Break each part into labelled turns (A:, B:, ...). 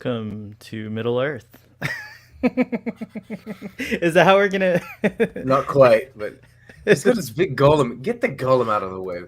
A: welcome to Middle Earth. Is that how we're gonna?
B: Not quite, but he's got his big golem. Get the golem out of the way.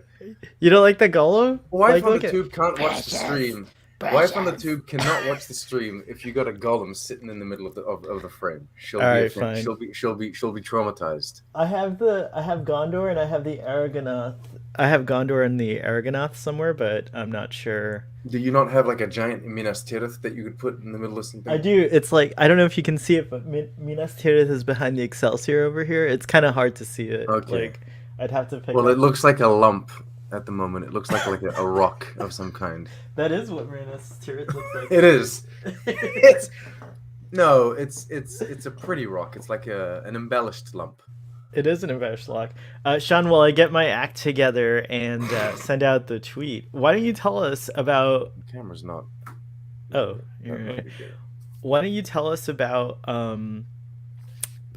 A: You don't like the golem?
B: Wife
A: Like,
B: on the
A: look at.
B: tube can't watch the stream. Wife on the tube cannot watch the stream if you got a golem sitting in the middle of the frame.
A: All right, fine.
B: She'll be traumatized.
A: I have Gondor and I have the Argonath. I have Gondor and the Argonath somewhere, but I'm not sure.
B: Do you not have like a giant Minas Tirith that you could put in the middle of something?
A: I do. It's like I don't know if you can see it, but Minas Tirith is behind the Excelsior over here. It's kind of hard to see it.
B: Okay.
A: Like I'd have to pick.
B: Well,
A: up.
B: it looks like a lump at the moment. It looks like a rock of some kind.
A: That is what Minas Tirith looks like.
B: It is. It's a pretty rock. It's like an embellished lump.
A: It is an embellished lock. Sean, while I get my act together and send out the tweet, why don't you tell us about?
B: The camera's not.
A: Oh, you're right. Why don't you tell us about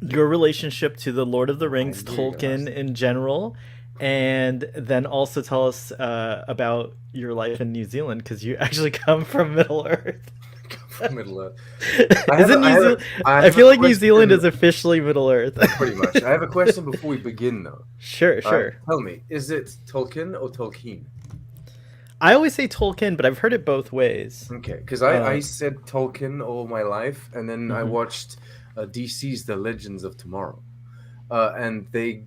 A: your relationship to the Lord of the Rings, Tolkien in general, and then also tell us about your life in New Zealand because you actually come from Middle Earth.
B: Middle Earth.
A: I feel like New Zealand is officially Middle Earth.
B: Pretty much. I have a question before we begin, though.
A: Sure.
B: Tell me, is it Tolkien or Tolkien?
A: I always say Tolkien, but I've heard it both ways.
B: Okay, because I said Tolkien all my life, and then I watched DC's The Legends of Tomorrow. And they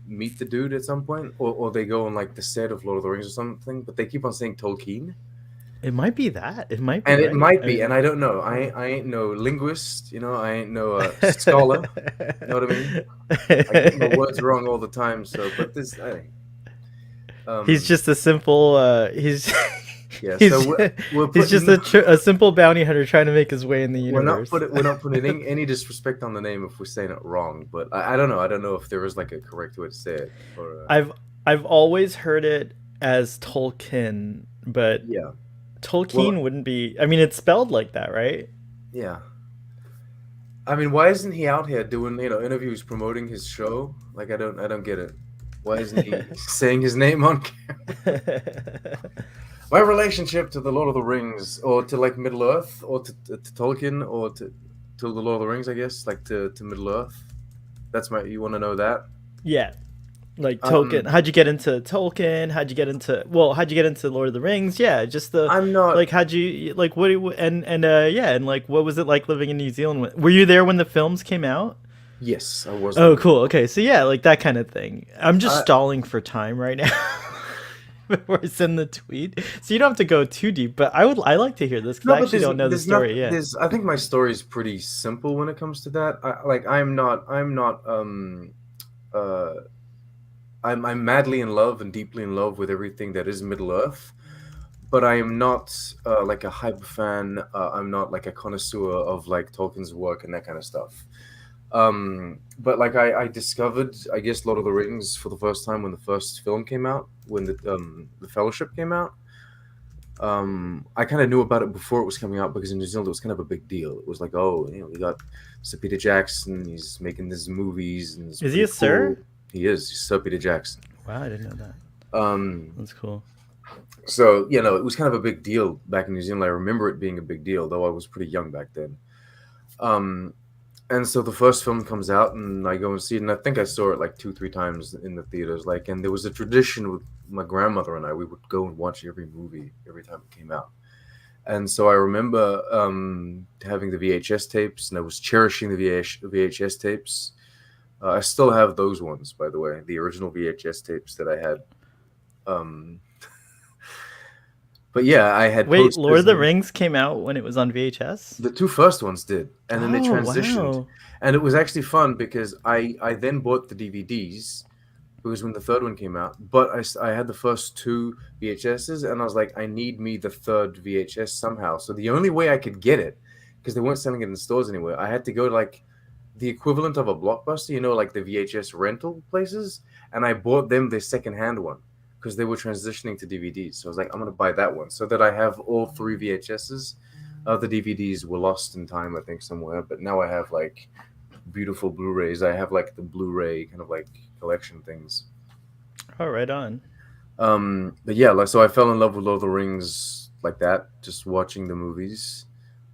B: meet the dude at some point, or they go on like the set of Lord of the Rings or something, but they keep on saying Tolkien.
A: It might be that. It might be.
B: And it might be, and I don't know. I ain't no linguist, I ain't no scholar. You know what I mean? I get my words wrong all the time. So, but this, I think.
A: He's just a simple. He's.
B: Yeah,
A: he's,
B: so
A: he's just a simple bounty hunter trying to make his way in the universe.
B: We're not putting any disrespect on the name if we're saying it wrong, but I don't know. I don't know if there is like a correct way to say it. Or,
A: I've always heard it as Tolkien, but
B: yeah.
A: Tolkien wouldn't be. I mean, it's spelled like that, right?
B: Yeah. I mean, why isn't he out here doing interviews promoting his show? Like, I don't get it. Why isn't he saying his name on camera? My relationship to the Lord of the Rings, or to like Middle Earth, or to Tolkien, or to the Lord of the Rings, I guess, like to Middle Earth. You want to know that?
A: Yeah. Like Tolkien. How'd you get into Tolkien? How'd you get into Lord of the Rings? Yeah, just the.
B: I'm not
A: like. How'd you like? What and like, what was it like living in New Zealand? Were you there when the films came out?
B: Yes, I was.
A: Oh, cool. Okay, so yeah, like that kind of thing. I'm just stalling for time right now before I send the tweet, so you don't have to go too deep. But I like to hear this because I actually don't know the story yet.
B: I think my story is pretty simple when it comes to that. I'm madly in love and deeply in love with everything that is Middle Earth, but I am not like a hyper fan. I'm not like a connoisseur of like Tolkien's work and that kind of stuff. But like I discovered, I guess, Lord of the Rings for the first time when the first film came out, when the Fellowship came out. I kind of knew about it before it was coming out because in New Zealand it was kind of a big deal. It was like, we got Sir Peter Jackson. He's making these movies. And
A: is he a sir?
B: He is. He's Sir Peter Jackson.
A: Wow, I didn't know that. That's cool.
B: So, it was kind of a big deal back in New Zealand. I remember it being a big deal, though I was pretty young back then. And so the first film comes out, and I go and see it, and I think I saw it like 2-3 times in the theaters. And there was a tradition with my grandmother and I. We would go and watch every movie every time it came out. And so I remember having the VHS tapes, and I was cherishing the VHS tapes. I still have those ones, by the way, the original VHS tapes that I had. But yeah, I had.
A: Wait, Lord of the Rings came out when it was on VHS?
B: The 2 first ones did, and then they transitioned.
A: Wow.
B: And it was actually fun because I then bought the DVDs because when the third one came out, but I had the first 2 VHSs, and I was like, I need me the third VHS somehow. So the only way I could get it, because they weren't selling it in stores anywhere, I had to go to like the equivalent of a Blockbuster, like the VHS rental places, and I bought them the secondhand one because they were transitioning to DVDs. So I was like, I'm going to buy that one so that I have all 3 VHSs. The DVDs were lost in time, I think, somewhere, but now I have like beautiful Blu-rays. I have like the Blu-ray kind of like collection things.
A: Oh, right on.
B: But yeah, so I fell in love with Lord of the Rings like that, just watching the movies.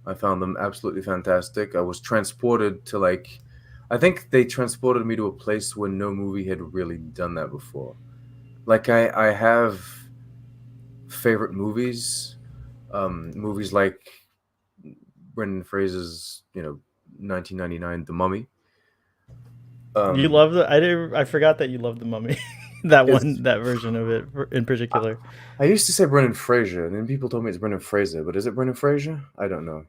B: I found them absolutely fantastic. I was transported to like, I think they transported me to a place where no movie had really done that before. Like I have favorite movies, movies like Brendan Fraser's, 1999, The Mummy.
A: You
B: Um,
A: love the I forgot that you love the Mummy. That
B: it's
A: one, that version of it in particular.
B: I used to say Brendan Fraser, and then people told me it's Brendan Fraser, but is it Brendan Fraser? I don't know.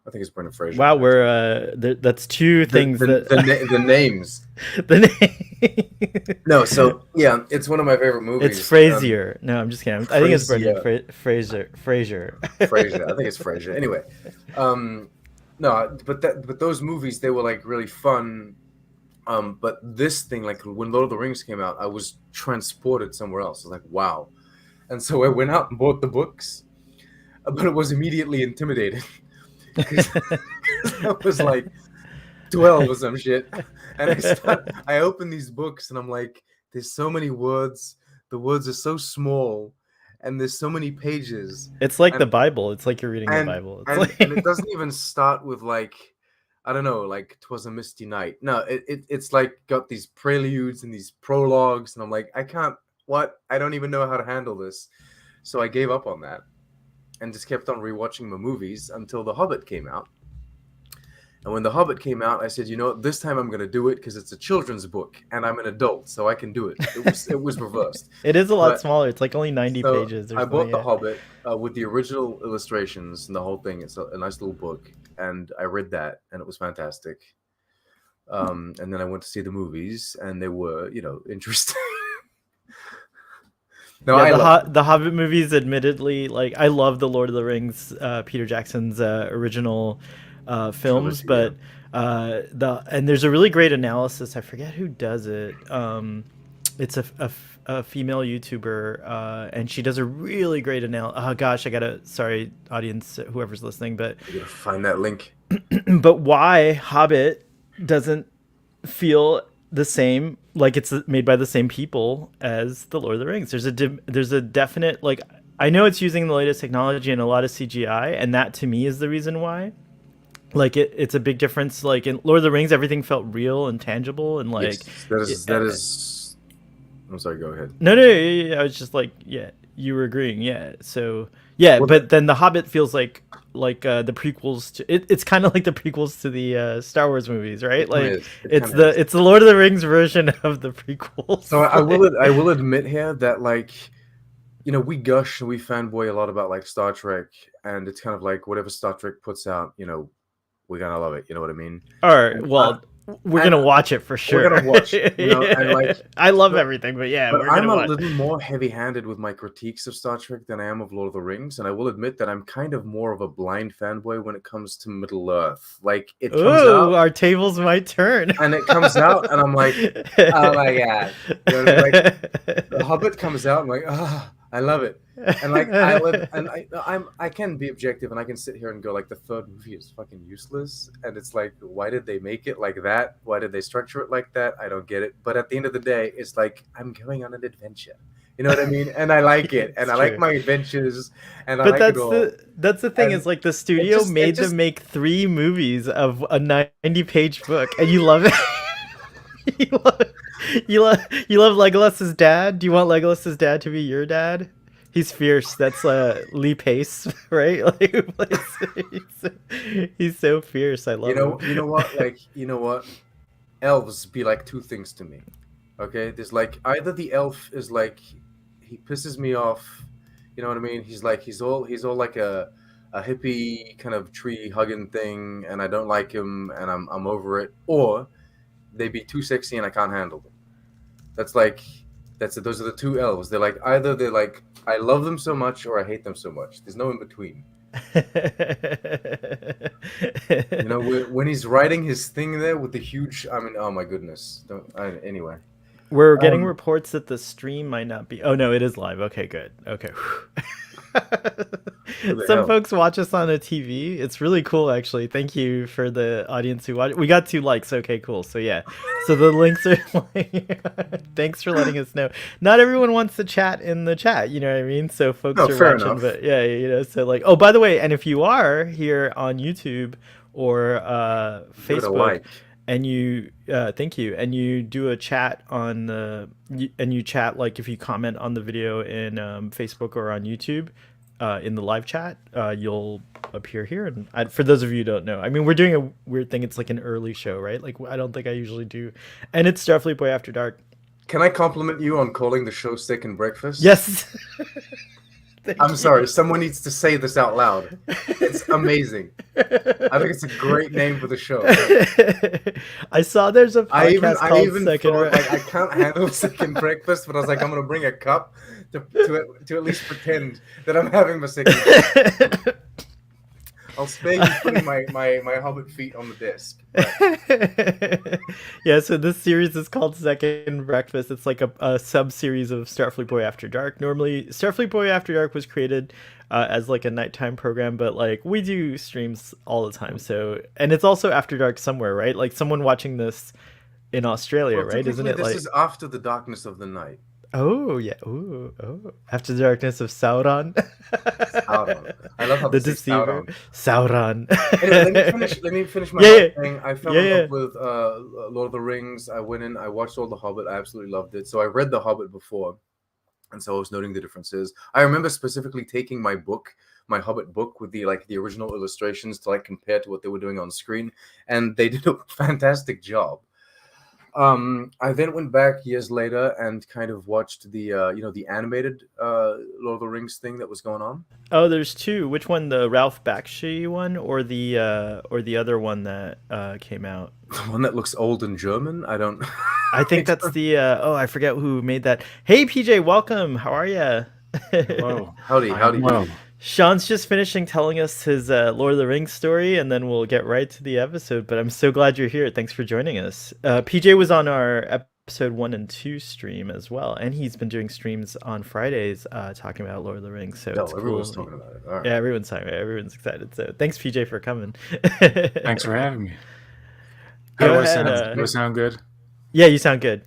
B: I think it's Brendan Fraser.
A: Wow, we're that's two
B: The
A: things
B: the
A: that
B: the, na- the names.
A: the name.
B: No, so yeah, it's one of my favorite
A: It's
B: movies.
A: Frazier. No, I'm just kidding. I think it's Brendan
B: Frazier,
A: Fraser. Fraser.
B: Fraser. I think it's Fraser. Anyway, um, no, but those movies they were like really fun. But this thing, like when Lord of the Rings came out, I was transported somewhere else. I was like, wow. And so I went out and bought the books, but it was immediately intimidating because I was like 12 or some shit. And I opened these books and I'm like, there's so many words. The words are so small and there's so many pages.
A: It's like
B: And
A: the Bible. It's like you're reading the
B: and
A: Bible. It's
B: and,
A: like
B: and it doesn't even start with like, I don't know, like 'twas a misty night. No, it's like got these preludes and these prologues, and I'm like, I can't what? I don't even know how to handle this. So I gave up on that and just kept on rewatching the movies until The Hobbit came out. And when The Hobbit came out, I said, you know what, this time I'm going to do it because it's a children's book and I'm an adult, so I can do it. It was reversed.
A: it is a lot
B: But
A: smaller. It's like only 90
B: so
A: pages or
B: I bought
A: something.
B: The
A: Yeah.
B: Hobbit with the original illustrations and the whole thing. It's a nice little book, and I read that, and it was fantastic. And then I went to see the movies, and they were, interesting. No,
A: Yeah,
B: I love
A: the Hobbit movies, admittedly, like I love the Lord of the Rings, Peter Jackson's original films,
B: trilogy. Yeah.
A: but and there's a really great analysis. I forget who does it. It's a female YouTuber, and she does a really great analysis. Oh gosh, I gotta sorry audience, whoever's listening, but
B: I gotta find that link.
A: but why Hobbit doesn't feel the same, like it's made by the same people as the Lord of the Rings. There's a definite, like, I know it's using the latest technology and a lot of CGI, and that to me is the reason why. Like it's a big difference. Like in Lord of the Rings, everything felt real and tangible, and like
B: Yes, that is. I'm sorry. Go ahead.
A: no, I was just like, yeah, you were agreeing, yeah. So yeah,
B: Well,
A: but then the Hobbit feels like the prequels to it's kind of like the prequels to the Star Wars movies, right?
B: it kind
A: Like
B: of is. It kind of is.
A: it's the Lord of the Rings version of the prequels.
B: So I
A: Like,
B: will I will admit here that like we gush and we fanboy a lot about like Star Trek, and it's kind of like whatever Star Trek puts out, we're gonna love it. You know what I mean?
A: all right,
B: And
A: well, we're
B: and
A: gonna watch it for sure.
B: we're gonna watch it, and like,
A: I love
B: but,
A: everything, but yeah,
B: but
A: we're
B: I'm
A: gonna
B: a
A: watch.
B: little more heavy-handed with my critiques of Star Trek than I am of Lord of the Rings, and I will admit that I'm kind of more of a blind fanboy when it comes to Middle Earth. Like it comes
A: Ooh,
B: out,
A: our tables might turn.
B: and it comes out, and I'm like, oh my god, you know what I mean? Like The Hobbit comes out, I'm like, ah, I love it. And like I can be objective and I can sit here and go like the third movie is fucking useless, and it's like, why did they make it like that? Why did they structure it like that? I don't get it. But at the end of the day, it's like I'm going on an adventure. You know what I mean? And I like it, and I like
A: True.
B: my adventures, and I
A: But
B: like it all.
A: that's the thing,
B: And
A: is like the studio
B: it
A: made
B: just
A: them make 3 movies of a 90-page book, and you love it. you love you love Legolas's dad. Do you want Legolas's dad to be your dad? He's fierce. That's Lee Pace, right? Like, who he's so fierce. I love him.
B: you know what? Like, elves be like two things to me. Okay, there's like either the elf is like he pisses me off, you know what I mean? He's all like a hippie kind of tree hugging thing, and I don't like him, and I'm over it. Or they be too sexy and I can't handle them. That's like that's it. Those are the two elves. They're like either they're like I love them so much or I hate them so much. There's no in between. When he's writing his thing there with the huge, I mean, oh my goodness. Anyway.
A: We're getting
B: Um,
A: reports that the stream might not be. Oh no, it is live. Okay, good. Okay.
B: Who the
A: Some
B: hell?
A: folks watch us on a TV. It's really cool, actually. Thank you for the audience who watch. We got 2 likes. Okay, cool. So yeah, so the links are. Thanks for letting us know. Not everyone wants to chat in the chat. You know what I mean? So folks
B: No,
A: are
B: fair
A: watching,
B: enough.
A: but yeah, so like, oh, by the way, and if you are here on YouTube or
B: Give it a
A: Facebook,
B: like.
A: and you thank you, and you do a chat on the and you chat, like, if you comment on the video in Facebook or on YouTube in the live chat, you'll appear here. And for those of you who don't know, I mean, we're doing a weird thing. It's like an early show, right? Like, I don't think I usually do, and it's Starfleet Boy After Dark.
B: Can I compliment you on calling the show Second Breakfast?
A: Yes.
B: I'm
A: Thank you.
B: sorry, someone needs to say this out loud. It's amazing. I think it's a great name for the show.
A: I saw there's a
B: I even
A: podcast
B: I
A: called
B: even
A: Second
B: thought like I can't handle second breakfast, but I was like, I'm gonna bring a cup to at least pretend that I'm having my second breakfast. I'll spare you putting my hobbit feet on the desk.
A: Yeah, so this series is called Second Breakfast. It's like a sub series of Starfleet Boy After Dark. Normally, Starfleet Boy After Dark was created as like a nighttime program, but like we do streams all the time. So, and it's also After Dark somewhere, right? Like someone watching this in Australia,
B: Well,
A: right? Isn't
B: technically,
A: it
B: this
A: like?
B: is after the darkness of the night.
A: Oh yeah, ooh, oh, After the Darkness of Sauron,
B: Sauron. I love how they
A: the
B: say
A: Deceiver,
B: Sauron.
A: Sauron.
B: Anyway, let me finish my
A: Yeah,
B: Hobbit
A: yeah,
B: thing. I fell
A: yeah,
B: in
A: yeah.
B: love with Lord of the Rings. I went in, I watched all the Hobbit. I absolutely loved it. So I read the Hobbit before, and so I was noting the differences. I remember specifically taking my Hobbit book with the original illustrations to like compare to what they were doing on screen, and they did a fantastic job. I then went back years later and kind of watched the animated Lord of the Rings thing that was going on.
A: Oh, there's two. Which one, the Ralph Bakshi one, or the other one that came out?
B: The one that looks old and German. I don't.
A: I think that's the. Oh, I forget who made that. Hey, PJ, welcome. How are you?
C: Hello.
B: Howdy,
C: I am
B: howdy.
C: well.
A: Sean's just finishing telling us his Lord of the Rings story, and then we'll get right to the episode. But I'm so glad you're here. Thanks for joining us. PJ was on our episode 1 and 2 stream as well, and he's been doing streams on Fridays talking about Lord of the Rings. So
B: No,
A: it's
B: everyone's
A: cool.
B: talking about it. All right.
A: Yeah, everyone's talking. Everyone's excited. So thanks, PJ, for coming.
C: Thanks for having me.
A: Go
C: How do I
A: ahead.
C: sound? Do I sound good?
A: Yeah, you sound good.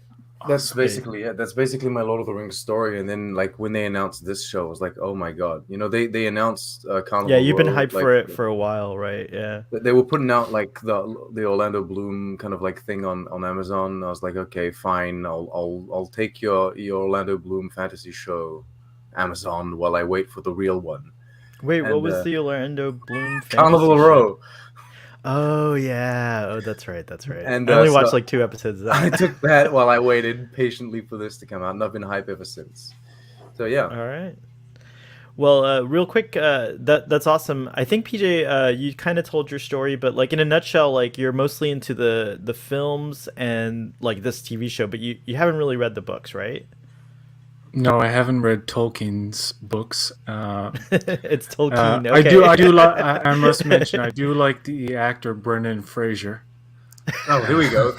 B: That's
C: Awesome.
B: basically it. That's basically my Lord of the Rings story. And then, like, when they announced this show, I was like, oh my god. They announced Carnival
A: Yeah, you've been
B: Row,
A: hyped
B: like
A: for it for a while, right? Yeah.
B: they were putting out like the Orlando Bloom kind of like thing on Amazon. I was like, okay, fine. I'll take your Orlando Bloom fantasy show, Amazon, while I wait for the real one.
A: Wait, what
B: And
A: was the Orlando Bloom
B: Carnival
A: fantasy show?
B: Row.
A: Oh yeah. Oh, that's right. That's right.
B: And
A: I only
B: so
A: watched like 2 episodes of
B: I
A: that.
B: took that while I waited patiently for this to come out, and I've been hype ever since. So yeah.
A: All right. Well, real quick, that's awesome. I think PJ, you kind of told your story, but like in a nutshell, like you're mostly into the films and like this TV show, but you haven't really read the books, right?
C: No, I haven't read Tolkien's books.
A: It's Tolkien.
C: I do.
A: Okay.
C: I must mention, I do like the actor Brendan Fraser.
B: Oh, here we go.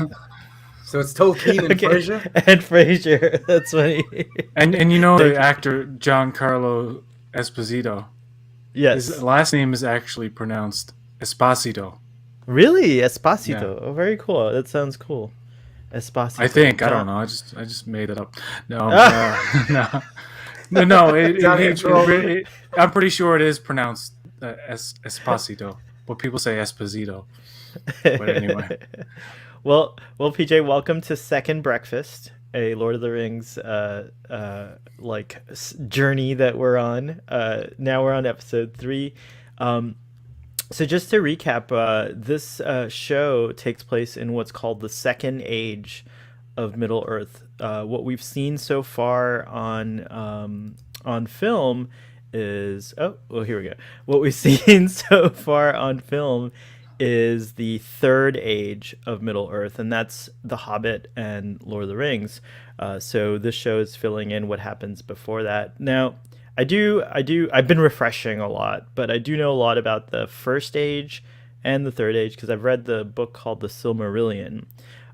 B: So it's Tolkien and
A: Okay.
B: Fraser.
A: And Frasier. That's funny.
C: And you know
A: Thank
C: the
A: you.
C: actor Giancarlo Esposito.
A: Yes.
C: His last name is actually pronounced Esposito.
A: Really? Espacito.
C: Yeah.
A: Oh, very cool. That sounds cool. Espacito.
C: I think. I don't know. I just made it up. No. No. I'm pretty sure it is pronounced Esposito, but people say Esposito. But anyway.
A: Well, PJ, welcome to Second Breakfast, a Lord of the Rings journey that we're on. Now we're on episode 3. So just to recap, this show takes place in what's called the Second Age of Middle Earth. What we've seen so far on film is here we go. What we've seen so far on film is the Third Age of Middle Earth, and that's The Hobbit and Lord of the Rings. So this show is filling in what happens before that. Now, I've been refreshing a lot, but I do know a lot about the First Age and the Third Age because I've read the book called The Silmarillion.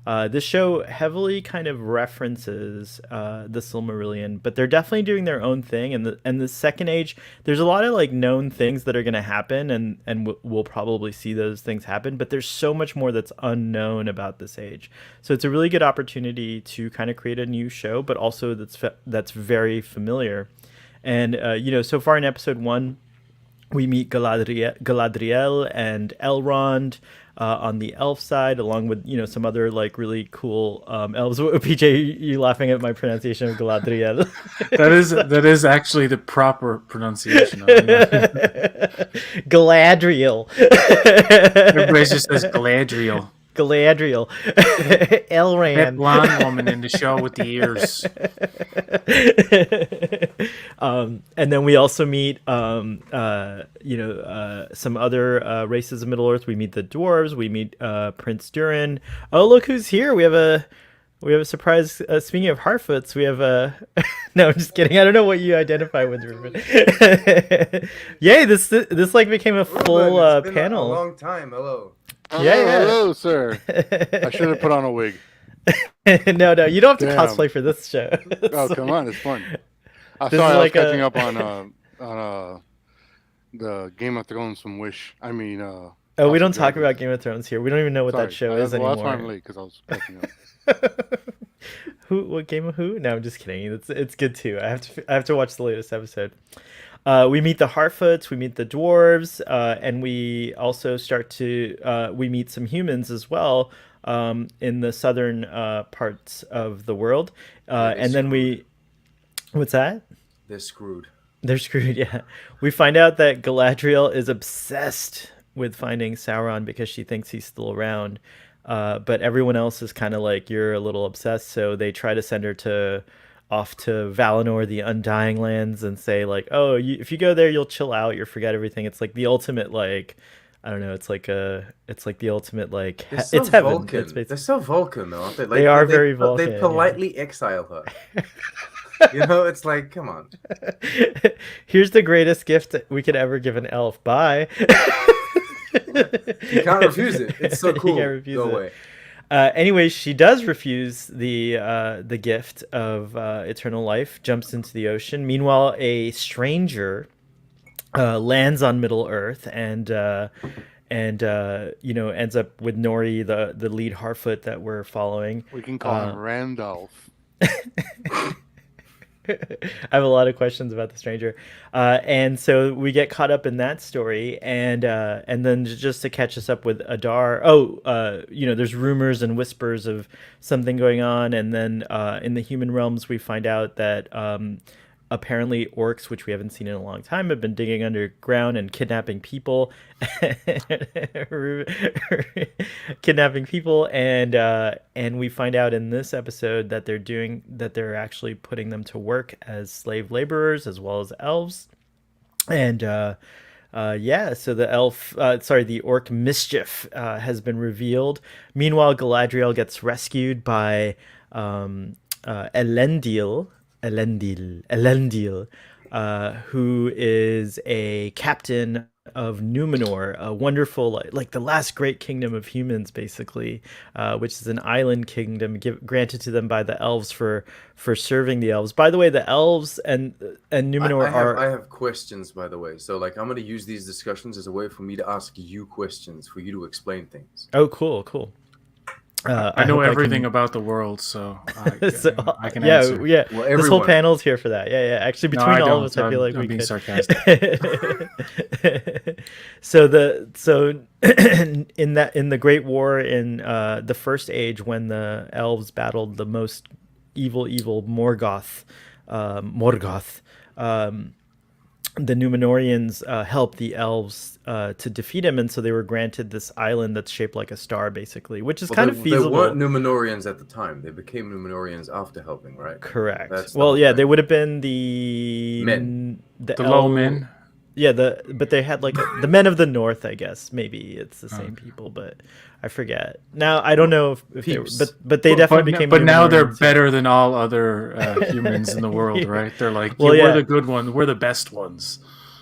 A: This show heavily kind of references the Silmarillion, but they're definitely doing their own thing. And the Second Age, there's a lot of like known things that are going to happen, and we'll probably see those things happen. But there's so much more that's unknown about this age. So it's a really good opportunity to kind of create a new show, but also that's very familiar. And so far in episode 1, we meet Galadriel and Elrond on the elf side, along with some other like really cool elves. PJ, you laughing at my pronunciation of Galadriel?
C: That is actually the proper pronunciation.
A: Galadriel.
C: Everybody just says Galadriel.
A: Galadriel. Elrond.
C: That blonde woman in the show with the ears.
A: And then we also meet, some other races of Middle Earth. We meet the dwarves. We meet Prince Durin. Oh, look who's here! We have a surprise. Speaking of Harfoots, we have a. No, I'm just kidding. I don't know what you identify with, Ruben. Yay! This like became a full
B: It's been
A: panel.
B: A long time. Hello.
A: Yeah.
D: Hello, sir. I should have put on a wig.
A: No, you don't have to
D: Damn.
A: cosplay for this show.
D: Oh, come on, it's fun. I
A: This
D: saw
A: is
D: I was
A: like
D: catching up on the Game of Thrones from Wish. I mean,
A: Oh, we
D: House
A: don't
D: of
A: talk
D: Dragons.
A: about Game of Thrones here. We don't even know what that show is
D: Well, that's why I'm
A: anymore.
D: late because I was catching up.
A: What game of who? No, I'm just kidding. It's good too. I have to watch the latest episode. We meet the Harfoots, we meet the dwarves, and we also start to we meet some humans as well in the southern parts of the world. And then what's that?
B: They're screwed.
A: They're screwed. Yeah, we find out that Galadriel is obsessed with finding Sauron because she thinks he's still around. But everyone else is kind of like, you're a little obsessed, so they try to send her off to Valinor, the Undying Lands, and say like, oh, if you go there, you'll chill out, you'll forget everything. It's like the ultimate, like, I don't know, it's like the ultimate, like,
B: They're
A: it's heaven.
B: Vulcan.
A: It's basically-
B: They're so Vulcan, though, aren't they? Like,
A: They are very Vulcan,
B: They politely exile her. It's like, come on.
A: Here's the greatest gift that we could ever give an elf. Bye.
B: You can't refuse it. It's so
A: You
B: cool.
A: can't refuse
B: Go
A: it.
B: away.
A: Anyways, she does refuse the gift of eternal life, jumps into the ocean. Meanwhile, a stranger lands on Middle Earth and ends up with Nori, the lead Harfoot that we're following.
D: We can call him Randolph.
A: I have a lot of questions about the stranger, and so we get caught up in that story, and then just to catch us up with Adar. There's rumors and whispers of something going on, and then in the human realms we find out that apparently orcs, which we haven't seen in a long time, have been digging underground and kidnapping people, and we find out in this episode that they're actually putting them to work as slave laborers as well as elves, and so the orc mischief has been revealed. Meanwhile, Galadriel gets rescued by Elendil, who is a captain of Numenor, a wonderful, like the last great kingdom of humans, basically, which is an island kingdom granted to them by the elves for serving the elves. By the way, the elves and Numenor
B: I have questions, by the way. So, like, I'm going to use these discussions as a way for me to ask you questions, for you to explain things.
A: Oh, cool.
C: I know
A: hope
C: everything about the world, so I can
A: yeah,
C: answer.
A: yeah.
B: Well,
A: this whole
B: everyone.
A: panel's here for that. Yeah. Actually, between
C: I
A: all of
C: don't.
A: us, I feel like
C: I'm
A: we
C: being
A: could.
C: sarcastic.
A: So in the Great War in the First Age, when the elves battled the most evil Morgoth, the Numenorians helped the elves to defeat him, and so they were granted this island that's shaped like a star, basically, which is kind of feasible.
B: They weren't Numenorians at the time. They became Numenorians after helping, right?
A: Correct.
B: That's the
A: Well,
B: whole
A: yeah,
B: thing.
A: they would have been the
B: Men.
C: The low men.
A: Yeah, but they had like the men of the north, I guess. Maybe it's the same people, but I forget. Now I don't know if they were,
B: Peeps.
A: but they definitely became.
C: But now they're
A: Numenorians.
C: better than all other humans in the world, right? They're like,
A: Well,
C: we're
A: yeah.
C: the good ones. We're the best ones.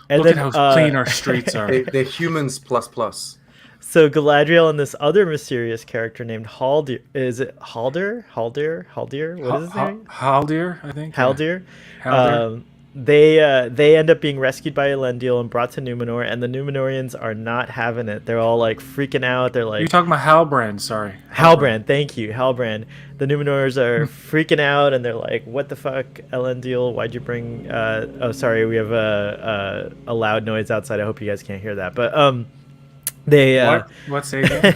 A: And
C: Look
A: then,
C: at how clean our streets are.
B: They're humans plus.
A: So Galadriel and this other mysterious character named Haldir. Is it Haldir? Haldir? What is his name?
C: Haldir, I think.
A: Haldir.
C: Haldir.
A: They end up being rescued by Elendil and brought to Numenor, and the Numenorians are not having it. They're all like freaking out. They're like,
C: You're talking about Halbrand, sorry.
A: Halbrand, thank you, Halbrand. The Numenors are freaking out, and they're like, "What the fuck, Elendil? Why'd you bring?" Oh, sorry, we have a loud noise outside. I hope you guys can't hear that, but they
C: What's it again?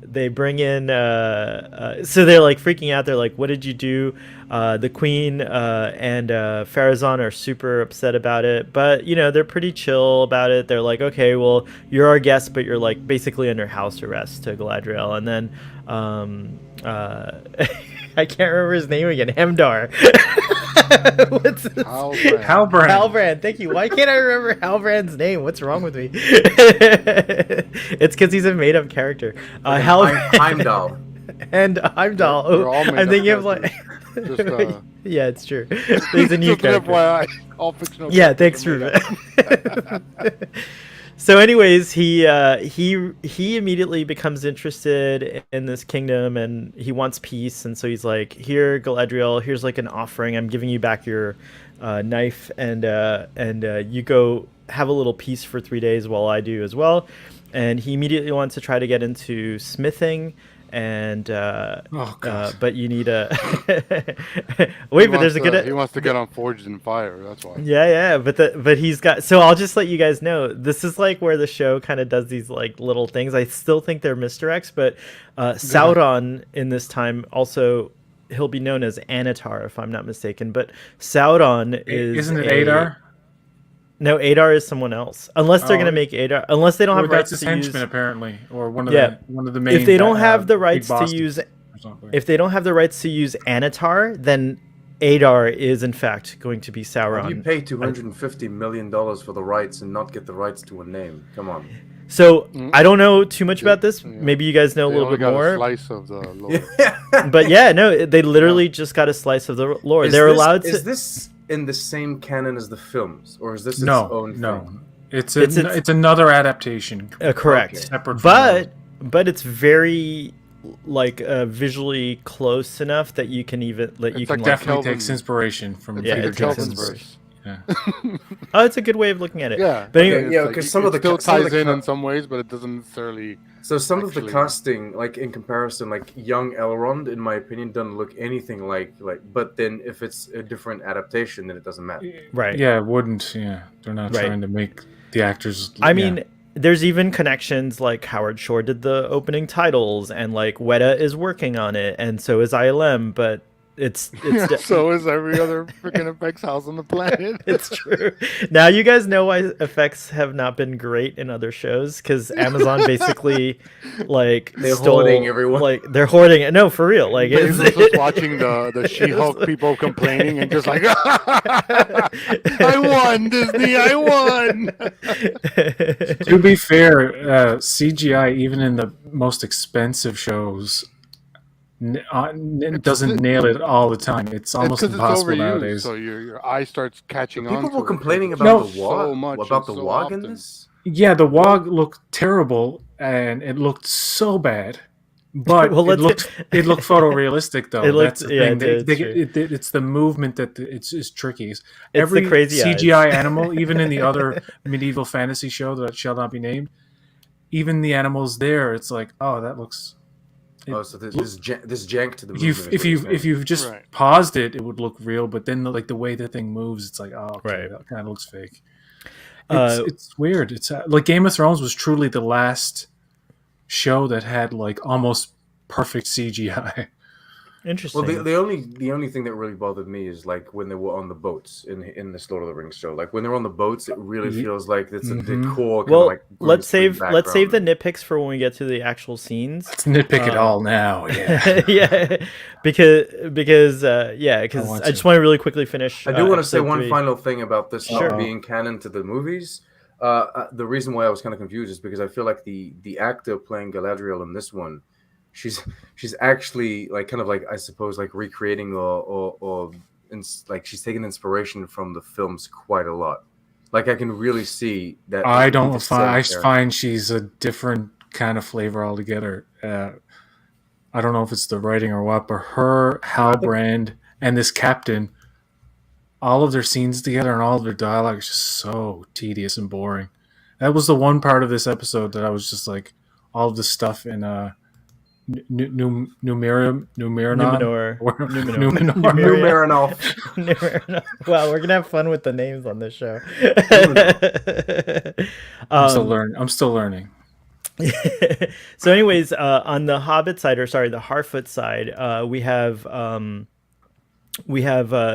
A: they bring in so they're like freaking out. They're like, what did you do? The queen and Pharazôn are super upset about it, but they're pretty chill about it. They're like, okay, well, you're our guest, but you're like basically under house arrest to Galadriel. And then I can't remember his name again. Hemdar. What's his? Halbrand. Thank you. Why can't I remember Halbrand's name? What's wrong with me? It's because he's a made-up character.
B: Heimdall.
A: And Heimdall. Oh, I'm thinking of like. Yeah, it's true. He's a new character.
D: FYI, all fictional.
A: Yeah, thanks, Ruben. So, anyways, he immediately becomes interested in this kingdom, and he wants peace. And so he's like, "Here, Galadriel, here's like an offering. I'm giving you back your knife, and you go have a little peace for 3 days while I do as well." And he immediately wants to try to get into smithing. And but you need a wait. But there's a good.
D: He wants to get on Forged in Fire. That's why.
A: Yeah. But he's got. So I'll just let you guys know. This is like where the show kind of does these like little things. I still think they're misdirects, but Sauron in this time also he'll be known as Anatar if I'm not mistaken. But Sauron
C: isn't it Adar?
A: No, Adar is someone else. Unless they're gonna make Adar, unless they don't have rights
C: his
A: to
C: henchman,
A: use.
C: apparently, or one of the main.
A: If they don't have the rights to use,
C: if
A: they don't have the rights to use Anatar, then Adar is in fact going to be Sauron.
B: You pay $250 million for the rights and not get the rights to a name. Come on.
A: So I don't know too much about this. Maybe you guys know a little bit more.
D: A slice of the lore.
A: But yeah, no, they literally just got a slice of the lore. They're allowed to.
B: Is this in the same canon as the films, or is this its own thing?
C: No, it's another adaptation.
A: Correct.
C: Separate
A: but it's very like visually close enough that you can even
C: definitely takes inspiration from
A: Peter
D: Kelvin's verse.
C: Yeah.
A: Oh, it's a good way of looking at it.
D: Yeah,
A: but anyway,
B: yeah, because some of the
D: still ties in some ways, but it doesn't necessarily.
B: So some of the casting, like in comparison, like young Elrond, in my opinion, doesn't look anything like. But then if it's a different adaptation, then it doesn't matter.
A: Right.
C: Yeah, it wouldn't. Yeah, they're not trying to make the actors.
A: I mean, there's even connections like Howard Shore did the opening titles, and like Weta is working on it, and so is ILM, but. It's
D: so is every other freaking effects house on the planet.
A: It's true. Now you guys know why effects have not been great in other shows, because Amazon basically like
B: they're hoarding everyone.
A: Like they're hoarding it. No, for real. Like
D: it's just watching the She-Hulk people complaining and just like, I won, Disney, I won.
C: To be fair, CGI even in the most expensive shows. It doesn't nail it all the time. It's almost impossible nowadays.
D: So your eye starts catching on.
B: People were complaining about the Wog.
D: About the
B: Wog in this?
C: Yeah, the Wog looked terrible, and it looked so bad. But it looked photorealistic though. That's the thing. It's the movement that it's tricky. Every
A: crazy
C: CGI animal, even in the other medieval fantasy show that shall not be named, even the animals there, it's like, oh, that looks.
B: So this jank to the
C: movement. If you've just paused it, it would look real. But then the way the thing moves, it's like, oh, okay, that kind of looks fake. It's weird. It's like Game of Thrones was truly the last show that had like almost perfect CGI.
A: Interesting.
B: Well, the only thing that really bothered me is like when they were on the boats in this Lord of the Rings show. Like when they're on the boats, it really feels like it's a decor.
A: Well, like let's save the nitpicks for when we get to the actual scenes.
C: Let's nitpick it all now. Yeah,
B: yeah,
A: because I just want to really quickly finish.
B: I do want to say one final thing about this not being canon to the movies. The reason why I was kind of confused is because I feel like the actor playing Galadriel in this one. She's actually like kind of like I suppose like recreating or like she's taking inspiration from the films quite a lot. Like I can really see that.
C: I
B: he's
C: don't
B: a
C: find. I
B: character.
C: find she's a different kind of flavor altogether. I don't know if it's the writing or what, but her, Halbrand, and this captain, all of their scenes together and all of their dialogue is just so tedious and boring. That was the one part of this episode that I was just like, all of the stuff in Numenor.
A: Numenor. Wow, we're gonna have fun with the names on this show.
C: I'm still learning.
A: So, anyways, on the Hobbit side, or sorry, the Harfoot side, we have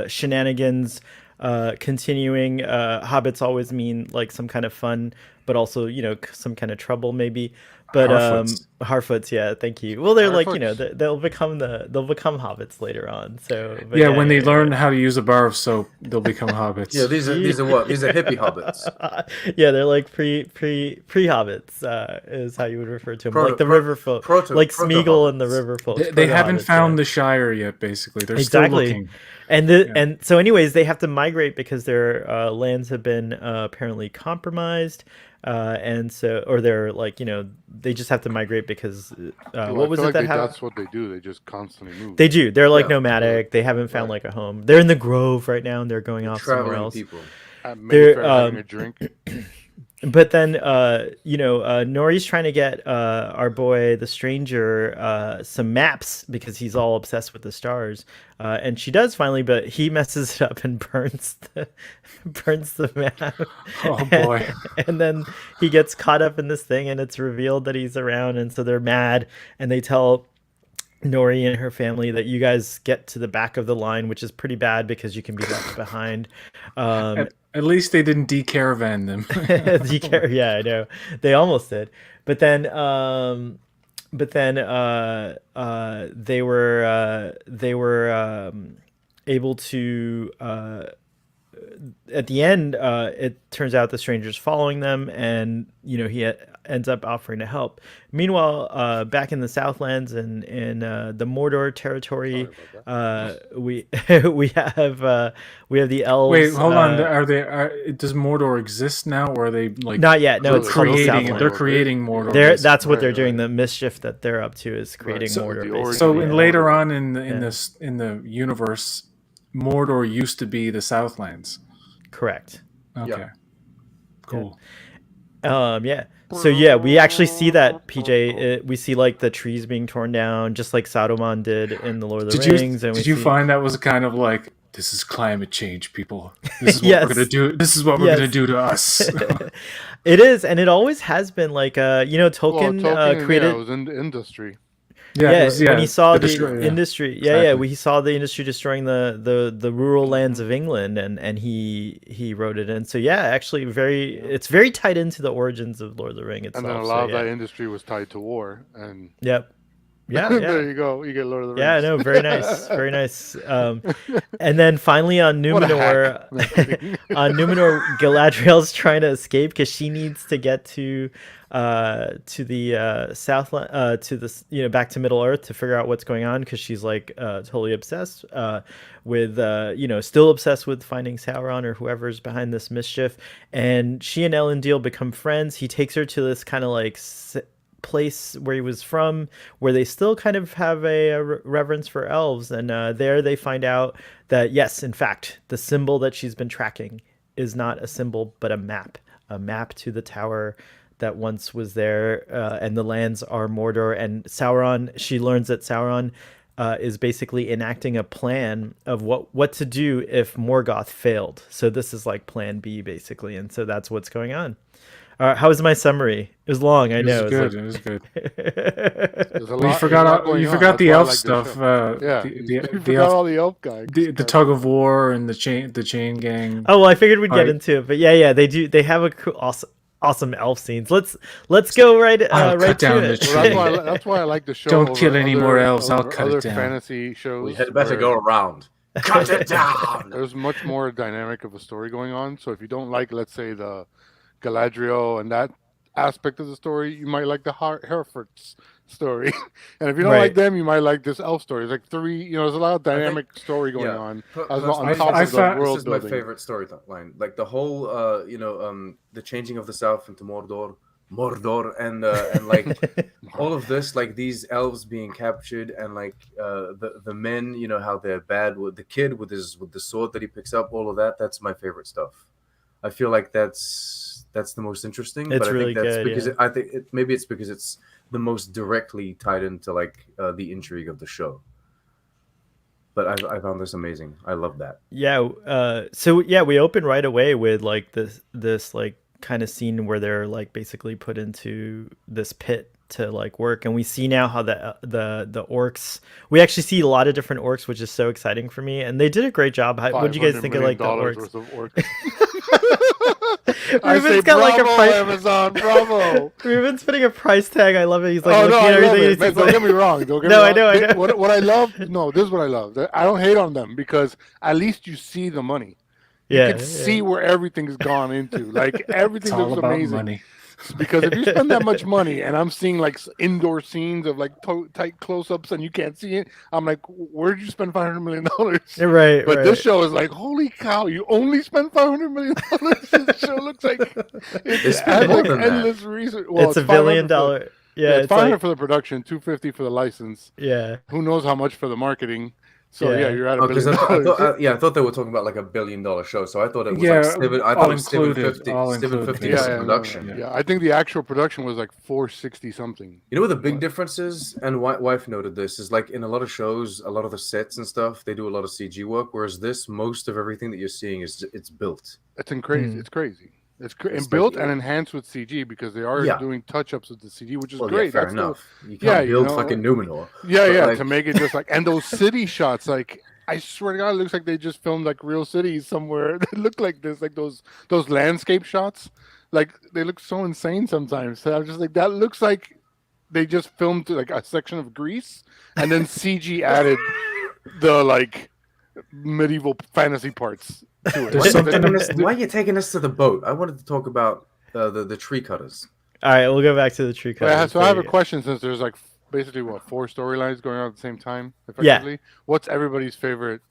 A: shenanigans continuing. Hobbits always mean like some kind of fun, but also some kind of trouble maybe. But Harfoots, yeah, thank you. Well, they're like they'll become hobbits later on. So
C: when they learn how to use a bar of soap, they'll become hobbits.
B: Yeah, these are what? These are hippie hobbits.
A: Yeah, they're like pre hobbits is how you would refer to them, like the river folk, like Smeagol and the river folk.
C: They haven't found the Shire yet. Basically, they're still looking.
A: And so, anyways, they have to migrate because their lands have been apparently compromised. And so, or they're like, they just have to migrate because what was it that happened?
D: That's what they do. They just constantly move.
A: They do. They're like nomadic. They haven't found like a home. They're in the Grove right now, and they're going off somewhere else.
B: People.
D: They're having a drink.
A: But then, Nori's trying to get our boy, the stranger, some maps because he's all obsessed with the stars. And she does finally, but he messes it up and burns the map.
C: Oh, boy.
A: And then he gets caught up in this thing, and it's revealed that he's around. And so they're mad, and they tell Nori and her family that you guys get to the back of the line, which is pretty bad because you can be left behind.
C: At least they didn't decaravan them.
A: Yeah, I know. They almost did. But then they were able to at the end it turns out the stranger's following them, and he ends up offering to help. Meanwhile, back in the Southlands and in the Mordor territory, we have the elves.
C: Wait, hold on. Does Mordor exist now, or are they like
A: not yet? No, it's
C: creating. They're creating Mordor.
A: That's what they're doing. The mischief that they're up to is creating Mordor.
C: So later on in the universe, Mordor used to be the Southlands.
A: Correct.
C: Okay.
B: Yeah.
C: Cool.
A: Yeah. So yeah, we actually see that, PJ. We see like the trees being torn down, just like Saruman did in the Lord of the Rings.
C: Did you find that was kind of like, this is climate change, people? This is what we're gonna do. This is what we're gonna do to us.
A: It is, and it always has been. Like Tolkien created.
D: It was in the industry.
A: When he saw the industry, he saw the industry destroying the rural lands of England, and he wrote it in. So actually, it's very tied into the origins of Lord of the Rings itself.
D: And then a lot of that industry was tied to war, and
B: There
D: you go. You get Lord of the Rings.
A: Yeah, no, very nice, very nice. And then finally on Numenor, Galadriel's trying to escape because she needs to get to the Southland, to the back to Middle Earth to figure out what's going on, because she's like totally obsessed with still obsessed with finding Sauron or whoever's behind this mischief. And she and Elendil become friends. He takes her to this kind of like place where he was from, where they still kind of have a reverence for elves, and there they find out that yes, in fact, the symbol that she's been tracking is not a symbol but a map to the tower that once was there, and the lands are Mordor. And Sauron, she learns that Sauron is basically enacting a plan of what to do if Morgoth failed. So this is like plan B basically, and so that's what's going on. How was my summary? It was long, I know.
C: It was good. You forgot the elf stuff.
D: You forgot all the elf guys.
C: The tug of war and the chain gang.
A: Oh well, I figured we'd get into it, but yeah, they do. They have a cool, awesome elf scenes. Let's go right to it.
D: That's why I like the show.
C: Don't kill any more elves. I'll cut it down.
D: Fantasy shows.
B: We had better go around. Cut it down.
D: There's much more dynamic of a story going on. So if you don't like, let's say, the Galadriel and that aspect of the story, you might like the Herefords story. And if you don't
A: Right.
D: like them, you might like this elf story. It's like three, there's a lot of dynamic story going
B: yeah,
D: on
B: per-
D: as well on
B: personally,
D: top
C: I
D: of the
C: found-
B: this
D: world
B: is my
D: building.
B: favorite storyline. Like the whole, the changing of the South into Mordor, and like all of this, like these elves being captured, and like the men, how they're bad with the kid with the sword that he picks up, all of that. That's my favorite stuff. I feel like that's the most interesting.
A: It's
B: But I
A: really
B: think that's
A: good,
B: because
A: yeah.
B: I think maybe it's because it's the most directly tied into like the intrigue of the show. But I found this amazing. I love that.
A: Yeah. So yeah, we open right away with like this like kind of scene where they're like basically put into this pit to like work, and we see now how the orcs. We actually see a lot of different orcs, which is so exciting for me. And they did a great job. What did you guys
D: $500
A: think of like the
D: million
A: orcs?
D: worth of orcs. I say
A: Ruben's got like a
D: bravo,
A: price.
D: Amazon, bravo.
A: Ruben's putting a price tag. I love it. He's like,
D: Oh no,
A: looking at
D: I love
A: everything.
D: it.
A: And
D: Man,
A: he's
D: don't
A: like,
D: get me wrong. Don't get
A: No,
D: me
A: I
D: wrong.
A: know.
D: What I love, no, this is what I love. I don't hate on them because at least you see the money. You
A: Yeah,
D: can see where everything's gone into. Like
C: It's
D: everything
C: all
D: looks
C: about
D: amazing.
C: money.
D: Because if you spend that much money and I'm seeing like indoor scenes of like tight close-ups and you can't see it, I'm like, where did you spend $500 million?
A: Right.
D: But
A: right.
D: this show is like, holy cow! You only spent $500 million. This show looks like
B: It's
D: has
B: more
D: like
B: than that.
D: endless research. Well,
A: it's a $1
D: $500
A: billion.
D: for-
A: Yeah,
D: it's
A: it's
D: 500
A: like,
D: for the production, 250 for the license.
A: yeah.
D: Who knows how much for the marketing? So
A: Yeah.
D: yeah, you're at $1
B: Oh, because
D: billion.
B: I thought they were talking about like $1 billion show. So I thought it was
C: Yeah,
B: like seven. I
C: all
B: thought it was
C: included,
B: 750.
C: all
B: 750
C: included,
B: for
D: yeah,
B: the production.
C: yeah.
D: yeah. I think the actual production was like 460 something.
B: You know what the big difference is, and wife noted this, is like in a lot of shows, a lot of the sets and stuff, they do a lot of CG work, whereas this, most of everything that you're seeing it's built.
D: It's crazy.
A: Mm.
D: It's crazy. It's
B: It's
D: built
B: like-
D: and enhanced with CG because they are
B: Yeah.
D: doing touch-ups with the CG, which is
B: Well,
D: great.
B: yeah, fair
D: That's
B: enough. You
D: yeah,
B: can't
D: you
B: build
D: know,
B: fucking Numenor.
D: yeah,
B: But,
D: yeah,
B: like-
D: to make it just like, and those city shots, like I swear to God, it looks like they just filmed like real cities somewhere. They look like this, like those landscape shots, like they look so insane sometimes. So I'm just like, that looks like they just filmed like a section of Greece and then CG added the like medieval fantasy parts to it.
C: There's something-
B: Why are you taking us to the boat? I wanted to talk about the tree cutters.
A: All right, we'll go back to the tree
D: But
A: cut.
D: so I have a question since there's like basically what 4 storylines going on at the same time effectively. What's everybody's favorite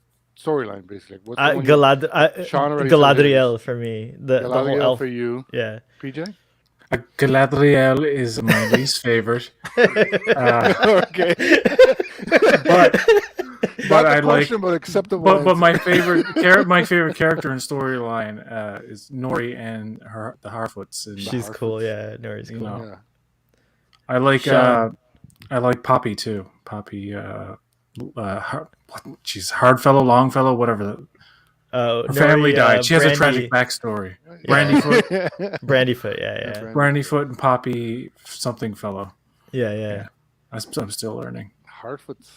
D: storyline basically? What's the one you- Sean already said
A: Galadriel for me. The whole
D: Galadriel
A: elf.
D: for you,
A: Yeah.
D: PJ?
C: Galadriel is my least favorite.
D: Okay.
C: But
D: Not
C: I
D: the
C: like.
D: question, but acceptable.
C: But
D: answer.
C: my favorite my favorite character and storyline is Nori and the Harfoots. And
A: She's cool. Yeah, Nori's
C: You
A: cool.
C: know.
D: yeah.
C: I like
A: Sean.
C: I like Poppy too. Poppy, she's Hardfellow, Longfellow, whatever.
A: Oh,
C: Her family
A: Nori,
C: died. She has a
A: Brandy-
C: tragic backstory.
A: Yeah.
C: Brandyfoot,
A: Brandyfoot. Yeah.
C: Brandyfoot, and Poppy something fellow.
A: Yeah.
C: I'm still learning.
D: Harfoots.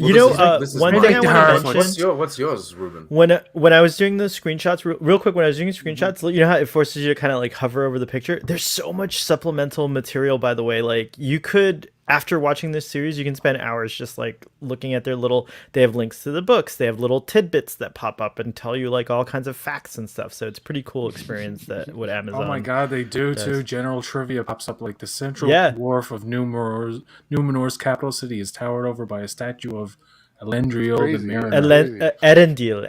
A: You know,
B: This is
A: one
B: mine.
A: thing I want to
C: Harfoots.
A: mention.
B: What's yours, Ruben?
A: When I was doing the screenshots, real quick, when I was doing screenshots, you know how it forces you to kind of like hover over the picture? There's so much supplemental material, by the way. Like, you could, after watching this series, you can spend hours just like looking at they have links to the books, they have little tidbits that pop up and tell you like all kinds of facts and stuff. So it's a pretty cool experience that what Amazon.
C: Oh my god, they do
A: does.
C: too. General trivia pops up like the central
A: Yeah.
C: wharf of Numenor's capital city is towered over by a statue of Elendriel the
D: Crazy.
C: Mariner.
A: Elendil.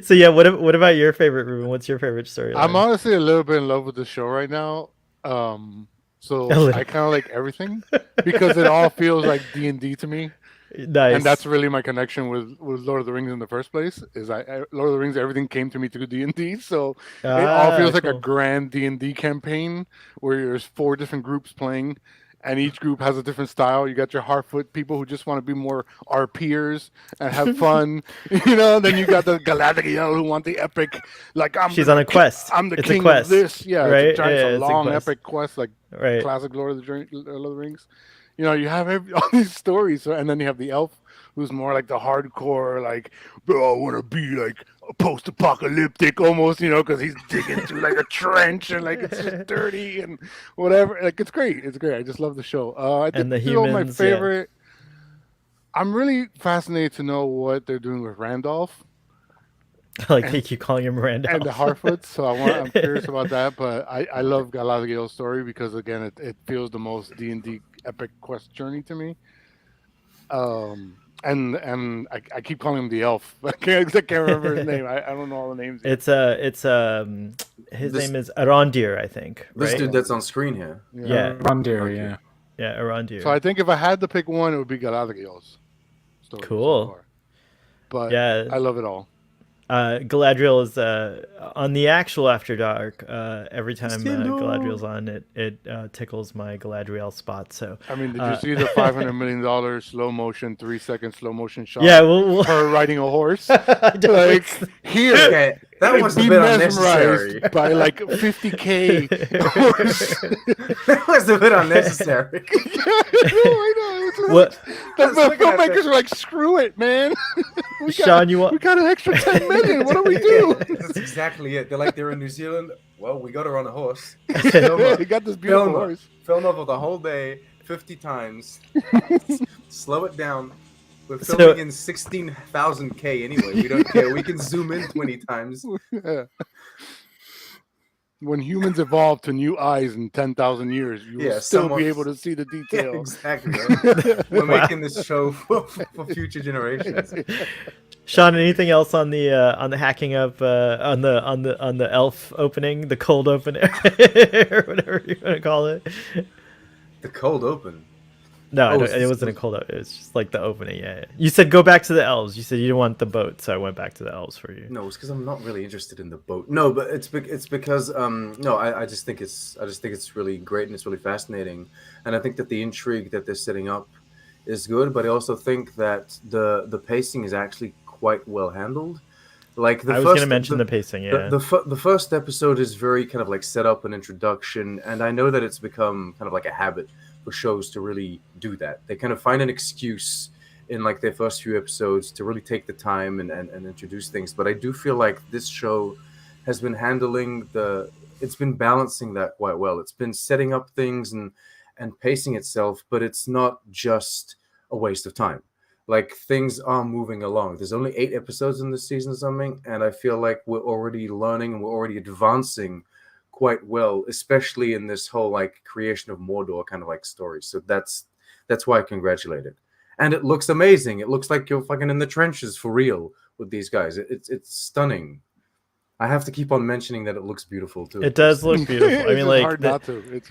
A: So yeah, what about your favorite, Ruben? What's your favorite story?
D: I'm honestly a little bit in love with the show right now. So
A: little.
D: I kind of like everything because it all feels like D&D to me.
A: Nice.
D: And that's really my connection with Lord of the Rings in the first place. Is Lord of the Rings, everything came to me through D&D, so it all feels like a
A: cool.
D: grand D&D campaign where there's 4 different groups playing, and each group has a different style. You got your Harfoot people who just want to be more our peers and have fun, Then you got the Galadriel who want the epic, like
A: She's on a quest.
D: I'm the
A: It's a
D: king
A: quest,
D: of this, yeah.
A: right?
D: It's
A: Yeah,
D: a
A: it's a
D: long
A: quest.
D: epic quest, like
A: Right.
D: classic Lord of the Rings. You have all these stories, and then you have the elf who's more like the hardcore, like, bro, I want to be like post-apocalyptic almost, because he's digging through like a trench and like it's just dirty and whatever. Like it's great. I just love the show. I think
A: And the
D: my
A: humans, yeah.
D: favorite. I'm really fascinated to know what they're doing with Randolph.
A: Like they keep calling him Randall.
D: And the Harfoots. So I'm curious about that. But I love Galadriel's story because again, it feels the most D&D epic quest journey to me. And I keep calling him the elf. I can't remember his name. I don't know all the names.
A: His name is Arondir, I think.
B: This
A: right?
B: dude that's on screen here.
A: Yeah.
C: Arondir,
A: Yeah, Arondir.
D: So I think if I had to pick one, it would be Galadriel's story.
A: Cool.
D: So far. But
A: yeah,
D: I love it all.
A: Galadriel is on the actual After Dark. Every time Galadriel's on, it tickles my Galadriel spot. So
D: I mean, did you see the $500 million slow motion, 3-second slow motion shot?
A: Yeah, we'll
D: her riding a horse.
A: like
D: here,
B: okay, that was a bit unnecessary.
D: By like 50K.
B: That was a bit unnecessary.
D: I know.
A: What?
D: The filmmakers were like, "Screw it, man. we
A: got
D: an extra 10 million. What do we do?"
B: That's exactly it. They're in New Zealand. Well, we got her on a horse.
D: We got this beautiful horse.
B: Film over the whole day, 50 times. Slow it down. We're filming in 16,000K anyway. We don't care. We can zoom in 20 times.
D: Yeah. When humans evolve to new eyes in 10,000 years, you will still be able to see the detail.
B: Yeah, exactly. Right? We're making this show for future generations.
A: Sean, anything else on the hacking up on the elf opening, the cold open, or whatever you want to call it?
B: The cold open.
A: No, it wasn't a cold open. It was just like the opening. Yeah. You said go back to the elves. You said you didn't want the boat, so I went back to the elves for you.
B: No, it's because I'm not really interested in the boat. No, but it's because I just think it's really great and it's really fascinating, and I think that the intrigue that they're setting up is good. But I also think that the pacing is actually quite well handled. Like I was going to
A: mention the pacing. Yeah,
B: the first episode is very kind of like set up an introduction, and I know that it's become kind of like a habit for shows to really do that. They kind of find an excuse in like their first few episodes to really take the time and introduce things. But I do feel like this show has been it's been balancing that quite well. It's been setting up things and pacing itself, but it's not just a waste of time. Like things are moving along. There's only 8 episodes in this season or something, and I feel like we're already learning and we're already advancing quite well, especially in this whole like creation of Mordor kind of like story. So that's why I congratulate it. And it looks amazing. It looks like you're fucking in the trenches for real with these guys. It's stunning. I have to keep on mentioning that it looks beautiful too.
A: It does look beautiful. I mean, like
D: hard not to. It's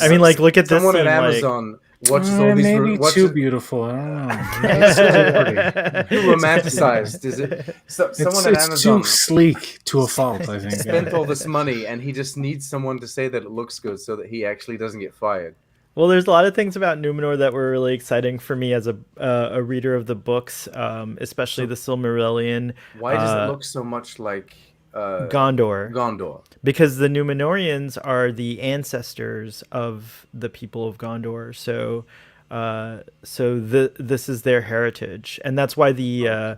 A: I mean, like look at this.
B: Someone at Amazon watches all these.
C: Maybe too beautiful. I don't know.
B: Too romanticized, is it? Someone at Amazon
C: too sleek to a fault. I think
B: spent all this money, and he just needs someone to say that it looks good, so that he actually doesn't get fired.
A: Well, there's a lot of things about Numenor that were really exciting for me as a reader of the books, especially the Silmarillion.
B: Why does it look so much like
A: Gondor? Because the Numenorians are the ancestors of the people of Gondor. So this is their heritage, and that's why the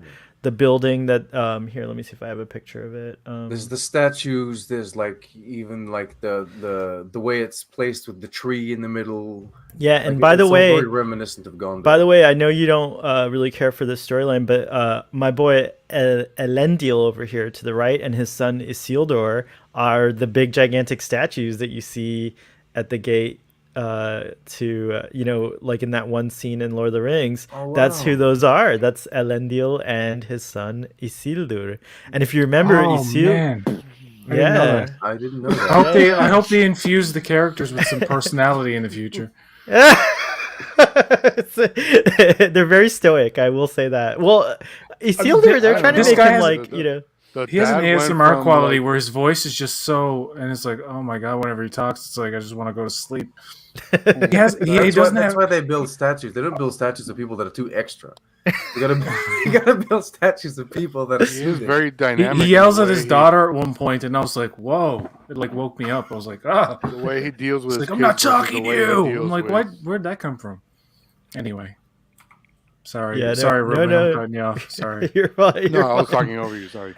A: building that here, let me see if I have a picture of it.
B: There's the statues. There's like even like the way it's placed with the tree in the middle.
A: Yeah, and by the way,
B: very reminiscent of Gondor.
A: By the way, I know you don't really care for this storyline, but my boy Elendil over here to the right and his son Isildur are the big gigantic statues that you see at the gate like in that one scene in Lord of the Rings. Oh, wow. That's who those are. That's Elendil and his son Isildur. And if you remember Isildur,
B: I didn't know that.
C: I hope they infuse the characters with some personality in the future.
A: They're very stoic, I will say that. Well, Isildur, they're trying to make him like,
C: he has an ASMR quality where his voice is just so, and it's like, oh my god, whenever he talks, it's like I just want to go to sleep. That's
B: why they build statues. They don't build statues of people that are too extra. You gotta build statues of people that are.
D: He's very dynamic.
C: He yells at his daughter at one point, and I was like, "Whoa!" It like woke me up. I was like, "Ah!"
D: The way he deals with.
C: Like, I'm not talking to you. I'm like, "What? Where'd that come from?" Anyway, sorry, Ruben, I'm cutting you off. Sorry.
A: You're fine.
D: I was talking over you. Sorry.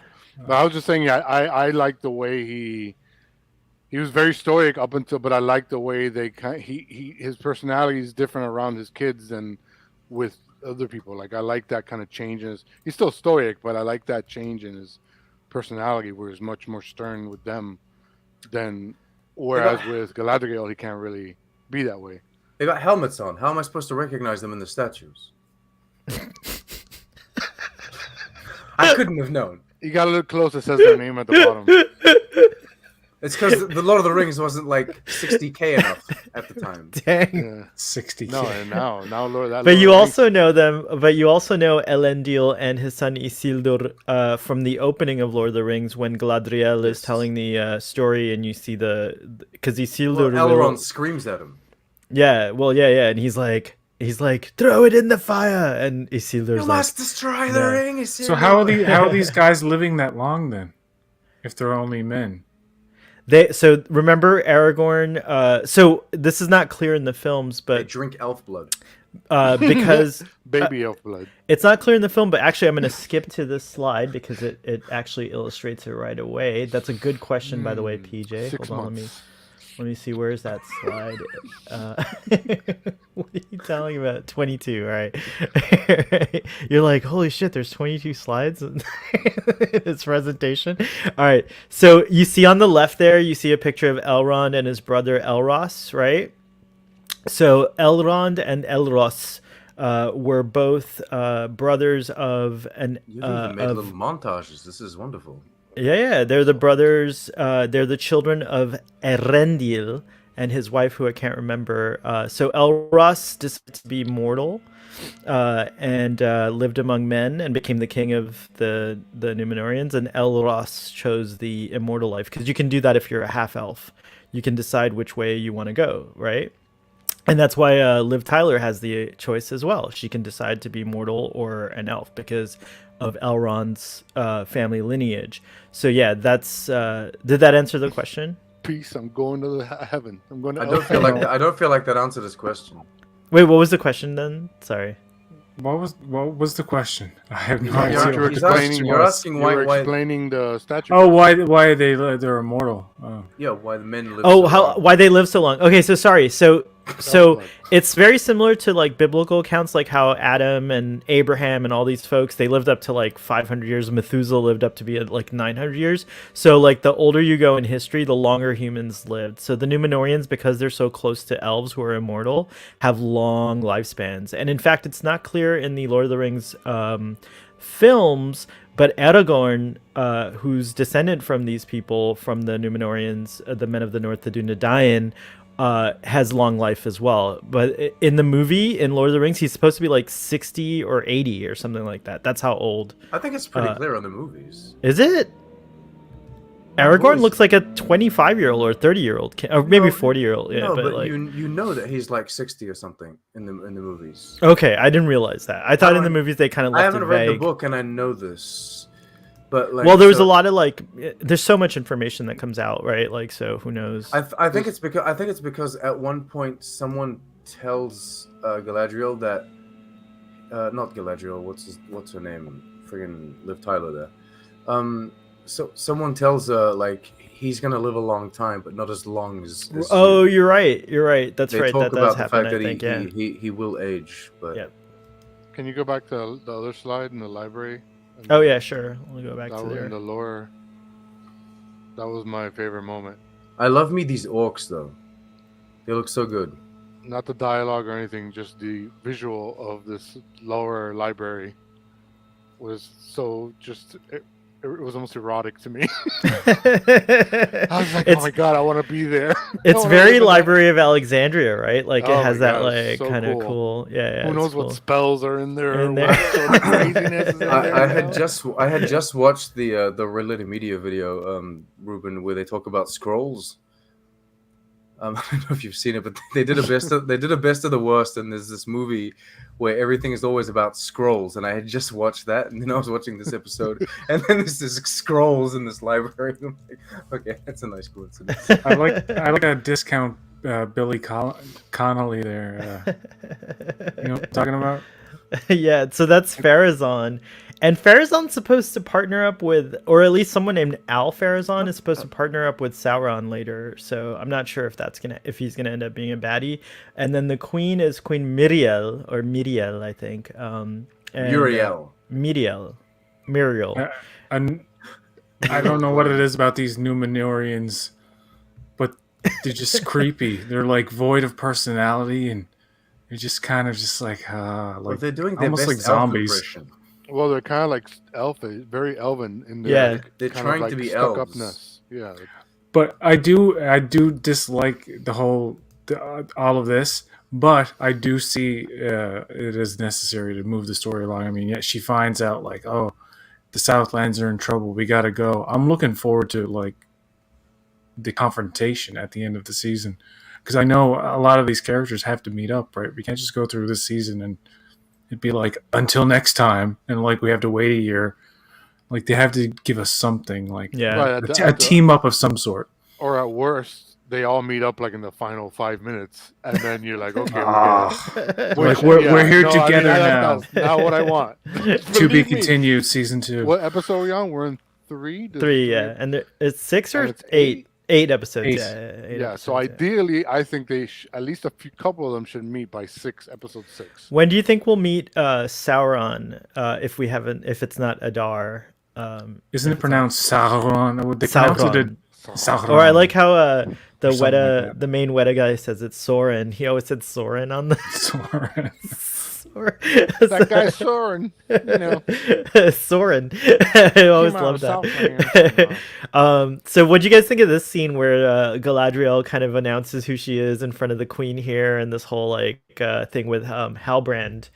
D: But I was just saying, I like the way he was very stoic up until, but I like the way his personality is different around his kids than with other people. Like I like that kind of changes. He's still stoic, but I like that change in his personality, where he's much more stern with them than. Whereas with Galadriel, he can't really be that way.
B: They got helmets on. How am I supposed to recognize them in the statues? I couldn't have known.
D: You gotta look close. It says their name at the bottom.
B: It's because the Lord of the Rings wasn't like 60K enough at the time.
A: Dang.
D: Yeah.
C: 60K.
D: No, and now Lord. That
A: But
D: Lord
A: you
D: of the
A: also know them. But you also know Elendil and his son Isildur from the opening of Lord of the Rings when Galadriel is telling the story, and you see because Isildur.
B: Well, Elrond screams at him.
A: Yeah. Well, yeah, and he's like, throw it in the fire, and Isildur's
B: You
A: like,
B: must destroy the ring. Isildur.
C: So how are these guys living that long then? If they're only men.
A: So remember Aragorn. So this is not clear in the films,
B: They
A: but
B: drink elf blood.
A: because
D: baby elf blood.
A: it's not clear in the film, but actually I'm going to skip to this slide because it actually illustrates it right away. That's a good question, by the way, PJ.
D: 6
A: Hold on,
D: months.
A: let me see. Where's that slide? What are you telling about? 22, right? You're like, holy shit, there's 22 slides in this presentation. All right. So you see on the left there, you see a picture of Elrond and his brother Elros, right? So Elrond and Elros were both brothers of an.
B: You've even made little montages. This is wonderful.
A: Yeah, they're the brothers. They're the children of Erendil and his wife, who I can't remember. So Elros decided to be mortal and lived among men and became the king of the Númenóreans. And Elros chose the immortal life because you can do that if you're a half elf. You can decide which way you want to go, right? And that's why Liv Tyler has the choice as well. She can decide to be mortal or an elf because of Elrond's family lineage. So yeah, that's. Did that answer the question?
D: Peace. I'm going to heaven. I'm going to.
B: I don't feel like that answered this question.
A: Wait, what was the question then? Sorry.
C: What was the question? I have no
B: You're-
C: idea.
D: You were
B: He's
D: explaining.
B: you're asking
D: you were
B: why-
D: explaining the statue.
C: Oh, why they're immortal? Oh.
B: Yeah, why the men live.
A: Oh,
B: so
A: how
B: long.
A: why they live so long? Okay, so sorry. So it's very similar to like biblical accounts, like how Adam and Abraham and all these folks, they lived up to like 500 years. Methuselah lived up to be at like 900 years. So like the older you go in history, the longer humans lived. So the Númenóreans, because they're so close to elves who are immortal, have long lifespans. And in fact, it's not clear in the Lord of the Rings films, but Aragorn, who's descendant from these people, from the Númenóreans, the men of the north, the Dunedain, has long life as well. But in the movie, in Lord of the Rings, he's supposed to be like 60 or 80 or something like that. That's how old.
B: I think it's pretty clear on the movies.
A: Is it? Aragorn looks like a 25-year-old or 30-year-old, or maybe 40-year-old. Yeah,
B: No, but
A: like,
B: you know that he's like 60 or something in the movies.
A: okay, I didn't realize that. I thought in the movies they kind of
B: I
A: left
B: haven't
A: it
B: read
A: vague.
B: the book and I know this, but like,
A: Well, there was a lot of like, there's so much information that comes out, right? Like, so who knows?
B: I think it's because at one point someone tells Galadriel that not Galadriel. What's her name? Friggin' Liv Tyler there. So someone tells her like he's gonna live a long time, but not as long as
A: Oh,
B: you.
A: you're right. That's
B: They
A: right.
B: talk
A: That
B: about
A: does
B: the
A: happen.
B: fact
A: I
B: that
A: think. Yeah.
B: he will age, but
A: Yeah.
D: Can you go back to the other slide in the library?
A: Oh yeah, sure. We'll go back
D: That
A: to
D: was
A: there.
D: in the lore. That was my favorite moment.
B: I love me these orcs though. They look so good.
D: Not the dialogue or anything, just the visual of this lower library was so just. It was almost erotic to me. I was like, oh my god, I want to be there.
A: It's very Library of Alexandria, right? Like it
D: Oh
A: has
D: my
A: that
D: God,
A: like
D: it's so
A: kind of
D: cool.
A: cool. Yeah.
D: Who knows
A: it's cool.
D: what spells are in there?
A: In
D: Or
A: there.
D: what sort of craziness is in there?
B: I had just watched the related media video, Ruben, where they talk about scrolls. I don't know if you've seen it, but they did a best of the worst, and there's this movie where everything is always about scrolls, and I had just watched that, and then I was watching this episode, and then there's this scrolls in this library. I'm like, okay, that's a nice coincidence.
C: I like a discount Billy Connolly there. You know what I'm talking about?
A: Yeah, so that's Pharazôn. And Pharazôn's supposed to partner up with, or at least someone named Al Pharazôn is supposed to partner up with Sauron later. So I'm not sure if he's gonna end up being a baddie. And then the queen is Queen Miriel, I think. And,
B: Muriel.
A: Miriel.
C: And I don't know what it is about these Numenorians, but they're just creepy. They're like void of personality, and they're just kind of just like
B: they're doing their
C: almost
B: best
C: like
B: elf
C: zombies.
B: impression.
D: Well, they're kind of like elfish, very elven in their
B: they're
D: kind
B: trying
D: of
B: to be
D: stuck
B: elves.
D: upness. Yeah,
C: But I do dislike the whole all of this. But I do see it is necessary to move the story along. I mean, yet she finds out like, oh, the Southlands are in trouble. We got to go. I'm looking forward to like the confrontation at the end of the season, because I know a lot of these characters have to meet up, right? We can't just go through this season and it'd be like until next time, and like we have to wait a year. Like they have to give us something, like a team up of some sort.
D: Or at worst, they all meet up like in the final 5 minutes, and then you're like, okay,
C: we're here together now.
D: That's not what I want.
C: To be continued, season 2.
D: What episode are we on? We're in 3.
A: Yeah, and it's 6 or 8. 8 episodes.
C: 8.
D: Yeah. Episodes, so ideally, I think they at least a couple of them should meet by episode 6.
A: When do you think we'll meet Sauron? If it's not Adar.
C: Isn't it pronounced Sauron? They pronounce it Sauron.
A: Or I like how the main Weta guy says it's Soren. He always said Soren on the
C: Soren.
D: That guy Soren,
A: Soren. I always loved that. So what do you guys think of this scene where Galadriel kind of announces who she is in front of the queen here, and this whole like thing with Halbrand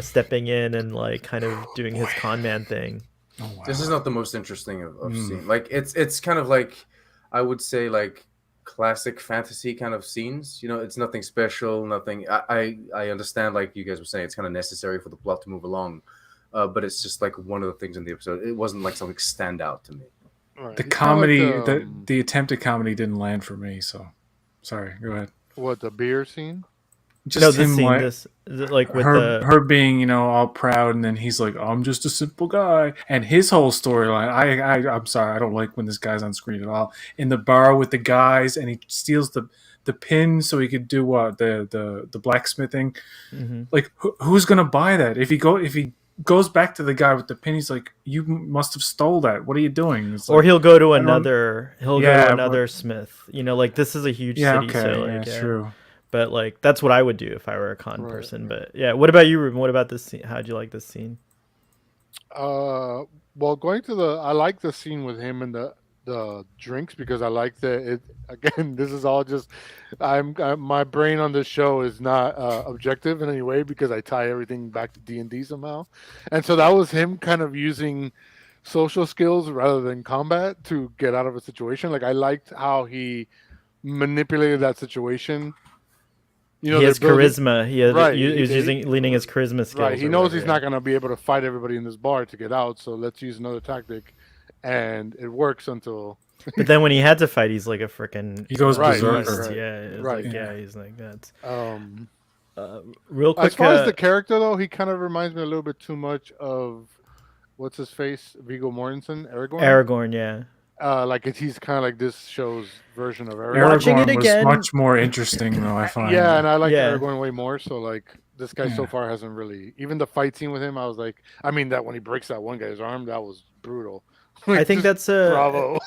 A: stepping in and like kind of doing his con man thing?
B: Oh, wow. This is not the most interesting of scene. Like it's kind of like, I would say, like classic fantasy kind of scenes. It's nothing special, nothing. I understand, like you guys were saying, it's kind of necessary for the plot to move along, but it's just like one of the things in the episode. It wasn't like something stand out to me.
D: Right.
C: The comedy, the attempted comedy didn't land for me. So sorry. Go ahead.
D: What, the beer scene?
A: Just him, like with
C: her being, all proud, and then he's like, I'm just a simple guy, and his whole storyline. I'm sorry, I don't like when this guy's on screen at all. In the bar with the guys, and he steals the pin so he could do what the blacksmithing. Mm-hmm. Like, who's gonna buy that? If he goes back to the guy with the pin, he's like, you must have stole that. What are you doing? It's
A: or he'll go to another. He'll go to another smith. Like this is a huge city.
C: Okay,
A: so like,
C: true.
A: But like that's what I would do if I were a con person. But yeah, what about you, Ruben? What about this scene? How'd you like this scene?
D: Well, I like the scene with him and the drinks, because I like again, this is all just my brain on this show is not objective in any way, because I tie everything back to D&D somehow, and so that was him kind of using social skills rather than combat to get out of a situation. Like I liked how he manipulated that situation.
A: He has charisma. He was leaning his charisma skills.
D: Right. He knows he's not going to be able to fight everybody in this bar to get out, so let's use another tactic, and it works until.
A: But then when he had to fight, he's like a freaking.
C: He goes berserker.
A: He's like that.
D: Real quick. As far as the character, though, he kind of reminds me a little bit too much of what's his face, Viggo Mortensen, Aragorn.
A: Aragorn, yeah.
D: Like he's kind of like this show's version of Aragorn.
A: Watching it again,
C: was much more interesting, though. I find.
D: Yeah, and I like Aragorn way more. So like this guy so far hasn't really. Even the fight scene with him, I was like, that when he breaks that one guy's arm, that was brutal.
A: Like, I think that's
D: bravo.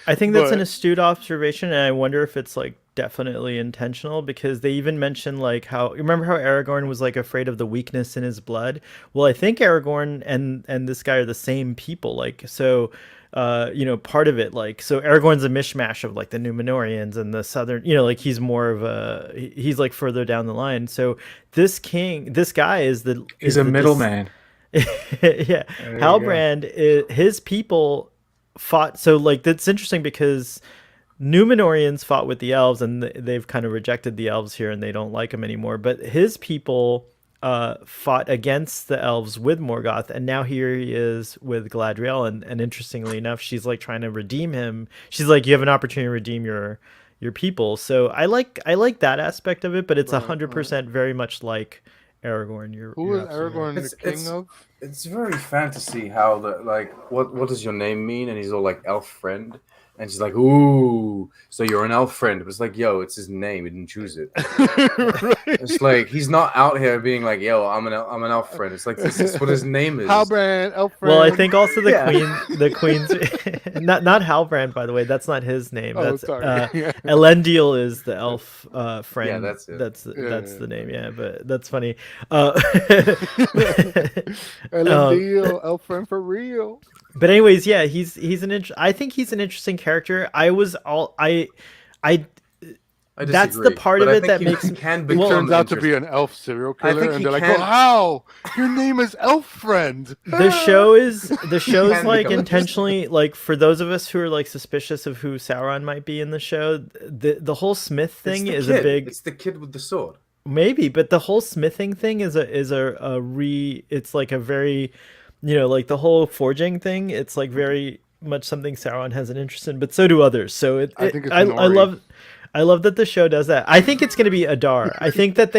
A: I think that's an astute observation, and I wonder if it's like definitely intentional, because they even mention like remember how Aragorn was like afraid of the weakness in his blood. Well, I think Aragorn and this guy are the same people. Like so. Part of it, like, so Aragorn's a mishmash of like the Numenorians and the southern, he's more of he's like further down the line. So this guy is
C: he's a middleman.
A: Yeah. Halbrand, his people fought. So like, that's interesting because Numenorians fought with the elves, and they've kind of rejected the elves here and they don't like them anymore. But his people fought against the elves with Morgoth, and now here he is with Galadriel, and interestingly enough, she's like trying to redeem him. She's like, you have an opportunity to redeem your people. So I like that aspect of it, but it's 100% very much like Aragorn.
D: Who is Aragorn the king of?
B: It's very fantasy how what does your name mean? And he's all like elf friend. And she's like, "Ooh, so you're an elf friend?" It was like, "Yo, it's his name. He didn't choose it."
D: Right.
B: It's like he's not out here being like, "Yo, I'm an elf friend." It's like that's what his name is.
D: Halbrand, elf friend.
A: Well, I think also the
B: Yeah.
A: queen's not Halbrand, by the way. That's not his name.
D: Oh,
A: That's
D: sorry.
A: Elendil is the elf friend.
B: Yeah, that's it.
A: That's
D: Yeah.
A: the name. Yeah, but that's funny.
D: LMDO, elf friend for real.
A: But anyways, yeah, I think he's an interesting character. I that's the
B: disagree,
A: part
B: but
A: of
B: I
A: it
B: think
A: that
B: he
A: makes
B: can
D: He
B: become
D: turns out to
B: interesting.
D: be an elf serial
B: I
D: killer,
B: think
D: and
B: he
D: they're like,
B: can-
D: "Oh, how? Your name is Elf Friend."
A: the show's
B: Can
A: like
B: become
A: intentionally like for those of us who are like suspicious of who Sauron might be in the show, the whole Smith thing is a big
B: It's the kid with the sword.
A: maybe, but the whole smithing thing is it's like a very, like the whole forging thing, it's like very much something Sauron has an interest in, but so do others. So
D: I think it's
A: I
D: Nori.
A: love that the show does that. I think it's going to be Adar. I think that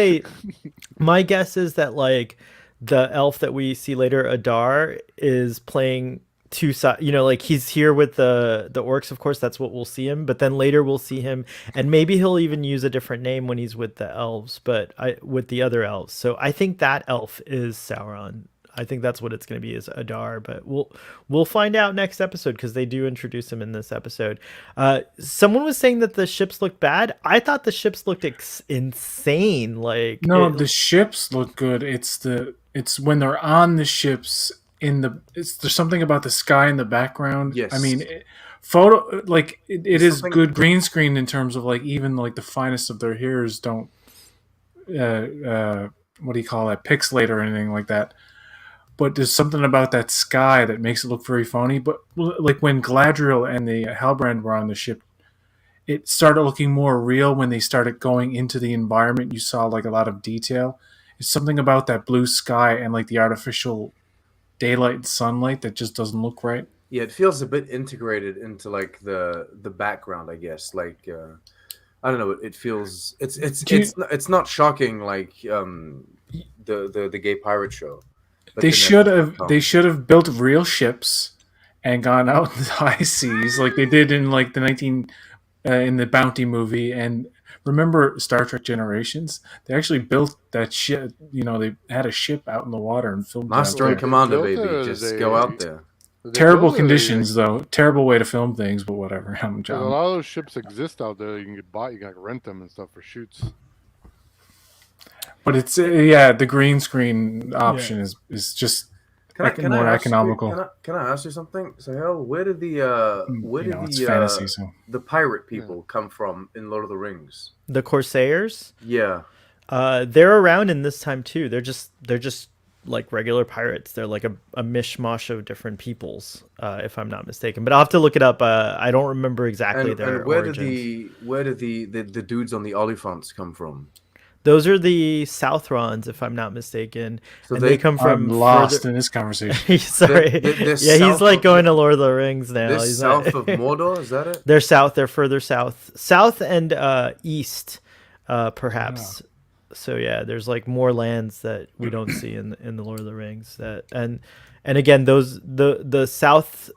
A: my guess is that like the elf that we see later, Adar, is playing two sides. Like he's here with the orcs, of course. That's what we'll see him. But then later we'll see him, and maybe he'll even use a different name when he's with the elves. But with the other elves. So I think that elf is Sauron. I think that's what it's going to be, is Adar, but we'll find out next episode because they do introduce him in this episode. Someone was saying that the ships looked bad. I thought the ships looked insane. Like
C: No, the ships look good. It's when they're on the ships there's something about the sky in the background.
B: Yes.
C: I mean, photo like it is
B: something-
C: good green screen in terms of like even like the finest of their heroes don't what do you call that, pixelate or anything like that. But there's something about that sky that makes it look very phony. But like when Galadriel and the Halbrand were on the ship, it started looking more real when they started going into the environment. You saw like a lot of detail. It's something about that blue sky and like the artificial daylight and sunlight that just doesn't look right.
B: Yeah, it feels a bit integrated into like the background, I guess. Like I don't know. It feels it's not shocking like the gay pirate show. Like
C: They
B: the Netflix
C: should have built real ships and gone out in the high seas like they did in like the in the Bounty movie. And remember Star Trek Generations? They actually built that ship. They had a ship out in the water and filmed it out
B: Master and
C: there.
B: Commander,
D: Built
B: baby.
D: it,
B: Just go out there.
C: Terrible conditions, though. Terrible way to film things, but whatever.
D: A lot of those ships exist out there. You can get bought. You can like, rent them and stuff for shoots.
C: But it's the green screen option is just more economical.
B: Can I ask you something? So, where did
C: It's fantasy, so.
B: the pirate people come from in Lord of the Rings?
A: the Corsairs,
B: Yeah,
A: they're around in this time too. They're just like regular pirates. They're like a mishmash of different peoples, if I'm not mistaken. But I'll have to look it up. I don't remember exactly their
B: and where
A: origins.
B: did the dudes on the Oliphants come from?
A: Those are the Southrons, if I'm not mistaken.
B: So
A: and they come from
C: I'm lost
A: further...
C: in this conversation.
A: Sorry.
B: They're
A: Yeah, he's
B: south
A: like
B: of-
A: going to Lord of the Rings now.
B: They're
A: He's
B: south
A: not...
B: of Mordor, is that it?
A: They're south. They're further south and east, perhaps. So yeah, there's like more lands that we don't see in the Lord of the Rings. And again, those the south.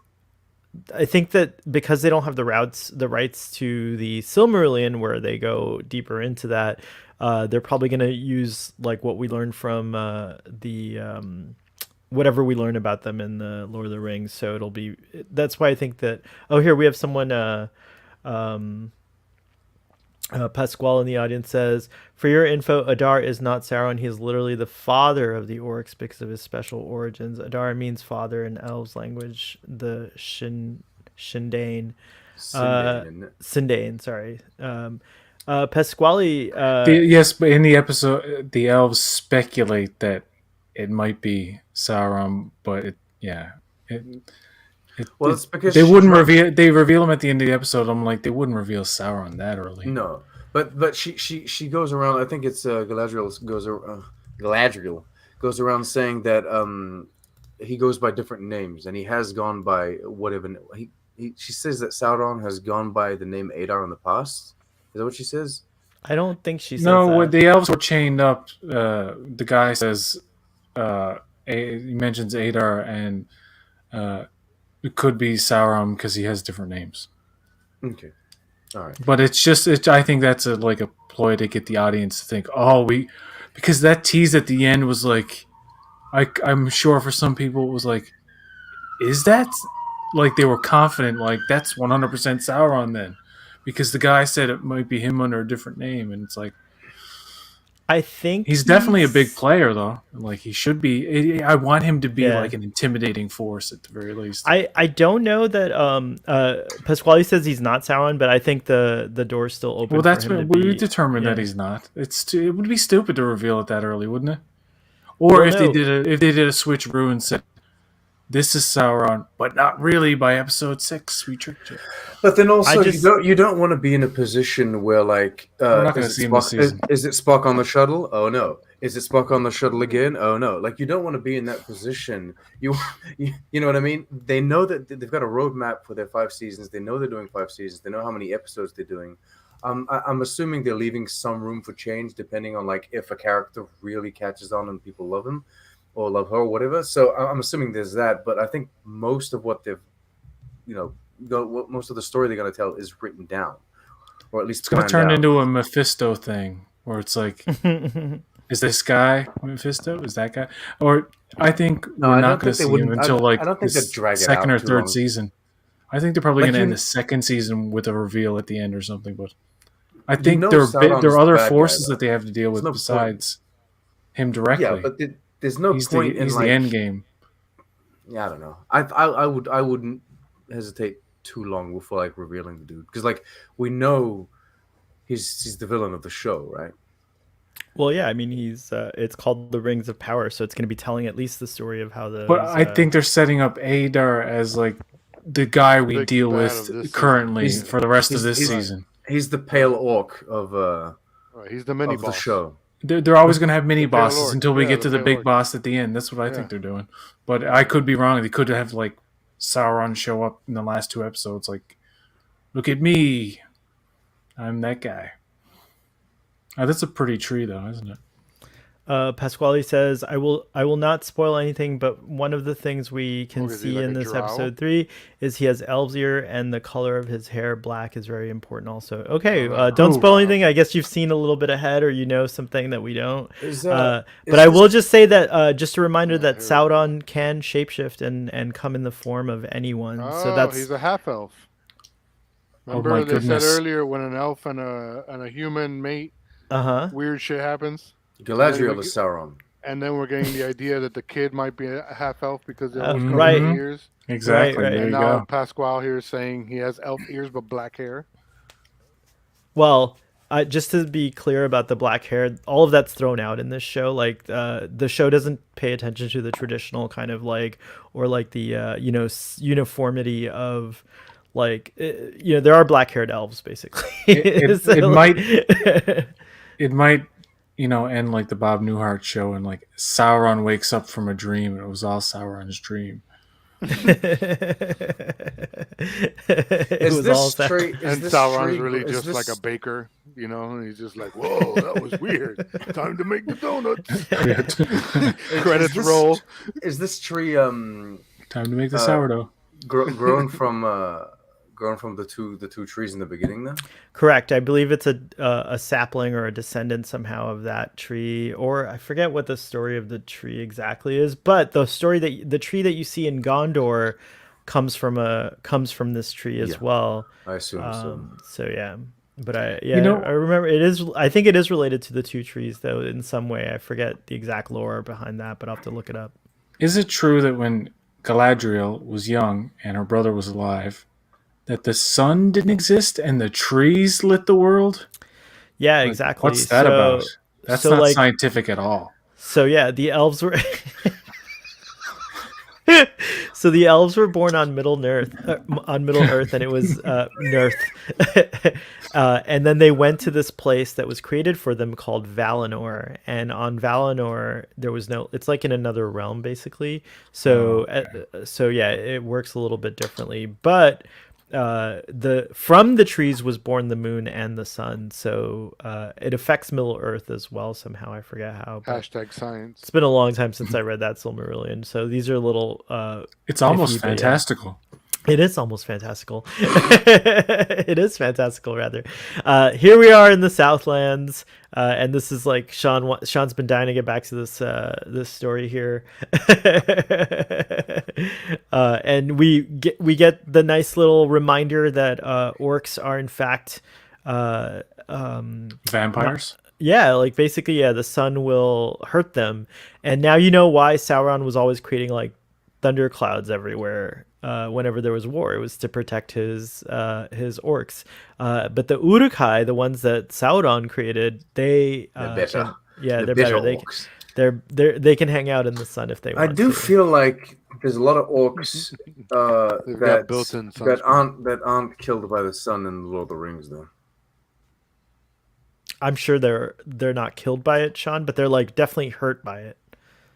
A: I think that because they don't have the rights to the Silmarillion, where they go deeper into that, they're probably going to use like what we learned from whatever we learn about them in the Lord of the Rings. So that's why I think that. Oh, here we have someone. Pasquale in the audience says, "For your info, Adar is not Sauron. He is literally the father of the orcs because of his special origins. Adar means father in elves' language, the Sindane. Sindane, sorry. Pasquale.
C: Yes, but in the episode, the elves speculate that it might be Sauron, but
B: Well, it's because
C: they wouldn't reveal. They reveal him at the end of the episode. I'm like, they wouldn't reveal Sauron that early.
B: No, but she goes around. I think it's Galadriel goes around saying that he goes by different names, and he has gone by whatever. She says that Sauron has gone by the name Adar in the past. Is that what she says?
A: I don't think she says
C: No,
A: that.
C: when the elves were chained up, the guy says he mentions Adar, and it could be Sauron because he has different names.
B: Okay. All right.
C: But it's just, I think that's like a ploy to get the audience to think, because that tease at the end was like, I'm sure for some people it was like, is that, like, they were confident, like, that's 100% Sauron then, because the guy said it might be him under a different name, and it's like,
A: I think
C: he's definitely a big player though. Like, he should be. I want him to be like an intimidating force at the very least.
A: I don't know that Pasquale says he's not Sauron, but I think the door's still open.
C: Well, that's
A: for him
C: what
A: to
C: we
A: be,
C: determined that he's not. It would be stupid to reveal it that early, wouldn't it? Or if they did a switcheroo and said, this is Sauron, but not really. By episode 6, we tricked you.
B: But then also, you don't want to be in a position where, like,
C: we're not going to see him this season.
B: Is it Spock on the shuttle? Oh no. Is it Spock on the shuttle again? Oh no. Like, you don't want to be in that position. You know what I mean? They know that they've got a roadmap for their 5 seasons. They know they're doing 5 seasons. They know how many episodes they're doing. I'm assuming they're leaving some room for change, depending on, like, if a character really catches on and people love him or love her or whatever. So I'm assuming there's that. But I think most of what they've, most of the story they're going to tell is written down, or at least
C: it's going to turn into a Mephisto thing, where it's like, is this guy Mephisto? Is that guy? Or I think we're not going to see him until like the second or third season. I think they're probably going to end the second season with a reveal at the end or something. But I think there are other forces that they have to deal with besides him directly.
B: Yeah, but there's no point in,
C: he's
B: like,
C: the end game.
B: Yeah, I don't know. I wouldn't hesitate too long before, like, revealing the dude, because, like, we know he's the villain of the show, right?
A: Well, yeah, I mean, he's it's called the Rings of Power, so it's going to be telling at least the story of how the.
C: But I think they're setting up Adar as, like, the guy we deal with currently for the rest of this season.
B: He's the pale orc of
D: he's the mini
B: of
D: boss.
B: the show.
C: They're always going to have mini bosses until we get to the big boss at the end. That's what I think they're doing. But I could be wrong. They could have, like, Sauron show up in the last 2 episodes, like, look at me, I'm that guy. That's a pretty tree, though, isn't it?
A: Pasquale says, I will not spoil anything, but one of the things we can see in this episode 3 is he has elf's ear, and the color of his hair black is very important also. Okay, don't spoil anything. I guess you've seen a little bit ahead, or you know something that we don't. But I will just say that just a reminder that Sauron can shapeshift and come in the form of anyone. So that's
D: he's a half elf. Remember they said earlier, when an elf and a human mate, weird shit happens.
B: Galadriel is Sauron.
D: And then we're getting the idea that the kid might be a half elf because they always cover
A: right.
D: the ears.
C: Exactly.
A: Right.
D: And now Pasquale here is saying he has elf ears but black hair.
A: Well, just to be clear about the black hair, all of that's thrown out in this show. Like the show doesn't pay attention to the traditional kind of like, or like the uniformity of, like, there are black haired elves basically.
C: It might end like the Bob Newhart show, and, like, Sauron wakes up from a dream and it was all Sauron's dream.
D: And Sauron's really just like a baker, and he's just like, whoa, that was weird. Time to make the donuts. Credits roll.
B: Is this tree
C: time to make the sourdough
B: grown from the two trees in the beginning then?
A: Correct. I believe it's a sapling or a descendant somehow of that tree, or I forget what the story of the tree exactly is, but the tree that you see in Gondor comes from this tree as well.
B: I assume so.
A: So yeah. But I remember I think it is related to the 2 trees though in some way. I forget the exact lore behind that, but I'll have to look it up.
C: Is it true that when Galadriel was young and her brother was alive, that the sun didn't exist and the trees lit the world?
A: Yeah, exactly.
C: What's that about? That's not scientific at all.
A: So yeah, the elves were so the elves were born on Middle Earth, and it was Nirth. And then they went to this place that was created for them called Valinor. And on Valinor, there was it's like in another realm, basically. So, yeah, it works a little bit differently. But from the trees was born the moon and the sun, so it affects Middle Earth as well somehow. I forget how.
D: #science.
A: It's been a long time since I read that Silmarillion, so these are little.
C: It's almost fantastical.
A: It is almost fantastical. It is fantastical, rather. Here we are in the Southlands, and this is like Sean's been dying to get back to this story here, and we get the nice little reminder that orcs are in fact
C: Vampires.
A: yeah, like basically, yeah, the sun will hurt them, and now you know why Sauron was always creating like thunderclouds everywhere whenever there was war. It was to protect his orcs. But the Uruk-hai, the ones that Sauron created, they're
B: better.
A: They're better.
B: Orcs.
A: They can hang out in the sun if they want.
B: I do feel like there's a lot of orcs that aren't killed by the sun in the Lord of the Rings, though.
A: I'm sure they're not killed by it, Sean, but they're like definitely hurt by it.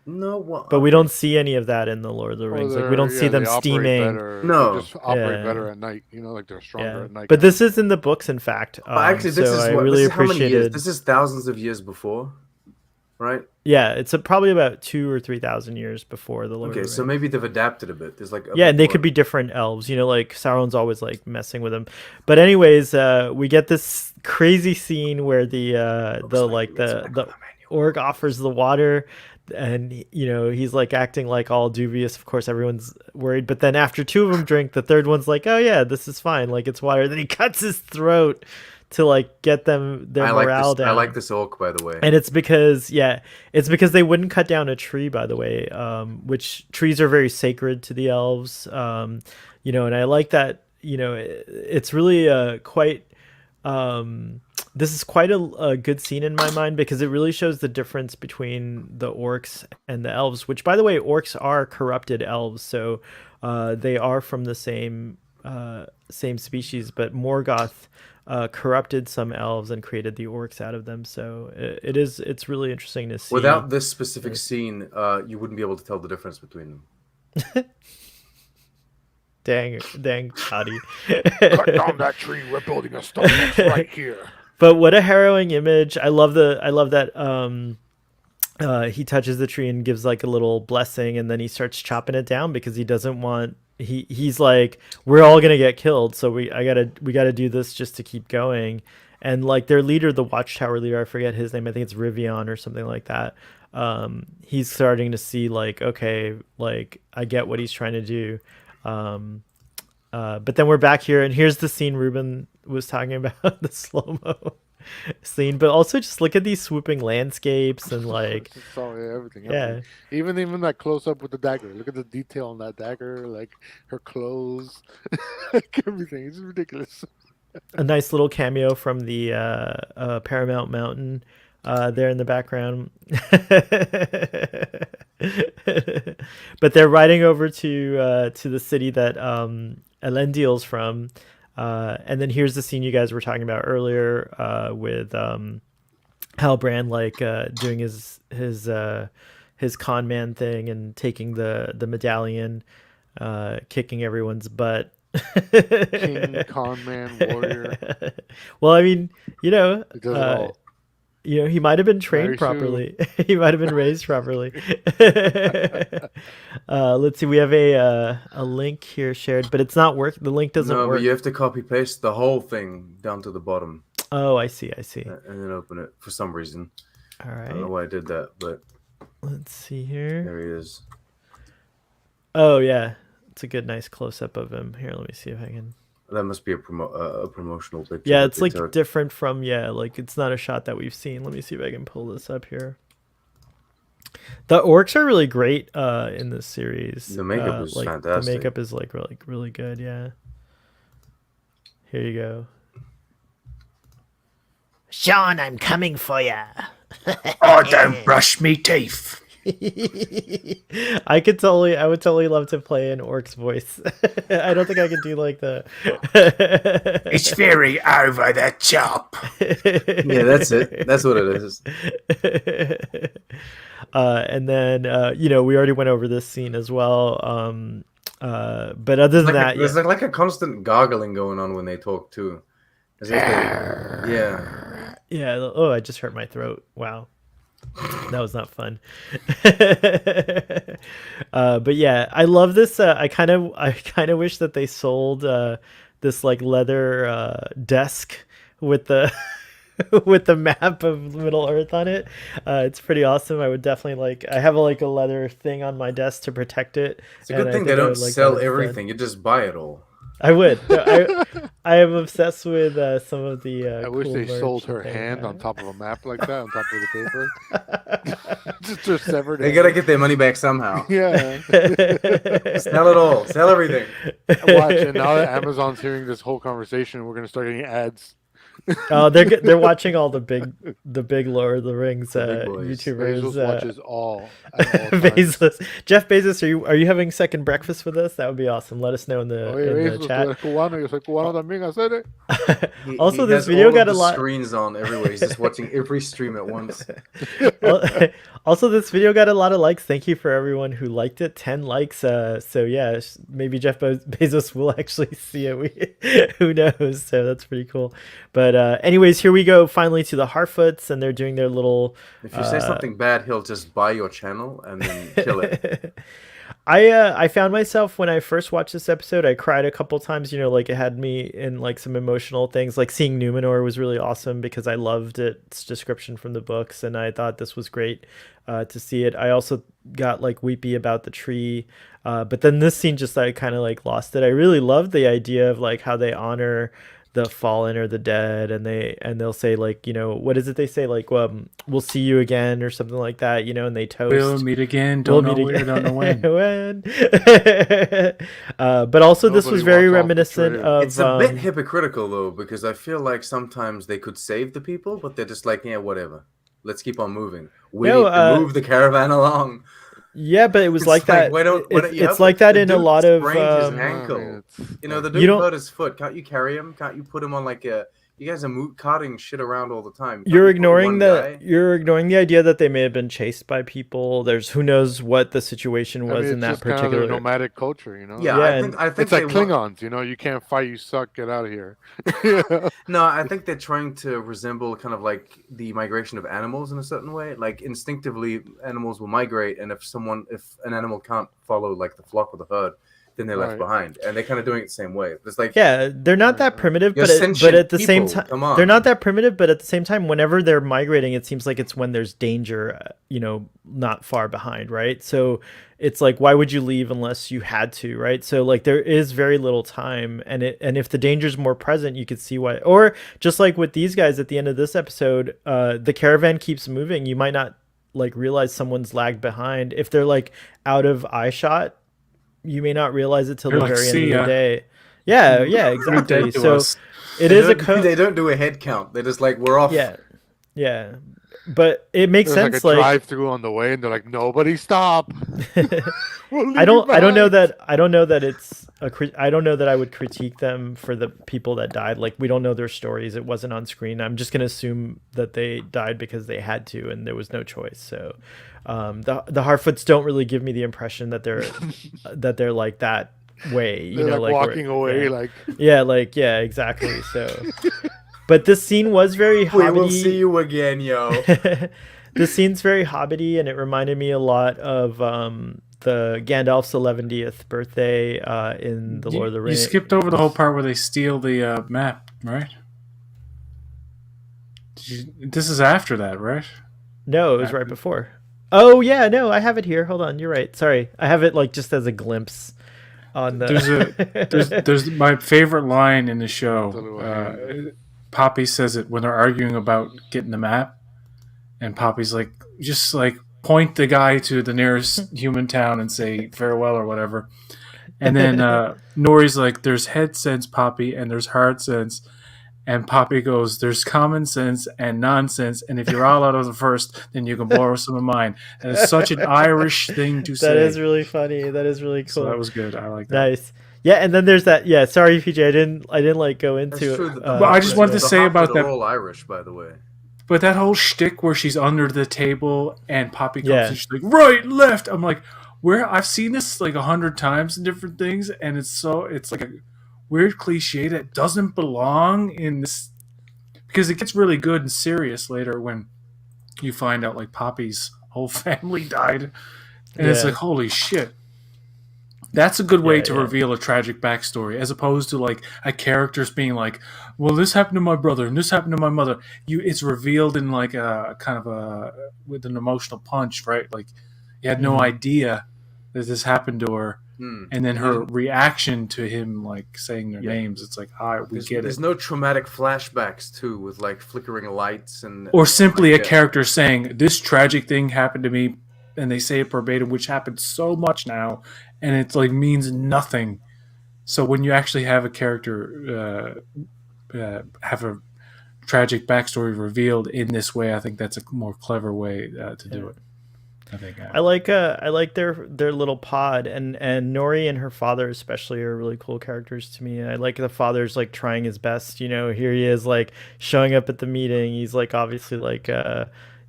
B: No, well,
A: but we don't see any of that in the Lord of the Rings. Like we don't see them steaming.
D: No, they just operate better at night. You know, like they're stronger at night.
A: But this is in the books, in fact.
B: Actually, this is how many years? This is thousands of years before, right?
A: Yeah, it's probably about 2,000 or 3,000 years before the Lord of the Rings.
B: Okay, so maybe they've adapted a bit. There's like
A: and they could be different elves. You know, like Sauron's always like messing with them. But anyways, we get this crazy scene where the orc offers the water. And you know, he's like acting like all dubious. Of course, everyone's worried. But then after 2 of them drink, the third one's like, "Oh yeah, this is fine. Like it's water." Then he cuts his throat to like get them their morale down.
B: I like this orc, by the way.
A: And it's because they wouldn't cut down a tree, by the way. Which trees are very sacred to the elves. You know, and I like that. You know, it's really quite. This is quite a good scene in my mind because it really shows the difference between the orcs and the elves, which, by the way, orcs are corrupted elves. So they are from the same species, but Morgoth corrupted some elves and created the orcs out of them. So it's really interesting to see.
B: Without this specific scene, you wouldn't be able to tell the difference between them.
A: Dang, Toddy.
D: Cut down that tree. We're building a stone right here.
A: But what a harrowing image. I love that he touches the tree and gives like a little blessing, and then he starts chopping it down because he doesn't want he's like, we're all gonna get killed, so we gotta do this just to keep going. And like their leader, the Watchtower leader, I forget his name, I think it's Rivion or something like that. He's starting to see like, okay, like I get what he's trying to do. But then we're back here, and here's the scene Ruben was talking about, the slow-mo scene. But also just look at these swooping landscapes and like
D: everything. Yeah, even that close-up with the dagger. Look at the detail on that dagger, like her clothes, like everything. It's ridiculous.
A: A nice little cameo from the Paramount Mountain there in the background. But they're riding over to the city that Elendil's from, and then here's the scene you guys were talking about earlier with Halbrand like doing his con man thing and taking the medallion, kicking everyone's butt.
D: King, con man, warrior.
A: Well, I mean, you know,
D: it does it all.
A: You know, he might have been trained properly. He might have been raised properly. Let's see. We have a link here shared, but it's not work. The link doesn't work.
B: No, but you have to copy paste the whole thing down to the bottom.
A: Oh, I see.
B: And then open it for some reason.
A: All right.
B: I don't know why I did that, but
A: let's see here.
B: There he is.
A: Oh yeah, it's a good, nice close up of him. Here, let me see if I can.
B: That must be a promotional picture.
A: Yeah, it's like different from like it's not a shot that we've seen. Let me see if I can pull this up here. The orcs are really great in this series.
B: The makeup is fantastic.
A: The makeup is like really good. Yeah. Here you go. Sean, I'm coming for ya.
C: Oh, don't brush me teeth.
A: I would totally love to play an orc's voice. I don't think I could do like the
C: it's very over the top.
B: Yeah, that's it. That's what it is.
A: And then you know, we already went over this scene as well. But other than that,
B: there's like a constant gargling going on when they talk too. Yeah.
A: Oh, I just hurt my throat. Wow. That was not fun. But yeah, I love this. I kind of wish that they sold this like leather desk with the with the map of Middle Earth on it. It's pretty awesome. I would definitely like. I have like a leather thing on my desk to protect it.
B: It's a good thing they don't sell everything. You just buy it all.
A: I would. I am obsessed with some of the.
D: I wish they sold her hand on top of a map like that, on top of the paper. Just her severed.
B: They gotta get their money back somehow.
D: Yeah.
B: Sell it all. Sell everything.
D: Watch, and now that Amazon's hearing this whole conversation, we're gonna start getting ads.
A: Oh, they're watching all the big Lord of the Rings YouTubers.
D: Bezos watches all.
A: Bezos, Jeff Bezos, are you having second breakfast with us? That would be awesome. Let us know in the chat. Also, this video got a lot.
B: Screens on everywhere. He's just watching every stream at once.
A: Also, this video got a lot of likes. Thank you for everyone who liked it. 10 likes. So yeah, maybe Jeff Bezos will actually see it. Who knows? So that's pretty cool. But anyways, here we go finally to the Harfoots, and they're doing their little.
B: If you say something bad, he'll just buy your channel and then kill it.
A: I found myself when I first watched this episode, I cried a couple times. You know, like it had me in like some emotional things. Like seeing Numenor was really awesome because I loved its description from the books, and I thought this was great to see it. I also got like weepy about the tree, but then this scene just I kind of like lost it. I really loved the idea of like how they honor the fallen or the dead, and they'll say like, you know, what is it they say, like we'll see you again or something like that, you know, and they toast,
C: we'll meet again, don't know when.
A: But also this was very reminiscent of
B: it's a bit hypocritical though, because I feel like sometimes they could save the people, but they're just like, yeah, whatever, let's keep on moving. We need to move the caravan along.
A: Yeah, but it was like that. It's like that in a lot of.
B: His ankle. You know, the dude hurt his foot. Can't you carry him? Can't you put him on like a? You guys are carting shit around all the time.
A: You're ignoring the idea that they may have been chased by people. There's who knows what the situation was in that particular
D: kind of nomadic culture, you know.
B: Yeah, I think
D: it's like Klingons. You know, you can't fight, you suck, get out of here.
B: No, I think they're trying to resemble kind of like the migration of animals in a certain way. Like instinctively, animals will migrate, and if an animal can't follow like the flock or the herd, then they're left behind, and they're kind of doing it the same way. It's like,
A: yeah, they're not that primitive, but at the same time, they're not that primitive. But at the same time, whenever they're migrating, it seems like it's when there's danger, you know, not far behind, right? So it's like, why would you leave unless you had to, right? So like there is very little time, and if the danger's more present, you could see why. Or just like with these guys at the end of this episode, the caravan keeps moving. You might not like realize someone's lagged behind if they're like out of eye shot. You may not realize it till the very end of the day. Yeah, exactly. So it is
B: they don't do a head count. They're just like, we're off.
A: Yeah. But it makes sense.
D: Like a drive through on the way, and they're like, nobody stop.
A: I don't know that I would critique them for the people that died. Like, we don't know their stories. It wasn't on screen. I'm just gonna assume that they died because they had to, and there was no choice. So the Harfoots don't really give me the impression that they're like that way, you know, like
D: walking away,
A: yeah, exactly. So but this scene was very hobbity.
B: We will see you again, yo.
A: This scene's very hobbity, and it reminded me a lot of the Gandalf's 11th birthday in the Lord of the Rings.
C: You skipped over the whole part where they steal the map, right? This is after that, right?
A: No, it was right before. Oh yeah, no, I have it here. Hold on, you're right. Sorry, I have it like just as a glimpse on the.
C: There's my favorite line in the show. Poppy says it when they're arguing about getting the map, and Poppy's like, just like point the guy to the nearest human town and say farewell or whatever. And then Nori's like, there's head sense, Poppy, and there's heart sense. And Poppy goes, there's common sense and nonsense, and if you're all out of the first, then you can borrow some of mine. And it's such an Irish thing to say.
A: That is really funny. That is really cool.
C: So that was good. I like that.
A: Nice. Yeah, and then there's that. Yeah, sorry, PJ, I didn't like go into it.
C: But I just wanted to say about that.
B: All Irish, by the way.
C: But that whole shtick where she's under the table and Poppy comes and she's like, right, left. I'm like, I've seen this like 100 times in different things, and it's like a weird cliche that doesn't belong in this, because it gets really good and serious later when you find out like Poppy's whole family died, and it's like, holy shit. That's a good way to reveal a tragic backstory, as opposed to like a character's being like, "Well, this happened to my brother and this happened to my mother." It's revealed in like a kind of with an emotional punch, right? Like you had no idea that this happened to her, and then her reaction to him like saying their names. It's like, all right, get it.
B: There's no traumatic flashbacks too, with like flickering lights
C: or simply a character saying, "This tragic thing happened to me," and they say it verbatim, which happens so much now. And it's like means nothing. So when you actually have a character have a tragic backstory revealed in this way, I think that's a more clever way to do it. I think
A: I like their little pod, and Nori and her father especially are really cool characters to me. I like the father's like trying his best. You know, here he is like showing up at the meeting. He's like obviously like.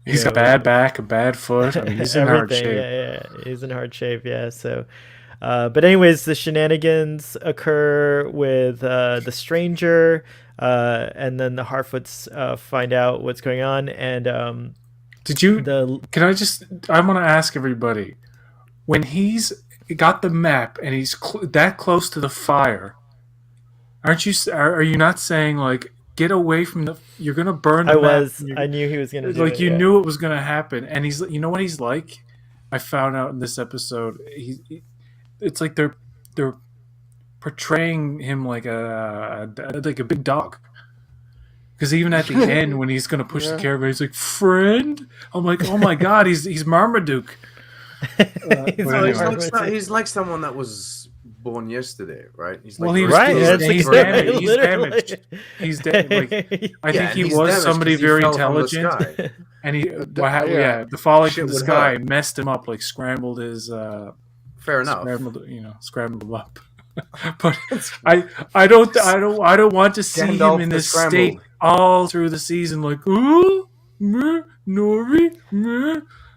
C: He's a bad back, a bad foot. I mean, he's in hard shape.
A: Yeah, he's in hard shape. Yeah, so. But anyways, the shenanigans occur with the stranger, and then the Harfoots find out what's going on. And
C: did you? Can I just? I want to ask everybody, when he's got the map and he's that close to the fire, aren't you? Are you not saying like, get away from the? You're gonna burn the map.
A: I knew he was gonna do
C: like
A: it,
C: you knew it was gonna happen, and he's. You know what he's like? I found out in this episode. It's like they're portraying him like a big dog. Because even at the end, when he's gonna push the caravan, he's like, "Friend." I'm like, "Oh my god, he's Marmaduke."
B: He's like someone that was born yesterday, right? He's like,
C: he's damaged. He's dead. Like, I think he was somebody very intelligent, and the falling from the sky messed him up, like scrambled his.
B: Fair enough.
C: Scrambled him up. But I don't want to see him in this state all through the season. Like, oh, Nori,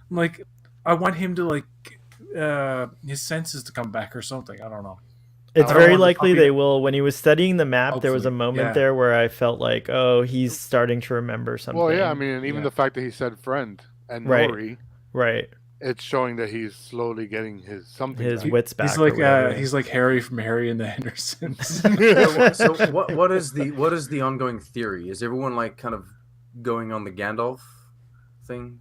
C: like I want him to like his senses to come back or something. I don't know.
A: It's very likely they will. When he was studying the map, hopefully, there was a moment there where I felt like, oh, he's starting to remember something.
D: Well, yeah, I mean, and even the fact that he said friend and Nori,
A: right.
D: It's showing that he's slowly getting his
A: wits back.
C: He's like Harry from Harry and the Hendersons.
B: So what is the ongoing theory? Is everyone like kind of going on the Gandalf thing?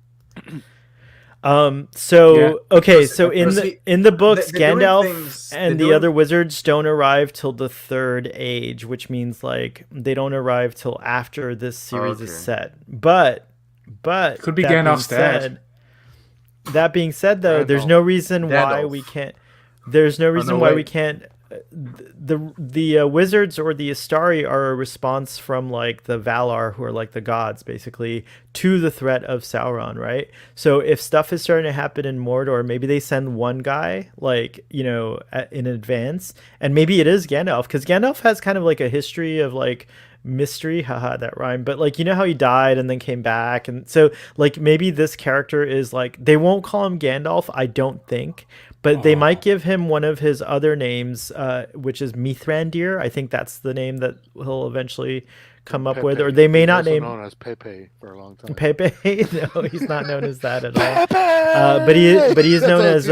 A: So in the books, Gandalf and the other wizards don't arrive till the third age, which means like they don't arrive till after this series is set. But
C: could be Gandalf's dad.
A: That being said, though, there's no reason why we can't. There's no reason why we can't. The wizards or the Astari are a response from like the Valar, who are like the gods, basically, to the threat of Sauron, right? So if stuff is starting to happen in Mordor, maybe they send one guy, like in advance, and maybe it is Gandalf, because Gandalf has kind of like a history of like mystery, haha, that rhyme, but like how he died and then came back, and so like maybe this character is like, they won't call him Gandalf, I don't think, but they might give him one of his other names, which is Mithrandir. I think that's the name that he'll eventually come up with, or they may not name
D: known as Pepe for a long time.
A: Pepe? No, he's not known as that at all. But he's known as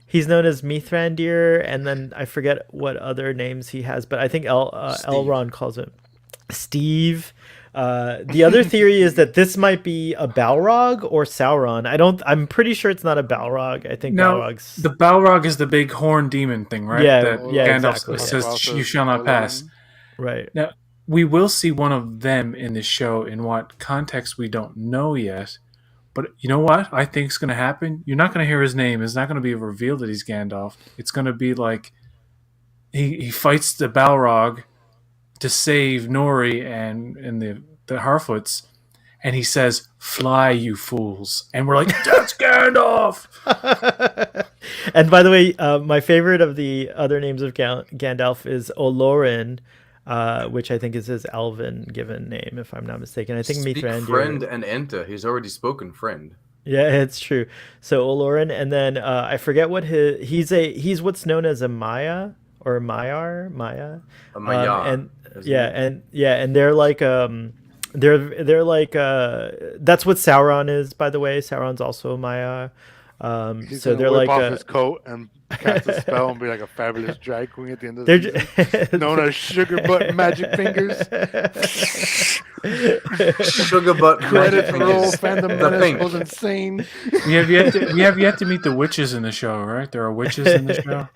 A: he's known as Mithrandir, and then I forget what other names he has, but I think Elrond calls him Steve. The other theory is that this might be a Balrog or Sauron. I'm pretty sure it's not a Balrog. I think Balrog's...
C: The Balrog is the big horn demon thing, right?
A: Yeah,
C: Gandalf
A: exactly.
C: says, "You shall not pass."
A: Right.
C: Now, we will see one of them in this show. In what context, we don't know yet. But you know what I think is going to happen? You're not going to hear his name. It's not going to be revealed that he's Gandalf. It's going to be like he fights the Balrog to save Nori and the Harfoots, and he says, "Fly, you fools!" And we're like, "That's Gandalf!"
A: And by the way, my favorite of the other names of Gandalf is Olorin, which I think is his elven given name, if I'm not mistaken. I think Mithrandir.
B: Friend and enter. He's already spoken friend.
A: Yeah, it's true. So Olorin, and then I forget what he's what's known as a Maya or Maya.
B: A Maya.
A: And they're like They're like that's what Sauron is, by the way. Sauron's also my
D: He's
A: so
D: gonna
A: they're
D: whip
A: like
D: off his coat and cast a spell and be like a fabulous drag queen at the end of the
A: they're
D: season, known as Sugar Butt Magic Fingers.
B: Sugar butt
D: Credits
B: magic
D: roll.
B: fingers.
D: Phantom
B: The
D: Menace
B: pink.
D: goes insane.
C: We have yet to meet the witches in the show, right? There are witches in the show.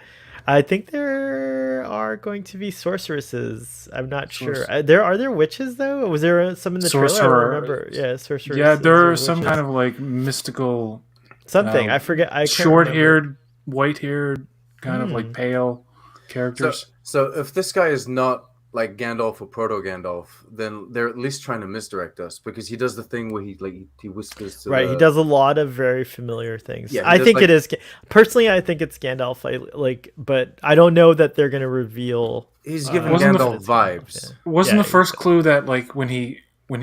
A: I think there are going to be sorceresses. I'm not sure.
C: Sorcer-
A: Are there witches though? Was there some in the trailer? I
C: Sorcerer.
A: don't remember. Yeah, sorceresses.
C: Yeah, there
A: or
C: are some
A: witches.
C: kind of like mystical,
A: something. I forget. I can't
C: short-haired, white-haired, kind of
A: Hmm.
C: like pale characters.
B: So if this guy is not like Gandalf or Proto Gandalf, then they're at least trying to misdirect us, because he does the thing where he whispers to
A: Right,
B: the,
A: he does a lot of very familiar things.
B: Yeah, he
A: I
B: does,
A: think
B: like-
A: it is personally. I think it's Gandalf. But I don't know that they're going to reveal.
B: He's giving
C: Wasn't the-
B: Gandalf vibes.
C: Wasn't
A: Yeah,
C: the first clue that like when he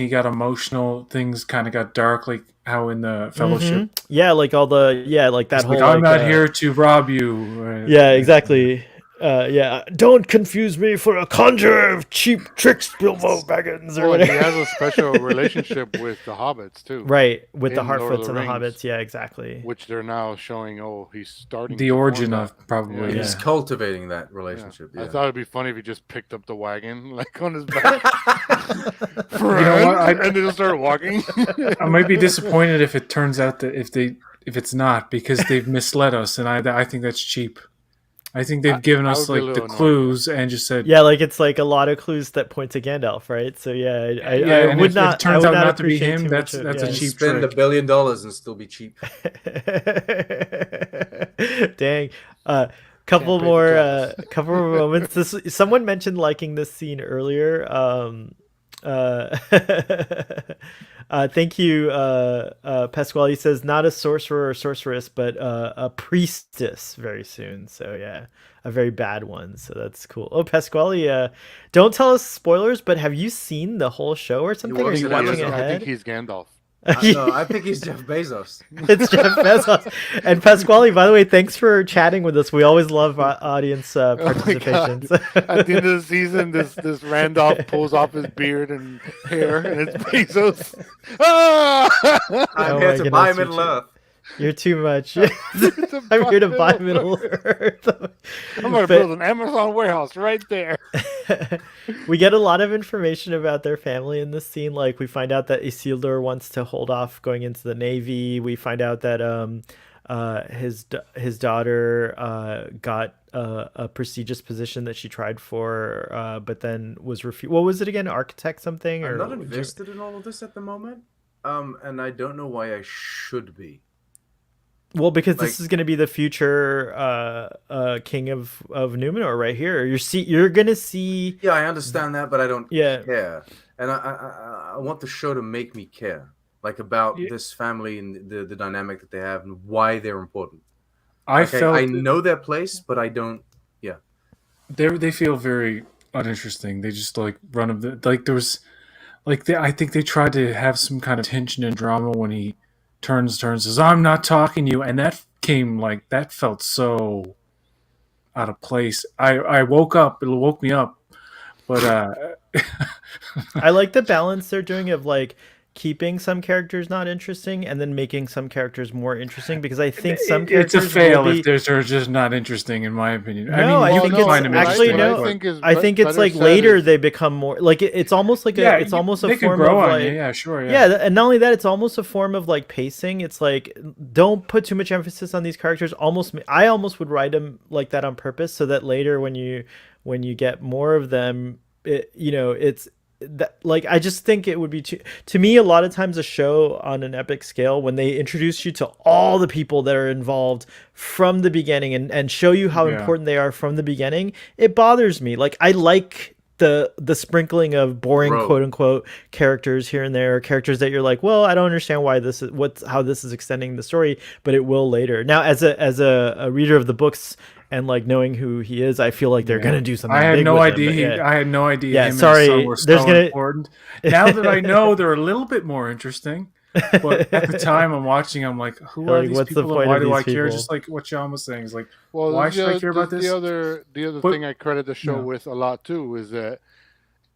C: got emotional, things kind of got dark, like how in the Fellowship?
A: Mhm. Yeah, like all the like that
C: It's
A: whole.
C: like, I'm not
A: uh,
C: here to rob you.
A: Yeah, exactly. Yeah, don't confuse me for a conjurer of cheap tricks, Bilbo Baggins, or
D: Well, he
A: whatever.
D: has a special relationship with the hobbits too,
A: Right, with the
D: In Lord of
A: Harfoots
D: the
A: and the
D: Rings.
A: Hobbits. Yeah, exactly.
D: which they're now showing. Oh, he's starting
C: The
D: to form
C: origin
D: that.
C: of probably.
D: Yeah.
B: He's cultivating that relationship.
D: I
B: Yeah.
D: thought it'd be funny if he just picked up the wagon like on his back,
C: what?
D: and then start walking.
C: I might be disappointed if it turns out that if it's not, because they've misled us, and I think that's cheap. I think they've given
D: I
C: us
D: would be a
C: like the
D: little annoyed.
C: clues and just said,
A: Yeah, like it's like a lot of clues that point to Gandalf, right? So yeah, I
C: and
A: would
C: if
A: not.
C: it turns
A: I would
C: out
A: not
C: not to be
A: appreciate
C: him,
A: too
C: that's
A: much
C: a
A: yeah.
C: cheap
B: Spend
C: trick.
B: $1 billion and still be cheap.
A: Dang.
D: Can't pay the tolls.
A: Couple more moments. Someone mentioned liking this scene earlier. Thank you, Pasquale says not a sorcerer or sorceress, but a priestess very soon. So yeah, a very bad one. So that's cool. Oh, Pasquale, don't tell us spoilers, but have you seen the whole show or something? Are
B: watched
A: you
B: it
A: watching
B: Amazon.
D: I
A: ahead?
D: think he's Gandalf.
B: No, I think he's Jeff Bezos.
A: It's Jeff Bezos. And Pasquale, by the way, thanks for chatting with us. We always love audience
D: Oh my
A: participation.
D: God. At the end of the season, this Randolph pulls off his beard and hair, and it's Bezos. Ah!
B: I'm
A: Oh
B: here
A: my
B: to buy
A: goodness,
B: Middle Earth.
A: You're too much. I'm here to buy Middle Earth.
D: I'm gonna build an Amazon warehouse right there.
A: We get a lot of information about their family in this scene. Like we find out that Isildur wants to hold off going into the Navy. We find out that his daughter got a prestigious position that she tried for, but then was refused. What was it again? Architect something?
B: I'm
A: Or
B: not invested in all of this at the moment, and I don't know why I should be.
A: Well, because
B: Like-
A: this is going to be the future king of Numenor right here. You're going to see.
B: Yeah, I understand that, but I don't
A: Yeah.
B: care. And I want the show to make me care, like about
C: Yeah.
B: this family and the dynamic that they have and why they're important.
C: I
B: Okay,
C: felt
B: I know their place, but I don't. Yeah,
C: they feel very uninteresting. They just like run of the like there was like I think they tried to have some kind of tension and drama when he turns says I'm not talking to you, and that felt so out of place. I woke up, it woke me up, but
A: I like the balance they're doing of like keeping some characters not interesting and then making some characters more interesting, because I think some
C: it's
A: characters
C: a fail
A: will be...
C: if they're just not interesting, in my opinion.
A: No, I
C: you
A: think
C: can
A: it's
C: find them
A: actually
C: interesting,
A: no.
D: What
C: but-
D: I think is
A: I think it's
D: better
A: like
D: said
A: later
D: is-
A: they become more like it's almost like it's almost a
C: they could
A: form
C: grow
A: of
C: on
A: like
C: you. Yeah, sure.
A: yeah, and not only that, it's almost a form of like pacing. It's like don't put too much emphasis on these characters. I almost would write them like that on purpose, so that later when you get more of them, it's that, like I just think it would be to me a lot of times a show on an epic scale, when they introduce you to all the people that are involved from the beginning and show you how
C: Yeah.
A: important they are from the beginning, it bothers me. Like I like the sprinkling of boring
B: Bro.
A: quote unquote characters here and there, characters that you're like, well, I don't understand why how this is extending the story, but it will later. Now as a reader of the books and like knowing who he is, I feel like they're gonna do something.
C: I had
A: big
C: no
A: with him,
C: idea.
A: but yeah.
C: I had no idea.
A: Yeah,
C: him and his
A: sorry,
C: son were
A: there's
C: so
A: gonna-
C: important. Now that I know, they're a little bit more interesting. But at the time I'm watching, I'm like, who are
A: Like,
C: these
A: what's the
C: people?
A: point
C: And why
A: of
C: do I
A: these
C: care?
A: people?
C: Just like what John was saying is like,
D: Well,
C: why
D: the
C: should I
D: other-
C: care about
D: the
C: this?
D: other
C: But-
D: thing I credit the show
C: Yeah.
D: with a lot too is that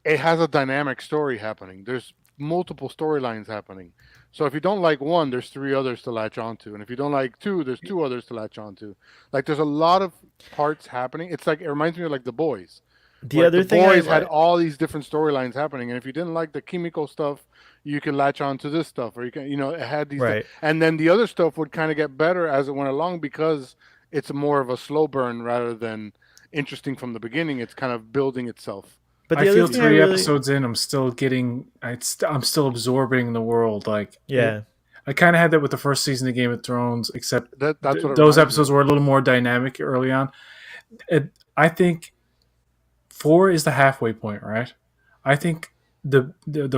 D: it has a dynamic story happening. There's multiple storylines happening. So if you don't like one, there's 3 others to latch onto, and if you don't like 2, there's 2 others to latch onto. Like there's a lot of parts happening. It's like it reminds me of like The Boys.
A: The other thing
D: Boys had all these different storylines happening, and if you didn't like the Kimiko stuff, you can latch on to this stuff, or you can, it had these, and then the other stuff would kind of get better as it went along because it's more of a slow burn rather than interesting from the beginning. It's kind of building itself.
C: But I feel 3 episodes in, I'm still absorbing the world. Like, I kind of had that with the first season of Game of Thrones, except that's what those episodes were a little more dynamic early on. I think 4 is the halfway point, right? I think the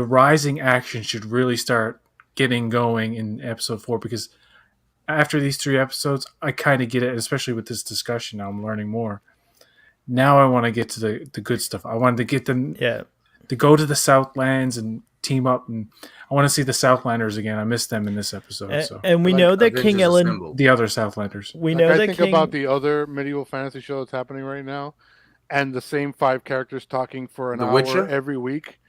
C: rising action should really start getting going in episode 4, because after these 3 episodes, I kind of get it, especially with this discussion. Now I'm learning more. Now I want to get to the good stuff. I wanted to get them to go to the Southlands and team up, and I want to see the Southlanders again. I missed them in this episode.
A: And we know that King Ellen,
C: the other Southlanders.
A: We know that
D: think about the other medieval fantasy show that's happening right now, and the same 5 characters talking for an hour every week.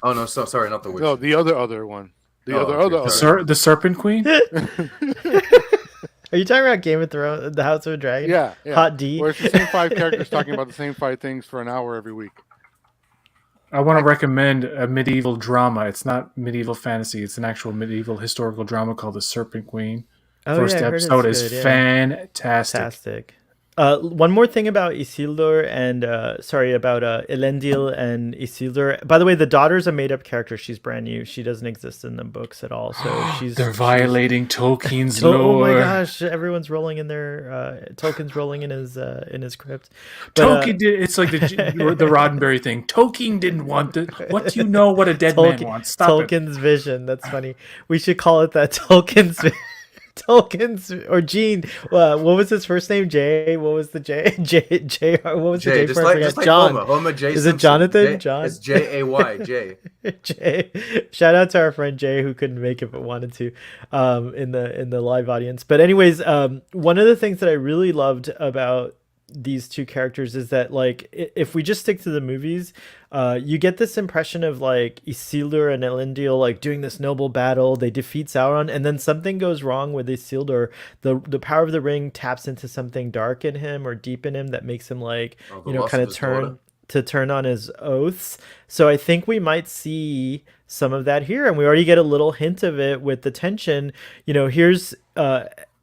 B: Oh no, sorry, not the Witcher.
D: No, the other one.
C: The Serpent Queen.
A: Are you talking about Game of Thrones, the House of the Dragon?
D: Yeah.
A: Hot D.
D: Where it's the same 5 characters talking about the same 5 things for an hour every week.
C: I want to recommend a medieval drama. It's not medieval fantasy. It's an actual medieval historical drama called The Serpent Queen. First episode is fantastic.
A: One more thing about Isildur and about Elendil and Isildur. By the way, the daughter's a made-up character. She's brand new. She doesn't exist in the books at all. So
C: they're violating Tolkien's lore.
A: Oh my gosh! Everyone's rolling in their Tolkien's rolling in his crypt. But,
C: Tolkien did. It's like the Roddenberry thing. Tolkien didn't want it. What do you know? What a dead man wants? Stop
A: Tolkien's vision. That's funny. We should call it that. Tolkien's or Gene. What was his first name? Jay. What was the J? What was the J?
B: Just like
A: John.
B: Homer J.
A: Is it Jonathan?
B: John. It's Jay. Jay.
A: Jay. Shout out to our friend Jay who couldn't make it but wanted to, in the live audience. But anyways, one of the things that I really loved about these 2 characters is that, like, if we just stick to the movies, you get this impression of like Isildur and Elendil like doing this noble battle. They defeat Sauron, and then something goes wrong with Isildur. The power of the ring taps into something dark in him or deep in him that makes him like kind of turn on his oaths. So I think we might see some of that here, and we already get a little hint of it with the tension. Here's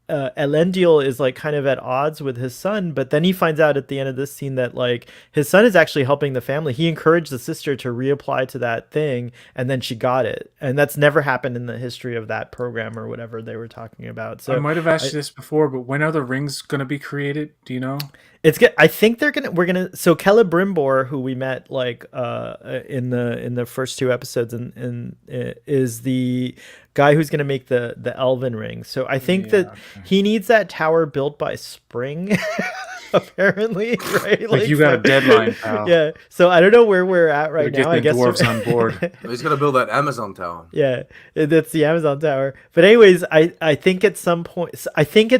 A: Elendil is like kind of at odds with his son, but then he finds out at the end of this scene that like his son is actually helping the family. He encouraged the sister to reapply to that thing, and then she got it, and that's never happened in the history of that program or whatever they were talking about. So
C: I might have asked you this before, but when are the rings going to be created? Do you know?
A: It's good. I think we're gonna. So Celebrimbor, who we met like in the first 2 episodes, and is the guy who's gonna make the Elven ring. So I think he needs that tower built by spring, apparently, right?
C: Like you got a deadline, pal.
A: Yeah. So I don't know where we're at right now. I guess
C: dwarves on board.
B: He's gonna build that Amazon tower.
A: Yeah, that's the Amazon tower. But anyways, I think at some point, I think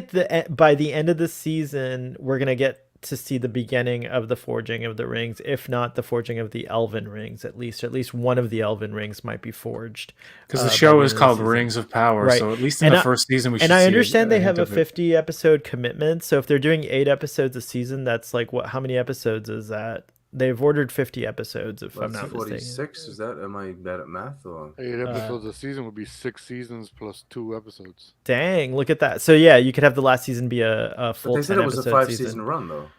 A: by the end of the season, we're gonna get to see the beginning of the forging of the rings, if not the forging of the Elven rings. At least one of the Elven rings might be forged,
C: because the show is called Rings of Power, right? So at least in the first season we should.
A: And I understand they have a 50 episode commitment, so if they're doing 8 episodes a season, that's like how many episodes is that? They've ordered 50 episodes, if I'm not
B: 46.
A: mistaken.
B: Is that? Am I bad at math? Or
D: 8 episodes a season would be 6 seasons plus 2 episodes.
A: Dang, look at that. So yeah, you could have the last season be a full. But they said it was a
B: 5-season run, though.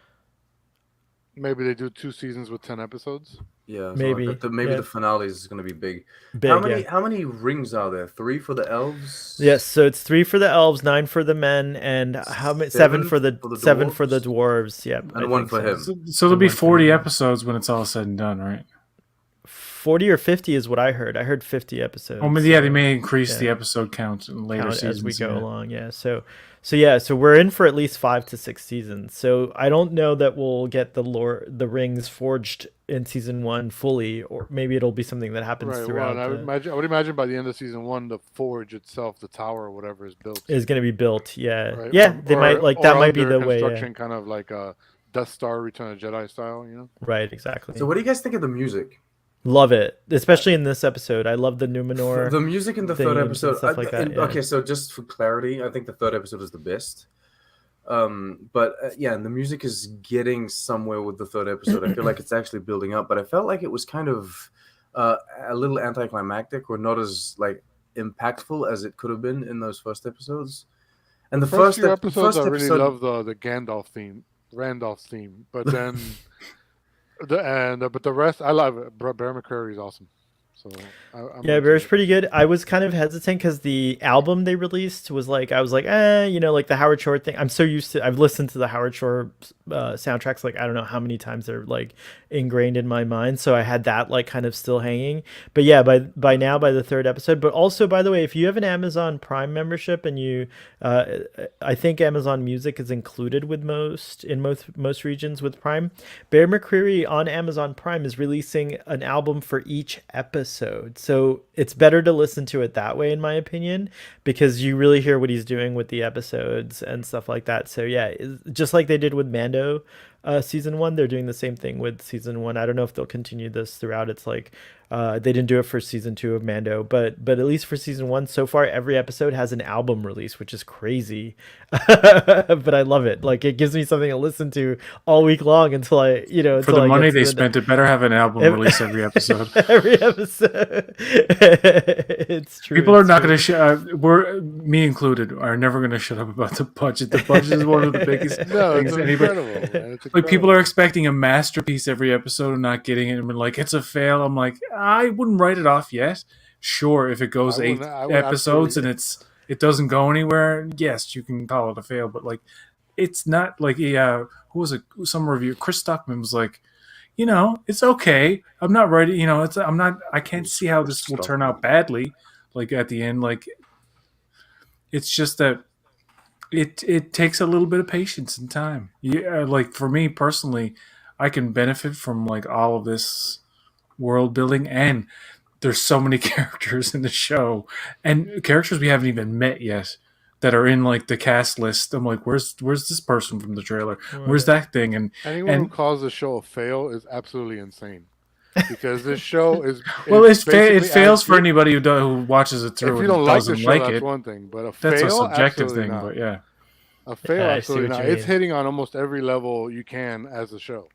D: Maybe they do 2 seasons with 10 episodes.
B: Yeah,
A: maybe.
B: The finale is going to be big.
A: Big.
B: How many rings are there? 3 for the elves.
A: Yes, so it's 3 for the elves, 9 for the men, and how many? 7 for the dwarves. Yep,
B: and 1 for him.
C: So there'll be 40 episodes when it's all said and done, right?
A: 40 or 50 is what I heard. I heard 50 episodes.
C: Oh, yeah, they may increase the episode count in later seasons
A: as we go along. Yeah, so we're in for at least 5 to 6 seasons. So I don't know that we'll get the rings forged in season 1 fully, or maybe it'll be something that happens throughout.
D: Well, I would imagine by the end of season 1, the forge itself, the tower or whatever is built,
A: is going to be built. Yeah,
D: right?
A: Yeah, they might like that. Might be the way.
D: Construction, kind of like a Death Star, Return of the Jedi style,
A: Right, exactly.
B: So what do you guys think of the music?
A: Love it, especially in this episode. I love the Numenor.
B: The music in the third
A: themes and
B: episode,
A: stuff like that. Yeah.
B: okay, so just for clarity, I think the third episode is the best. But yeah, and the music is getting somewhere with the third episode. I feel like it's actually building up, but I felt like it was kind of a little anticlimactic, or not as like impactful as it could have been in those first episodes. And the
D: First few
B: first
D: episodes, I really
B: episode,
D: love the Randolph theme, but then but the rest, I love it. Bear McCreary is awesome. So I'm
A: Yeah,
D: into
A: Bear's
D: it.
A: pretty good. I was kind of hesitant because the album they released was like, I was like, like the Howard Shore thing. I'm so used to, I've listened to the Howard Shore soundtracks, like, I don't know how many times they're like ingrained in my mind. So I had that like kind of still hanging. But yeah, by now, by the third episode, but also, by the way, if you have an Amazon Prime membership and uh, I think Amazon Music is included with most regions with Prime. Bear McCreary on Amazon Prime is releasing an album for each episode. So it's better to listen to it that way, in my opinion, because you really hear what he's doing with the episodes and stuff like that. So yeah, just like they did with Mando season one, they're doing the same thing with season one. I don't know if they'll continue this throughout. It's like they didn't do it for season two of Mando, but at least for season one, so far every episode has an album release, which is crazy. But I love it. Like, it gives me something to listen to all week long until I,
C: For
A: until
C: the
A: I
C: money
A: get to
C: they spent, it better have an album release every episode.
A: every episode. It's true.
C: People are
A: it's
C: not
A: true.
C: going to shut. We're, me included, are never going to shut up about the budget. The budget is one of the biggest
D: No,
C: things
D: it's
C: anybody.
D: incredible. Man. It's
C: Like, people
D: incredible.
C: are expecting a masterpiece every episode and not getting it, and we're like, it's a fail. I'm like, I wouldn't write it off yet. Sure, if it goes eight
D: I would
C: episodes and
D: absolutely-
C: it doesn't go anywhere, yes, you can call it a fail. But like, it's not like, yeah, who was it? Some review, Chris Stuckman was like, it's okay. I'm not ready. I can't see how this will turn out badly. Like, at the end, like, it's just that it takes a little bit of patience and time. Yeah, like for me personally, I can benefit from like all of this world building, and there's so many characters in the show and characters we haven't even met yet that are in like the cast list. I'm like, where's this person from the trailer? Where's that thing? And
D: Anyone who
C: and
D: calls the show a fail is absolutely insane. Because this show is
C: well, it
D: basically
C: fails
D: as
C: for
D: good-
C: anybody who watches it through
D: If you
C: and
D: don't like the
C: doesn't
D: show,
C: like
D: that's
C: it.
D: one thing. But a
C: That's
D: fail,
C: a subjective
D: absolutely
C: thing,
D: not.
C: but yeah.
D: A fail,
A: Yeah, I see
D: absolutely
A: what
D: not.
A: you
D: It's
A: mean.
D: hitting on almost every level you can as a show.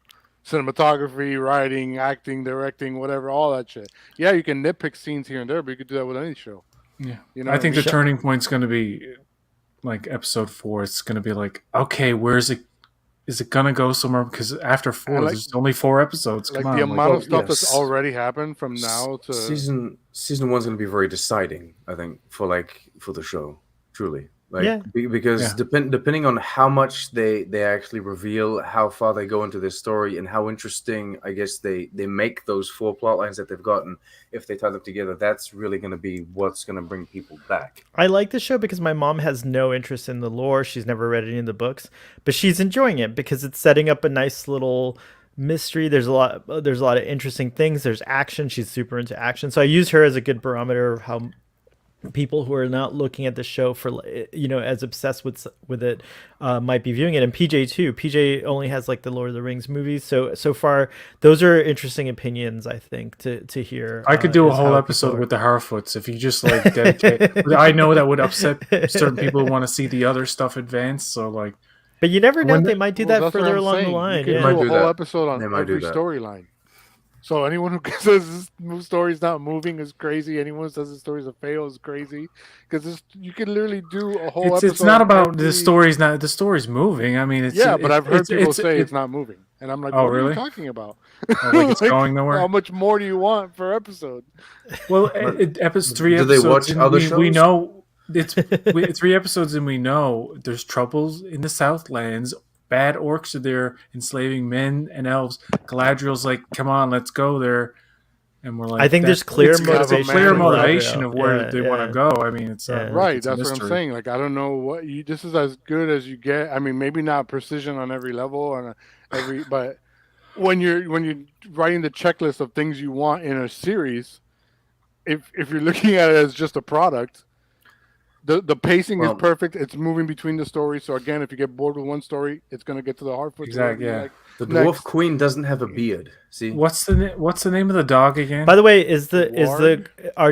D: Cinematography, writing, acting, directing, whatever, all that shit. Yeah, you can nitpick scenes here and there, but you could do that with any show.
C: Yeah,
D: You know
C: I
D: what
C: think
D: I
C: the
D: mean?
C: turning point's going to be like episode 4. It's going to be like, okay, where's it? Is it going to go somewhere? Because after 4,
D: like-
C: there's only 4 episodes.
D: Like
C: Come
D: the
C: on,
D: amount of stuff
B: yes.
D: that's already happened from now to
B: season one's going to be very deciding, I think, for the show, truly. Like,
A: Yeah.
B: because
C: Yeah.
B: depending on how much they actually reveal, how far they go into this story, and how interesting, I guess, they make those 4 plot lines that they've gotten, if they tie them together, that's really going to be what's going to bring people back.
A: I like the show because my mom has no interest in the lore. She's never read any of the books, but she's enjoying it because it's setting up a nice little mystery. There's a lot of interesting things. There's action. She's super into action. So I use her as a good barometer of how people who are not looking at the show for as obsessed with it might be viewing it. And PJ too. PJ only has like the Lord of the Rings movies. So far those are interesting opinions, I think, to hear.
C: I could do a
A: is
C: whole
A: how
C: episode
A: people are-
C: with the Harfoots if you just like dedicate. I know that would upset certain people who want to see the other stuff advance. So like,
A: But you never know,
C: When
A: they might do
D: Well,
A: that
D: that's what
A: further
D: I'm
A: along the
D: saying.
A: line.
D: You could
A: Yeah.
B: Might
D: do a
B: do
D: whole
B: that.
D: episode on
B: They might do
D: every
B: that.
D: storyline. So anyone who says this story's not moving is crazy. Anyone who says the story's a fail is crazy. Because you could literally do a whole episode.
C: it's not
D: on
C: about the
D: every-
C: story's moving. I mean, it's
D: Yeah, but I've heard people say
C: it's
D: it's not moving, and I'm like,
C: Oh,
D: what are
C: really?
D: you talking about?
C: like it's going nowhere.
D: How much more do you want per episode?
C: Well, episode 3
B: Do they
C: episodes
B: watch
C: in,
B: other
C: we
B: shows?
C: know it's 3 episodes and we know there's troubles in the Southlands. Bad orcs are there enslaving men and elves. Galadriel's like, come on, let's go there. And we're like,
A: I think there's clear
C: it's
D: motivation
C: clear
D: for
C: motivation
A: Galadriel.
C: of where
A: Yeah,
C: they want
A: yeah.
C: to go. I mean, it's
A: Yeah.
D: Right,
C: it's a
D: that's what I'm
C: mystery.
D: saying. Like, I don't know what this is as good as you get. I mean, maybe not precision on every level and but when you're writing the checklist of things you want in a series, if you're looking at it as just a product, The pacing is
B: Well,
D: perfect. It's moving between the stories. So again, if you get bored with one story, it's going to get to the Harfoot.
C: Exactly, yeah.
B: the dwarf
D: Next.
B: queen doesn't have a beard. See,
C: What's the name of the dog again?
A: By the way, are
D: What they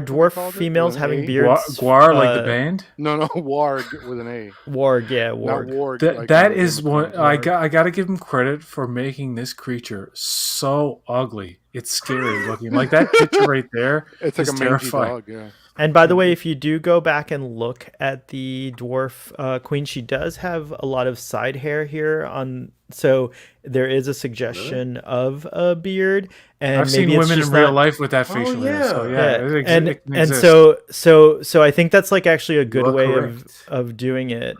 A: dwarf
D: called it?
A: females
D: With an
A: having
D: A?
A: beards?
C: Guar, like the band.
D: No, Warg with an A.
A: Warg, yeah,
D: Not
A: warg.
D: Warg. like
C: That
D: in
C: is
D: Game of
C: what
D: Thrones.
C: I got to give him credit for making this creature so ugly. It's scary looking. Like that picture right there.
D: It's like
C: is
D: a mangy
C: terrifying.
D: dog. Yeah.
A: And by the way, if you do go back and look at the dwarf queen, she does have a lot of side hair here on. So there is a suggestion of a beard, and
C: I've seen
A: maybe it's
C: women in
A: just
C: real
A: not-
C: life with that facial hair. So
A: Yeah,
C: it can
A: and
C: exist.
A: so I think that's like actually a good
B: are
A: way
B: correct.
A: of doing it.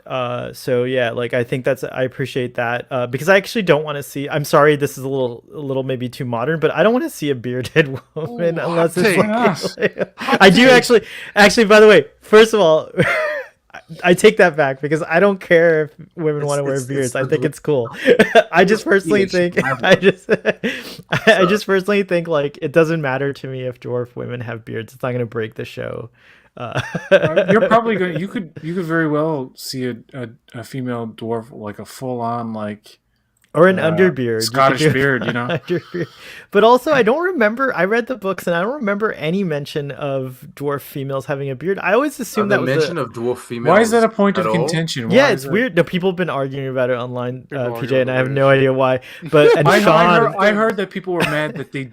A: So yeah, like I think I appreciate that because I actually don't want to see. I'm sorry, this is a little maybe too modern, but I don't want to see a bearded woman
D: Ooh,
A: unless
D: hot
A: it's
D: take.
A: like, I do actually. By the way, first of all. I take that back because I don't care if women want to wear beards. I think it's cool. I just personally think I just personally think like it doesn't matter to me if dwarf women have beards. It's not going to break the show.
C: You're probably going. You could very well see a female dwarf like a full on like
A: or an underbeard,
C: Scottish beard, you know.
A: Underbeard. But also, I don't remember. I read the books, and I don't remember any mention of dwarf females having a beard. I always assumed that was
B: mention of dwarf females.
C: Why is that a point of
B: at all?
C: contention?
A: Yeah,
C: Why
A: it's
C: is it-
A: weird. No, people have been arguing about it online,
D: People
A: PJ,
D: argue
A: and I have
D: about
A: no
D: it.
A: idea why. But and Sean,
C: I heard that people were mad that the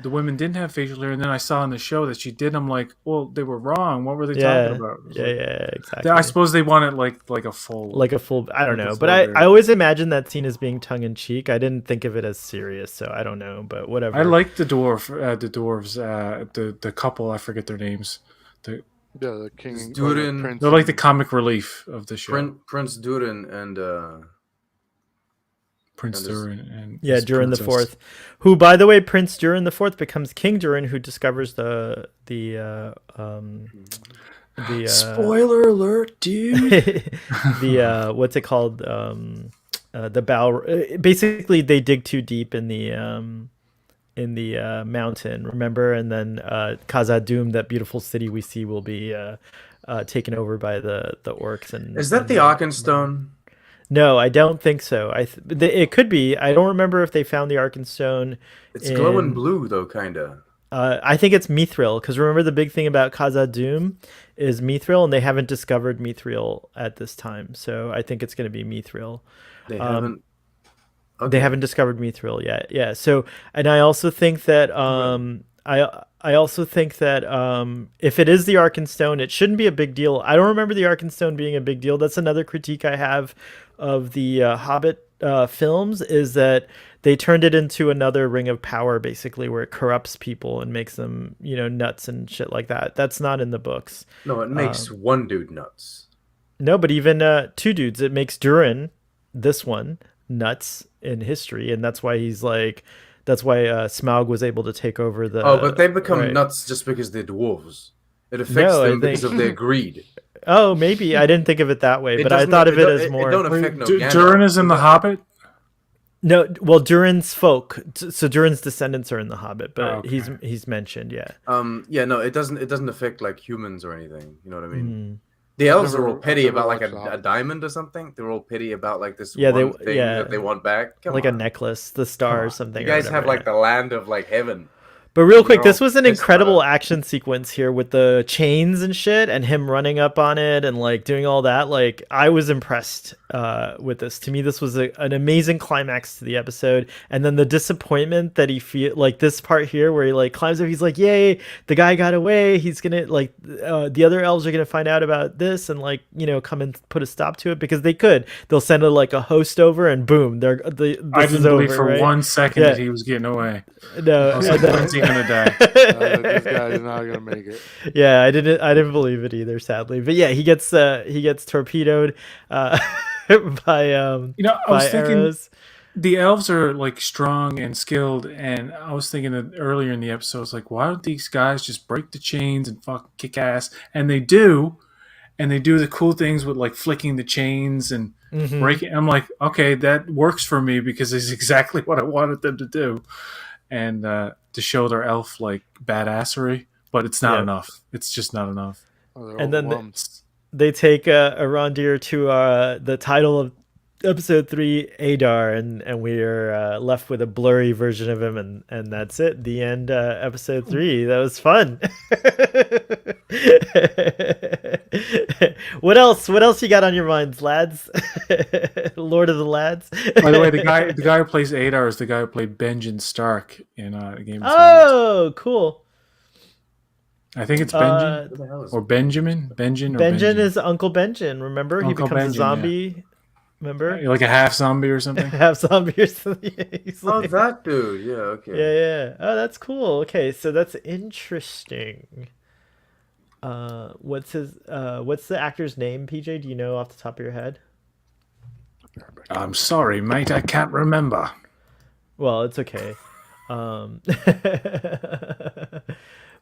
C: women didn't have facial hair, and then I saw on the show that she did. I'm like, well, they were wrong. What were they talking about?
A: Yeah, exactly.
C: I suppose they wanted like a full,
A: like a full. I don't
C: like a
A: know,
C: full
A: but I
C: beard.
A: always imagined that scene as being tongue in cheek. I didn't think of it as serious, so I don't know. But whatever.
C: I like the dwarves, the couple. I forget their names.
D: Yeah, the king.
B: It's
D: or the
B: Durin.
D: prince.
C: They're like the comic relief of the show.
B: Prince Durin and
C: Prince
B: and
C: Durin and
A: Yeah,
C: his
A: Durin the
C: princess.
A: Fourth, who, by the way, Prince Durin the Fourth becomes King Durin, who discovers the
C: Spoiler alert, dude!
A: the what's it called the bow. Basically, they dig too deep in the mountain, remember, and then Khazad-dûm, that beautiful city we see, will be taken over by the orcs. And
B: is that the Arkenstone?
A: No, I don't think so. It could be. I don't remember if they found the Arkenstone.
B: It's glowing blue though, kinda.
A: I think it's Mithril, because remember the big thing about Khazad-dûm is Mithril, and they haven't discovered Mithril at this time. So I think it's going to be Mithril.
B: They haven't. Okay.
A: They haven't discovered Mithril yet. Yeah. So, and I also think that I also think that if it is the Arkenstone, it shouldn't be a big deal. I don't remember the Arkenstone being a big deal. That's another critique I have of the Hobbit films, is that they turned it into another Ring of Power, basically, where it corrupts people and makes them, nuts and shit like that. That's not in the books.
B: No, it makes one dude nuts.
A: No, but even two dudes. It makes Durin, this one, nuts in history, and that's why Smaug was able to take over the.
B: But they become
A: right.
B: nuts just because they're dwarves. It affects them because of their greed.
A: Oh, maybe I didn't think of it that way, but I thought of it as more.
B: It don't affect no
C: Durin is in the Hobbit.
A: No, well, Durin's folk, so Durin's descendants are in the Hobbit, but
C: okay.
A: he's mentioned, yeah.
B: No, it doesn't affect like humans or anything. You know what I mean? The elves are all petty about like a diamond or something. They're all petty about like this one thing that they want back. Come
A: like
B: on.
A: a necklace, the star or something.
B: You guys have like the land of like heaven.
A: But real quick, this was an incredible action sequence here with the chains and shit, and him running up on it and like doing all that. Like, I was impressed with this. To me, this was an amazing climax to the episode. And then the disappointment that he feel like this part here where he like climbs up, he's like, "Yay, the guy got away." He's gonna like the other elves are gonna find out about this and like come and put a stop to it, because they could. They'll send a host over and boom, this
C: I didn't
A: is
C: believe
A: over,
C: for
A: right?
C: 1 second that he was getting away.
A: No,
C: I was like, when's he gonna die?
D: This guy is not gonna make it.
A: Yeah, I didn't believe it either, sadly. But yeah, he gets torpedoed by
C: I was thinking
A: arrows.
C: the elves are like strong and skilled, and I was thinking that earlier in the episode, it's like, why don't these guys just break the chains and fucking kick ass? And they do, the cool things with like flicking the chains and breaking. I'm like, okay, that works for me because it's exactly what I wanted them to do, and to show their elf like badassery, but it's not enough. It's just not enough.
A: And then they take Arondir to the title of episode 3, Adar, and we are left with a blurry version of him, and that's it. The end. Episode 3. That was fun. What else you got on your minds, lads? Lord of the Lads.
C: By the way, the guy who plays Adar is the guy who played Benjen Stark in Game of Thrones.
A: Oh, cool.
C: I think it's Benjen or Benjamin.
A: Benjen is Uncle Benjen. Remember,
C: Uncle
A: he becomes
C: Benjen,
A: a zombie.
C: Yeah.
A: Remember,
C: like a half zombie or something.
A: half zombie or something.
B: Oh, that dude. Yeah. Okay.
A: Yeah. Oh, that's cool. Okay, so that's interesting. What's the actor's name, PJ? Do you know off the top of your head?
C: I'm sorry, mate. I can't remember.
A: Well, it's okay.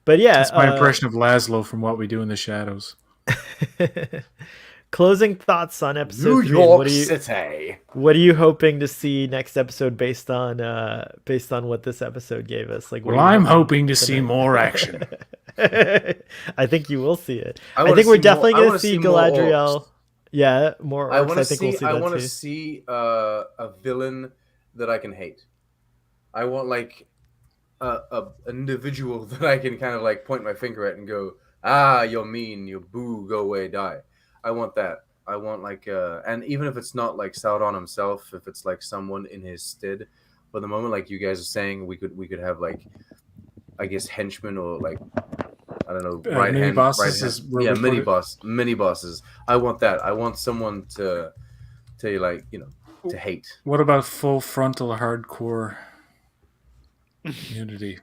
A: But yeah,
C: it's my impression of Laszlo from What We Do in the Shadows.
A: Closing thoughts on episode
B: New
A: 3.
B: York City.
A: What are you hoping to see next episode based on what this episode gave us? Like,
C: well, I'm hoping to see more action.
A: I think you will see it. I think we're definitely going to see Galadriel. Yeah, more orcs.
B: I want to see a villain that I can hate. I want like an individual that I can kind of like point my finger at and go, you're mean, you boo, go away, die. I want that. I want like and even if it's not like Sauron himself, if it's like someone in his stead. But the moment like you guys are saying, we could have like, I guess, henchmen or like, I don't know,
C: mini bosses.
B: Yeah, mini bosses. I want that. I want someone to like, you know, to hate.
C: What about full frontal hardcore unity?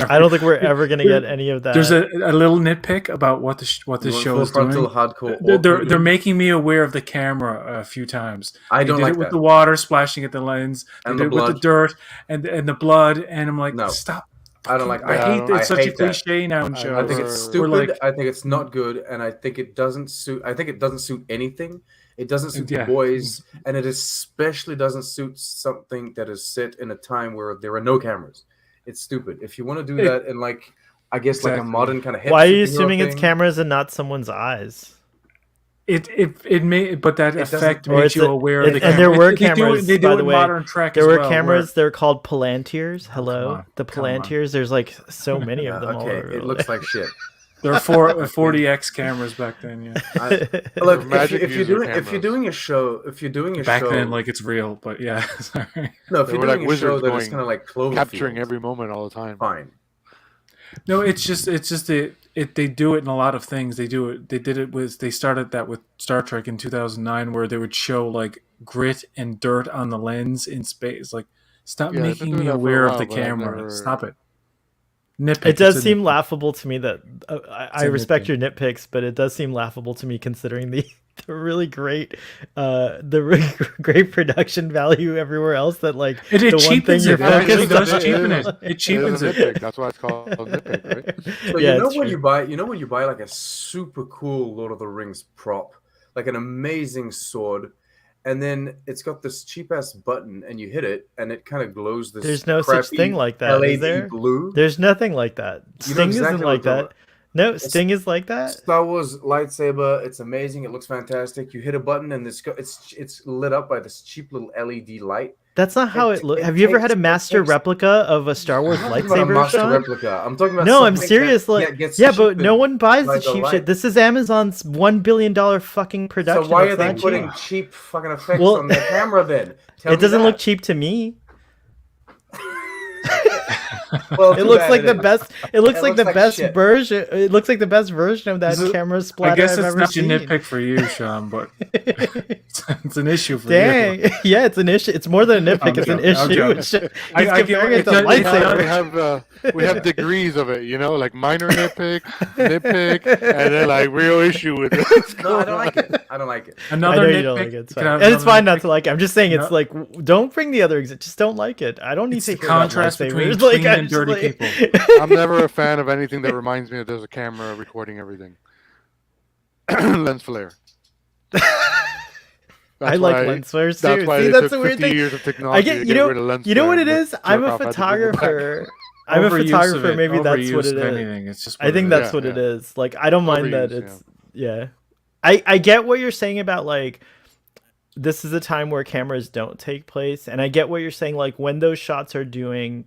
A: I don't think we're ever going to get any of that.
C: There's a little nitpick about what the show is doing.
B: Hardcore.
C: They're making me aware of the camera a few times.
B: I don't like
C: it with
B: that.
C: the water splashing at the lens,
B: and
C: they
B: the
C: did it with the dirt and the blood, and I'm like,
B: no,
C: stop.
B: I don't like that.
C: I hate that. It's such a
B: that.
C: cliche now in shows.
B: I think it's stupid. I think it's not good, and I think it doesn't suit. I think it doesn't suit anything. It doesn't suit the boys, and it especially doesn't suit something that is set in a time where there are no cameras. It's stupid. If you want to do that in like, I guess like a modern kind of.
A: Why are you assuming it's cameras and not someone's eyes?
C: It may, but that effect makes you aware of the camera.
A: And there were cameras.
C: They do
A: by
C: it
A: the
C: in
A: way,
C: modern Trek.
A: There were
C: well,
A: cameras. They're called Palantirs. Hello, the Palantirs. There's like so many of them.
B: Okay,
A: all over.
B: It looks like shit.
C: There were 40x cameras back then. Yeah.
B: Look, if you're doing a show
C: back then, like it's real, but yeah. Sorry.
B: No, if you're doing a show that is kind of like Cloverfield,
D: capturing every moment all the time.
B: Fine.
C: No, it's just they do it in a lot of things. They started that with Star Trek in 2009, where they would show like grit and dirt on the lens in space. Like, stop making me aware of the camera. Stop it. Nitpick.
A: It does seem laughable to me that I respect your nitpicks, but it does seem laughable to me considering the really great great production value everywhere else. That like
C: it
A: the one thing you're focused on.
C: It cheapen it. It cheapens it.
D: That's why it's called a nitpick, right?
B: So
A: yeah,
B: you know when you buy like a super cool Lord of the Rings prop, like an amazing sword. And then it's got this cheap ass button, and you hit it, and it kind of glows. This
A: there's no such thing like that.
B: LED
A: is there?
B: Blue.
A: There's nothing like that. Sting isn't like that. No, Sting is like that.
B: Star Wars lightsaber. It's amazing. It looks fantastic. You hit a button, and it's lit up by this cheap little LED light.
A: That's not how it looks. Have you ever had a master replica of a Star Wars lightsaber?
B: I'm talking about.
A: No, I'm serious. But no one buys the cheap shit. This is Amazon's $1 billion fucking production.
B: So why are they putting cheap fucking effects on the camera then?
A: It doesn't look cheap to me.
B: Well,
A: it looks like the best. It looks like the best version. It looks like the best version of that camera splatter.
C: I guess
A: I've
C: it's
A: ever
C: not
A: seen.
C: a nitpick for you, Sean, but it's an issue for
A: you. Yeah, it's an issue. It's more than a nitpick. It's an issue. He's comparing it to lightsaber.
D: We have degrees of it, you know, like minor nitpick, and then like real issue with it.
B: No, I don't like it. I don't like it.
C: Another nitpick.
A: You don't like it. It's fine. And it's fine not to like it. I'm just saying it's like don't bring the other. Just don't like it. I don't need to hear
C: contrast between clean and dirty people.
D: I'm never a fan of anything that reminds me that there's a camera recording everything. Lens flare.
A: I like lens flares too.
D: That's why
A: See,
D: that's
A: a weird thing.
D: Years of technology
A: you know what it is? I'm a photographer. I'm a photographer. Maybe that's what it is.
C: It's just
A: I think that's what it is. Like I don't mind that it's I get what you're saying about like this is a time where cameras don't take place, and I get what you're saying. Like when those shots are done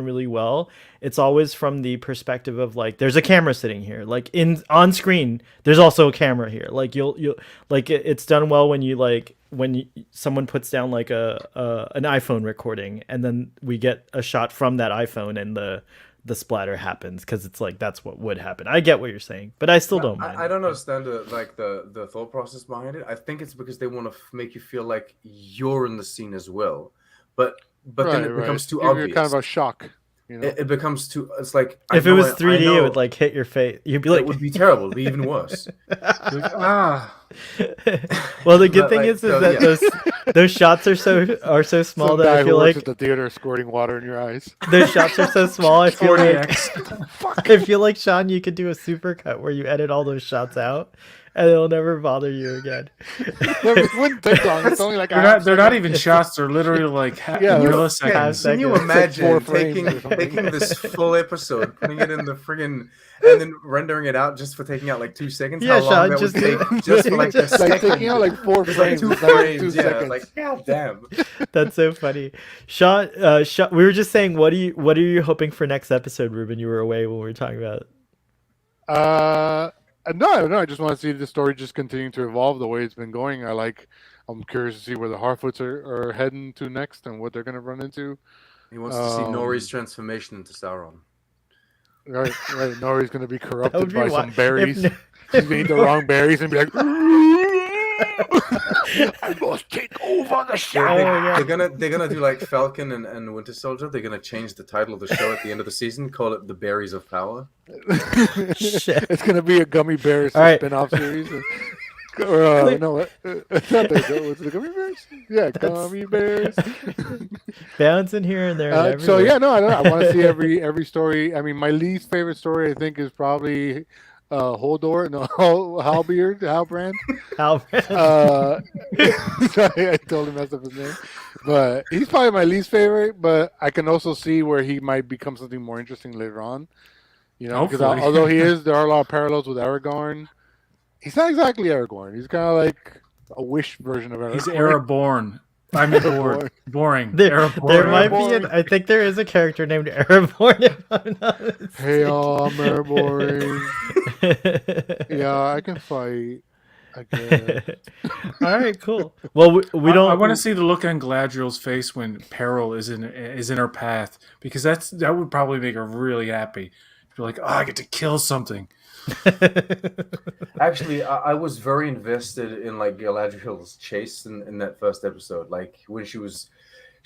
A: really well, it's always from the perspective of like there's a camera sitting here, like in on screen. There's also a camera here. Like you'll like it's done well when you like when someone puts down like an iPhone recording, and then we get a shot from that iPhone, and the splatter happens because it's like that's what would happen. I get what you're saying, but I still don't mind.
B: I don't understand the thought process behind it. I think it's because they want to make you feel like you're in the scene as well, but then it becomes too obvious.
D: You're kind of a shock. You know?
B: It becomes too. It's like
A: if it was 3D, it would like hit your face. You'd be like,
B: it would be terrible. It'd be even worse.
A: Well, the good thing is that those shots are so small
D: Some
A: that
D: guy
A: I feel
D: who works
A: like
D: at the theater squirting water in your eyes.
A: those shots are so small. I feel like
C: 40x.
A: I feel like Sean, you could do a supercut where you edit all those shots out, and it'll never bother you again.
D: It wouldn't take long. It's only like
C: They're not even shots. They're literally like milliseconds.
B: Can you imagine taking this full episode, putting it in the friggin' and then rendering it out just for taking out like 2 seconds?
A: Yeah,
B: how long
A: Sean,
B: that
A: just
B: would take just for like a second.
D: taking out like 4 frames,
B: Two
D: like
B: frames,
D: 2
B: yeah.
D: seconds.
B: Like god damn.
A: That's so funny. Sean, we were just saying, what are you hoping for next episode, Ruben? You were away when we were talking about it.
D: No. I just want to see the story just continuing to evolve the way it's been going. I'm curious to see where the Harfoots are heading to next and what they're going to run into.
B: He wants to see Nori's transformation into Sauron.
D: Right. Nori's going to be corrupted by some
A: If
D: berries. He's going to eat the wrong berries and be like, I must take over the show.
B: They're gonna do like Falcon and Winter Soldier. They're gonna change the title of the show at the end of the season, call it The Berries of Power.
A: Shit.
D: It's going to be a Gummy Bears
A: All right.
D: spin-off series. No, it's not the Gummy Bears? Yeah, Gummy Bears.
A: Bouncing here and there. And
D: So yeah, no, I want to see every story. I mean, my least favorite story, I think, is probably Hodor. No, Halbrand. Sorry, I totally messed up his name. But he's probably my least favorite. But I can also see where he might become something more interesting later on. You know, because although there are a lot of parallels with Aragorn. He's not exactly Aragorn. He's kind of like a Wish version of Aragorn.
C: He's Araborn. I mean, boring.
A: There might be. I think there is a character named Aragorn. If I'm not mistaken.
D: Hey, I'm Aragorn. Yeah, I can fight. I guess.
A: All right, cool. Well, we don't.
C: I want to see the look on Galadriel's face when peril is in her path, because that would probably make her really happy. Be like, oh, I get to kill something.
B: Actually, I was very invested in like Galadriel's chase in that first episode. Like when she was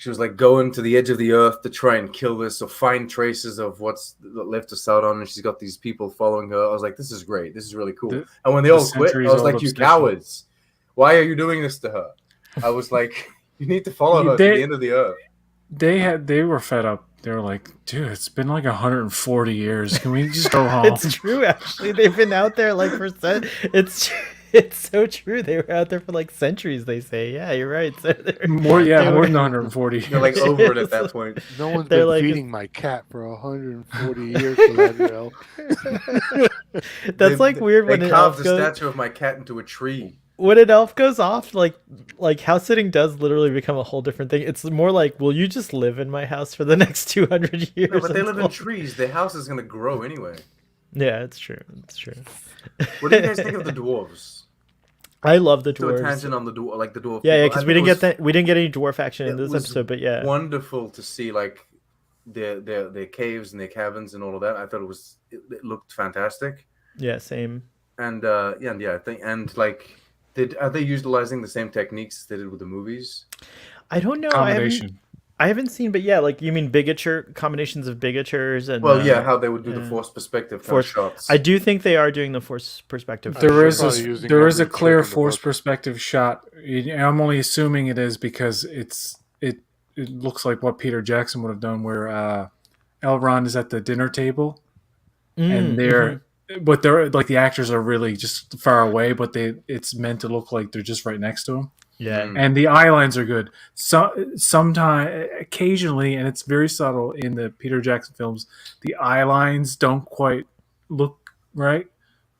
B: like going to the edge of the earth to try and kill this or find traces of what's left of Sauron, and she's got these people following her. I was like, this is great. This is really cool. And when they all quit, I was like, you cowards! Why are you doing this to her? I was like, you need to follow her to the end of the earth.
C: They were fed up. They were like, dude, it's been like 140 years. Can we just go home?
A: It's true, actually. They've been out there like for it's so true. They were out there for like centuries, they say. Yeah, you're right. So
C: more than 140 years.
B: They're like over it at that point.
D: No one's been
A: like,
D: feeding my cat for 140 years, Galadriel.
A: That's like weird when
B: they carved the statue of my cat into a tree.
A: When an elf goes off, like house sitting does literally become a whole different thing. It's more like, will you just live in my house for the next 200 years?
B: No, but they live in trees. Their house is going to grow anyway.
A: Yeah, it's true. It's true.
B: What do you guys think of the dwarves?
A: I love the dwarves.
B: To a tangent on the dwarf, like the dwarf.
A: Yeah, because we didn't get any dwarf action in this episode, but yeah,
B: wonderful to see like their caves and their cabins and all of that. I thought it looked fantastic.
A: Yeah, same.
B: And I think like. Are they utilizing the same techniques they did with the movies?
A: I don't know.
C: Combination.
A: I haven't seen, but yeah, like you mean combinations of bigatures and
B: how they would do the forced perspective shots.
A: I do think they are doing the forced perspective.
C: There is a clear forced perspective shot. I'm only assuming it is because it looks like what Peter Jackson would have done, where Elrond is at the dinner table, and they're. But they're like the actors are really just far away, but it's meant to look like they're just right next to them.
A: Yeah,
C: and the eye lines are good. Sometimes, occasionally, and it's very subtle in the Peter Jackson films, the eye lines don't quite look right,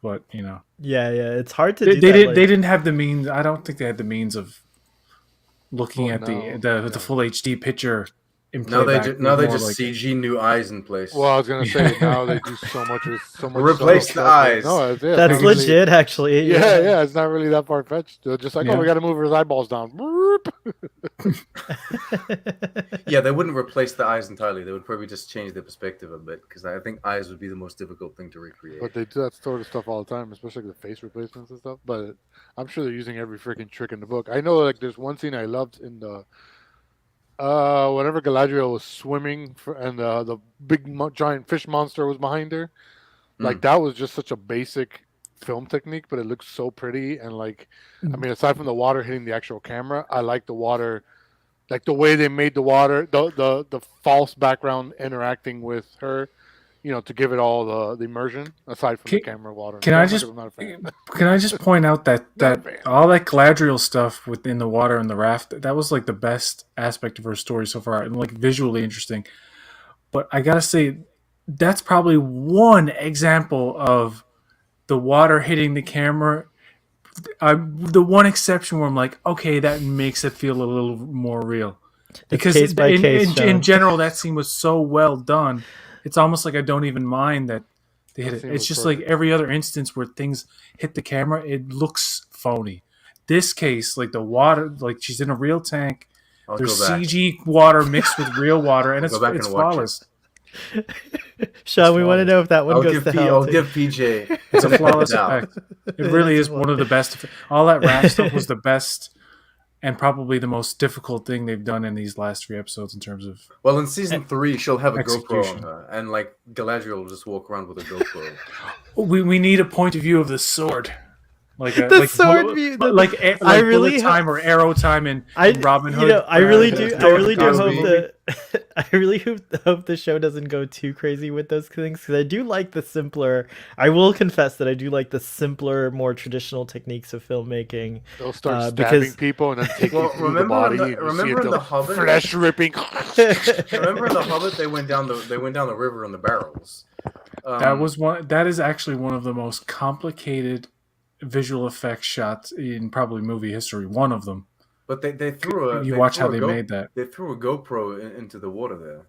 C: but you know,
A: Yeah, it's hard to
C: they,
A: do
C: they
A: that.
C: didn't
A: Like,
C: they didn't have the means. I don't think they had the means of looking at
D: no,
C: the full HD picture in
B: Now they
C: playback.
B: now they
C: more
B: just
C: like,
B: CG new eyes in place.
D: Well, I was gonna say now they do so much with so much.
B: Replace
D: subtle
B: the
D: stuff.
B: eyes.
D: No, it's, yeah,
A: that's
D: it's not really-
A: legit, actually.
D: Yeah, it's not really that far fetched. They're just like, oh,
C: Yeah.
D: we got to move his eyeballs down. Boop.
B: Yeah, they wouldn't replace the eyes entirely. They would probably just change their perspective a bit because I think eyes would be the most difficult thing to recreate.
D: But they do that sort of stuff all the time, especially the face replacements and stuff. But I'm sure they're using every freaking trick in the book. I know, like, there's one scene I loved in the whenever Galadriel was swimming and the big giant fish monster was behind her. Like that was just such a basic film technique, but it looks so pretty. And like, I mean, aside from the water hitting the actual camera, I like the water, like the way they made the water, the false background interacting with her, you know, to give it all the immersion. Aside from the camera water.
C: Can I just point out that all that Galadriel stuff within the water and the raft, that was like the best aspect of her story so far, and like visually interesting. But I gotta say, that's probably one example of the water hitting the camera. The one exception where I'm like, okay, that makes it feel a little more real. Because
A: case by case,
C: in general, that scene was so well done. It's almost like I don't even mind that they hit it. It's just like every other instance where things hit the camera, it looks phony. This case, like the water, like she's in a real tank. There's CG water mixed with real water, and it's flawless.
A: Sean, we want to know if that one goes to hell.
B: I'll give PJ.
C: It's a flawless effect. It really is one of the best. All that raft stuff was the best and probably the most difficult thing they've done in these last 3 episodes in terms of.
B: Well, in season 3, she'll have a GoPro on her, and like Galadriel will just walk around with a GoPro.
C: We need a point of view of the sword. Like
A: sword view,
C: I really time or arrow time in Robin Hood.
A: You know, I really do hope I really hope the show doesn't go too crazy with those things, because I do like the simpler. I will confess that I do like the simpler, more traditional techniques of filmmaking.
D: They'll start stabbing people and then taking through the body.
B: Remember in the Hobbit,
D: flesh ripping.
B: Remember in the Hobbit, they went down the river in the barrels.
C: That is actually one of the most complicated visual effects shots in probably movie history. One of them.
B: But they threw
C: made that.
B: They threw a GoPro into the water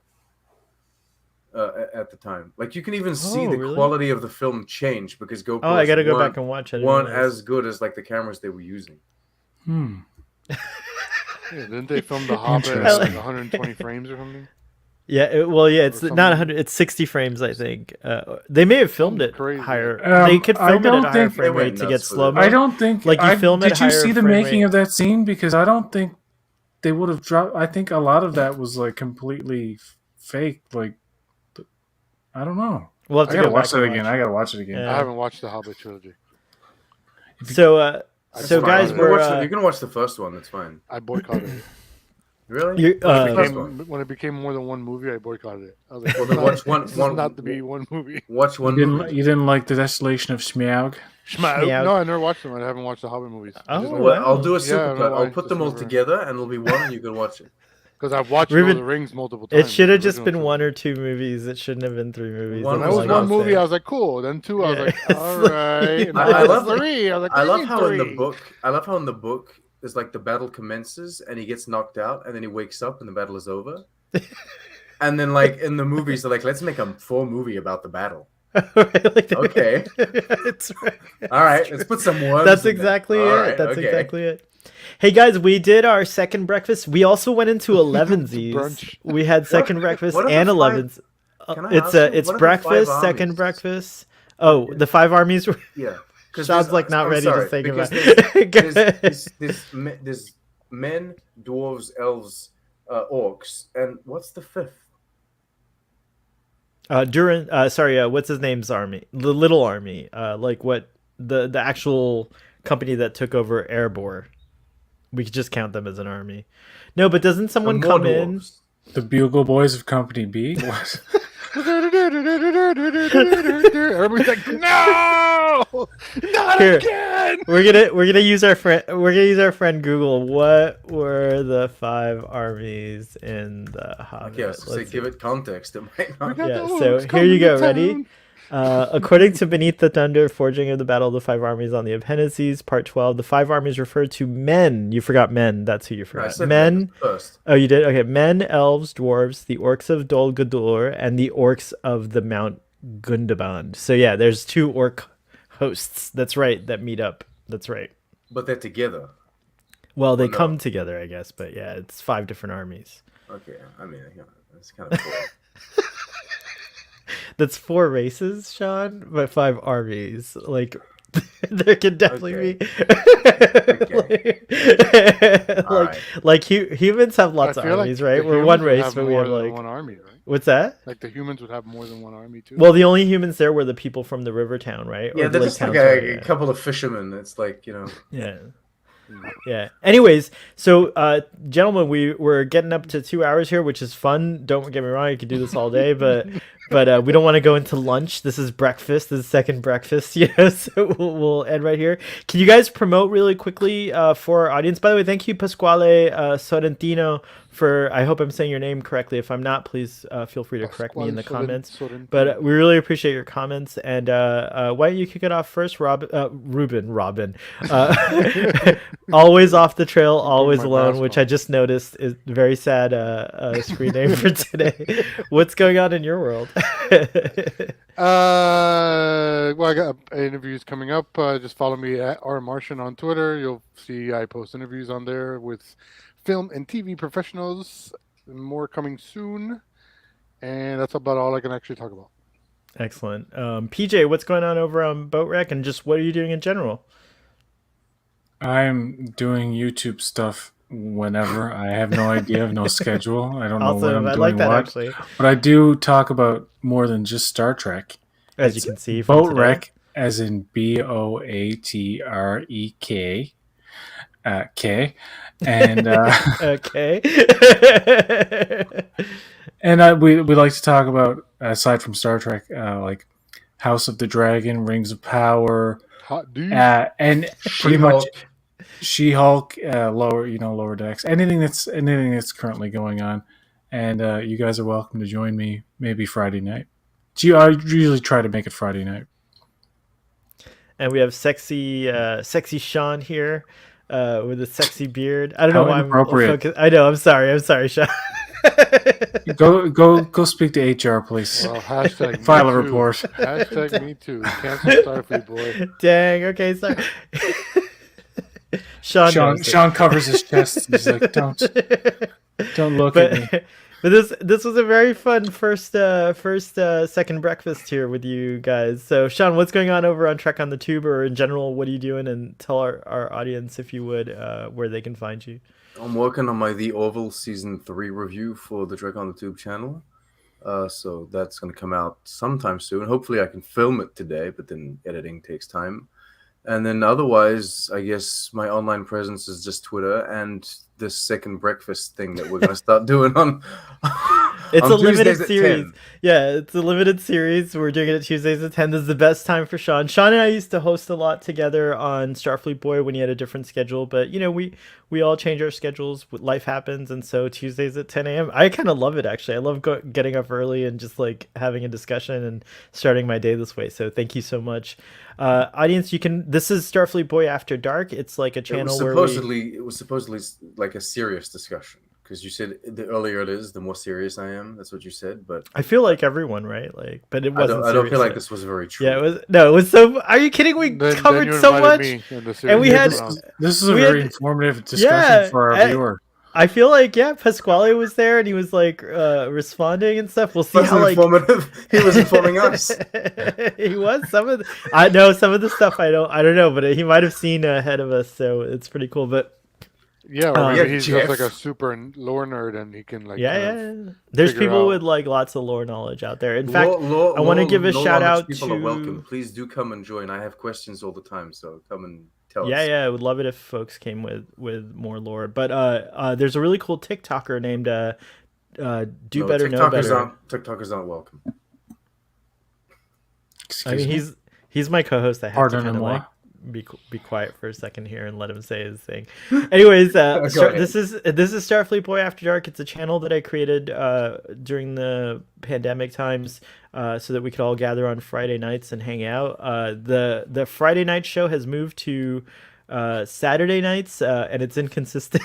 B: there at the time. Like you can even see the quality of the film change because GoPro.
A: I gotta go back and watch it.
B: Weren't as good as like the cameras they were using.
D: Yeah, didn't they film The Hobbit at like 120 frames or something?
A: Yeah, it's not 100. It's 60 frames, I think. They may have filmed it higher. They could film it at a higher frame rate to get slow mo.
C: I don't think.
A: Like you film it.
C: Did you see the making of that scene? Because I don't think they would have dropped. I think a lot of that was like completely fake. Like, I don't know.
A: We'll have to go
C: watch it again. I gotta watch it again.
D: I haven't watched the Hobbit trilogy.
A: So guys,
B: you can watch the first one. That's fine.
D: I boycotted it.
B: Really?
D: When it became more than one movie, I boycotted it. I was like, well, then watch one. Not to be one movie.
B: Watch one. movie.
C: You didn't like The Desolation of Smaug?
D: No, I never watched them. I haven't watched the Hobbit movies.
B: I'll do a super cut. I'll put them all together, and it'll be one, and you can watch it.
D: Because I've watched Lord of the Rings multiple times.
A: It should have just been 1 or 2 movies. It shouldn't have been 3 movies.
D: When that was one movie, I was like, cool. Then 2, I was like, all right. And
B: I love
D: 3. I was like,
B: I love how in the book. It's like the battle commences and he gets knocked out and then he wakes up and the battle is over. And then like in the movies they're like, let's make a full movie about the battle. Okay. All right, let's put some words.
A: That's exactly it. That's exactly it. Hey guys, we did our second breakfast. We also went into 11sies. We had second breakfast and 11s. It's breakfast, second breakfast. Oh, the 5 armies were.
B: Yeah.
A: Sean's like not ready to think about it.
B: There's men, dwarves, elves, orcs, and what's the 5th?
A: What's his name's army? The little army. Like what the actual company that took over Erebor. We could just count them as an army. No, but doesn't someone come in?
C: The Bugle Boys of Company B? What?
D: Everybody's like, no, not again.
A: We're gonna use our friend Google. What were the 5 armies in the Hobbit?
B: Okay, so give it context. It might not.
A: Yeah. So here you go. Ready? According to Beneath the Thunder, Forging of the Battle of the Five Armies on the Appendices, Part 12, the five armies refer to men. You forgot men. That's who you
B: I
A: forgot.
B: said
A: Men.
B: first.
A: Oh, you did? Okay. Men, elves, dwarves, the orcs of Dol Guldur, and the orcs of the Mount Gundabad. So yeah, there's 2 orc hosts. That's right. That meet up. That's right.
B: But they're together.
A: Well, they
B: no.
A: come together, I guess. But yeah, it's 5 different armies.
B: Okay, I mean, that's kind of cool.
A: That's 4 races, Sean, but 5 armies. Like, there can definitely be. Humans have lots of armies, right? We're one race, but we have like
D: one army, right?
A: What's that?
D: Like the humans would have more than one army too.
A: Well, the only humans there were the people from the river town, right?
B: Yeah,
A: or
B: they're
A: the
B: just
A: lake
B: like
A: towns,
B: a
A: right?
B: couple of fishermen. It's like,
A: Yeah. Yeah. Anyways, so gentlemen, we're getting up to 2 hours here, which is fun. Don't get me wrong, you could do this all day, but we don't want to go into lunch. This is breakfast. This is second breakfast, so we'll end right here. Can you guys promote really quickly for our audience? By the way, thank you, Pasquale Sorrentino, for, I hope I'm saying your name correctly. If I'm not, please feel free to correct me in the comments. But we really appreciate your comments. And why don't you kick it off first, Robin? Always off the trail, always alone, which I just noticed is a very sad screen name for today. What's going on in your world?
D: Well, I got interviews coming up. Just follow me at rmartian on Twitter. You'll see I post interviews on there with film and TV professionals. More coming soon. And that's about all I can actually talk about.
A: Excellent. PJ, what's going on over on Boat Wreck, and just what are you doing in general?
C: I'm doing YouTube stuff whenever. I have no idea, of no schedule. I don't know when I'm doing what. Actually. But I do talk about more than just Star Trek.
A: As you can see from
C: Boat Wreck, as in Boatrek, K. And
A: okay.
C: And we like to talk about, aside from Star Trek, like House of the Dragon, Rings of Power, and pretty much She-Hulk, lower decks, anything that's currently going on. And you guys are welcome to join me maybe Friday night. I usually try to make it Friday night.
A: And we have sexy Sean here with a sexy beard. I don't know why I'm focused. I know. I'm sorry, Sean.
C: Go speak to HR, please.
D: Well, hashtag
C: file a report.
D: Hashtag me too. Cancel Starfleet, boy.
A: Dang. Okay, sorry. Sean
C: covers his chest. He's like, don't look at me.
A: But this was a very fun first second breakfast here with you guys. So Sean, what's going on over on Trek on the Tube, or in general, what are you doing? And tell our audience, if you would, where they can find you.
B: I'm working on my The Orville Season 3 review for the Trek on the Tube channel. So that's going to come out sometime soon. Hopefully I can film it today, but then editing takes time. And then otherwise, I guess my online presence is just Twitter and this second breakfast thing that we're going to start doing on
A: It's
B: on
A: a limited
B: Tuesdays at
A: series.
B: 10.
A: Yeah, it's a limited series. We're doing it at Tuesdays at 10. This is the best time for Sean. Sean and I used to host a lot together on Starfleet Boy when he had a different schedule, but we all change our schedules. Life happens, and so Tuesdays at 10 a.m. I kind of love it, actually. I love getting up early and just like having a discussion and starting my day this way. So thank you so much. Audience, this is Starfleet Boy After Dark. It's like a channel
B: it was supposedly like a serious discussion, because you said the earlier it is, the more serious I am. That's what you said, but
A: I feel like everyone, right? Like, but it wasn't.
B: I don't feel like this was very true.
A: Yeah, it was. No, it was so. Are you kidding? We covered so much, and we had.
C: This is a very informative discussion for our viewer.
A: I feel like Pasquale was there and he was like responding and stuff. We'll see how
B: informative. He was informing us.
A: He was I know some of the stuff I don't know, but he might have seen ahead of us, so it's pretty cool. But
D: or maybe he's just like a super lore nerd and he can like
A: There's people with like lots of lore knowledge out there. In fact, I want to give a shout out
B: people are welcome. Please do come and join. I have questions all the time, so come and tell us.
A: Yeah, I would love it if folks came with more lore. But there's a really cool TikToker named Do Better Know Better.
B: TikTokers aren't welcome.
A: Excuse me? He's my co-host. I have to kind of like be quiet for a second here and let him say his thing. Anyways, this is Starfleet Boy After Dark. It's a channel that I created during the pandemic times. so that we could all gather on Friday nights and hang out. The Friday night show has moved to Saturday nights, and it's inconsistent.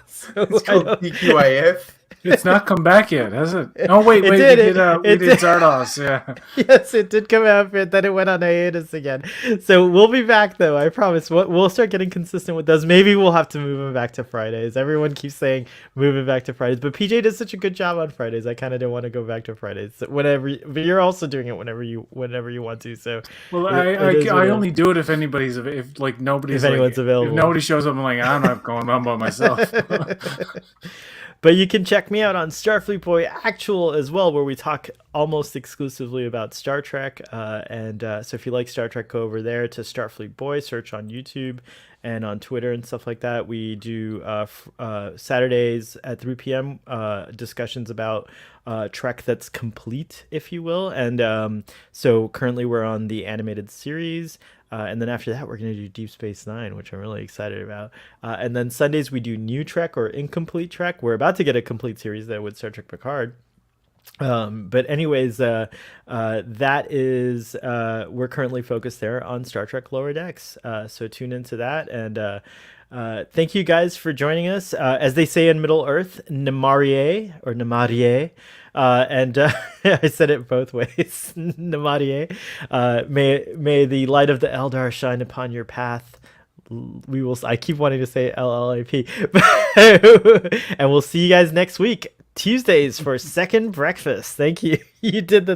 A: So
B: It's called PQIF.
C: It's not come back yet, has it? Oh wait,
A: It
C: we
A: did,
C: did
A: it did.
C: Zardos, yeah.
A: Yes, it did come out, but then it went on hiatus again. So we'll be back, though. I promise. We'll start getting consistent with those. Maybe we'll have to move them back to Fridays. Everyone keeps saying move it back to Fridays, but PJ does such a good job on Fridays. I kind of don't want to go back to Fridays. So but you're also doing it whenever you want to. So
C: well, I only do it if anybody's if like nobody's
A: if anyone's available.
C: If nobody shows up, I'm like I'm not going. I'm by myself.
A: But you can check me out on Starfleet Boy Actual as well, where we talk almost exclusively about Star Trek. So if you like Star Trek, go over there to Starfleet Boy, search on YouTube and on Twitter and stuff like that. We do Saturdays at 3 p.m. Discussions about Trek that's complete, if you will. And so currently we're on the animated series. And then after that, we're going to do Deep Space Nine, which I'm really excited about. And then Sundays, we do New Trek or Incomplete Trek. We're about to get a complete series there with Star Trek Picard. But anyways, that is, we're currently focused there on Star Trek Lower Decks. So tune into that. And thank you guys for joining us. As they say in Middle Earth, Namarie or Namarie. I said it both ways. Namarie. May the light of the Eldar shine upon your path. We will. I keep wanting to say LLAP, and we'll see you guys next week, Tuesdays for second breakfast. Thank you. You did the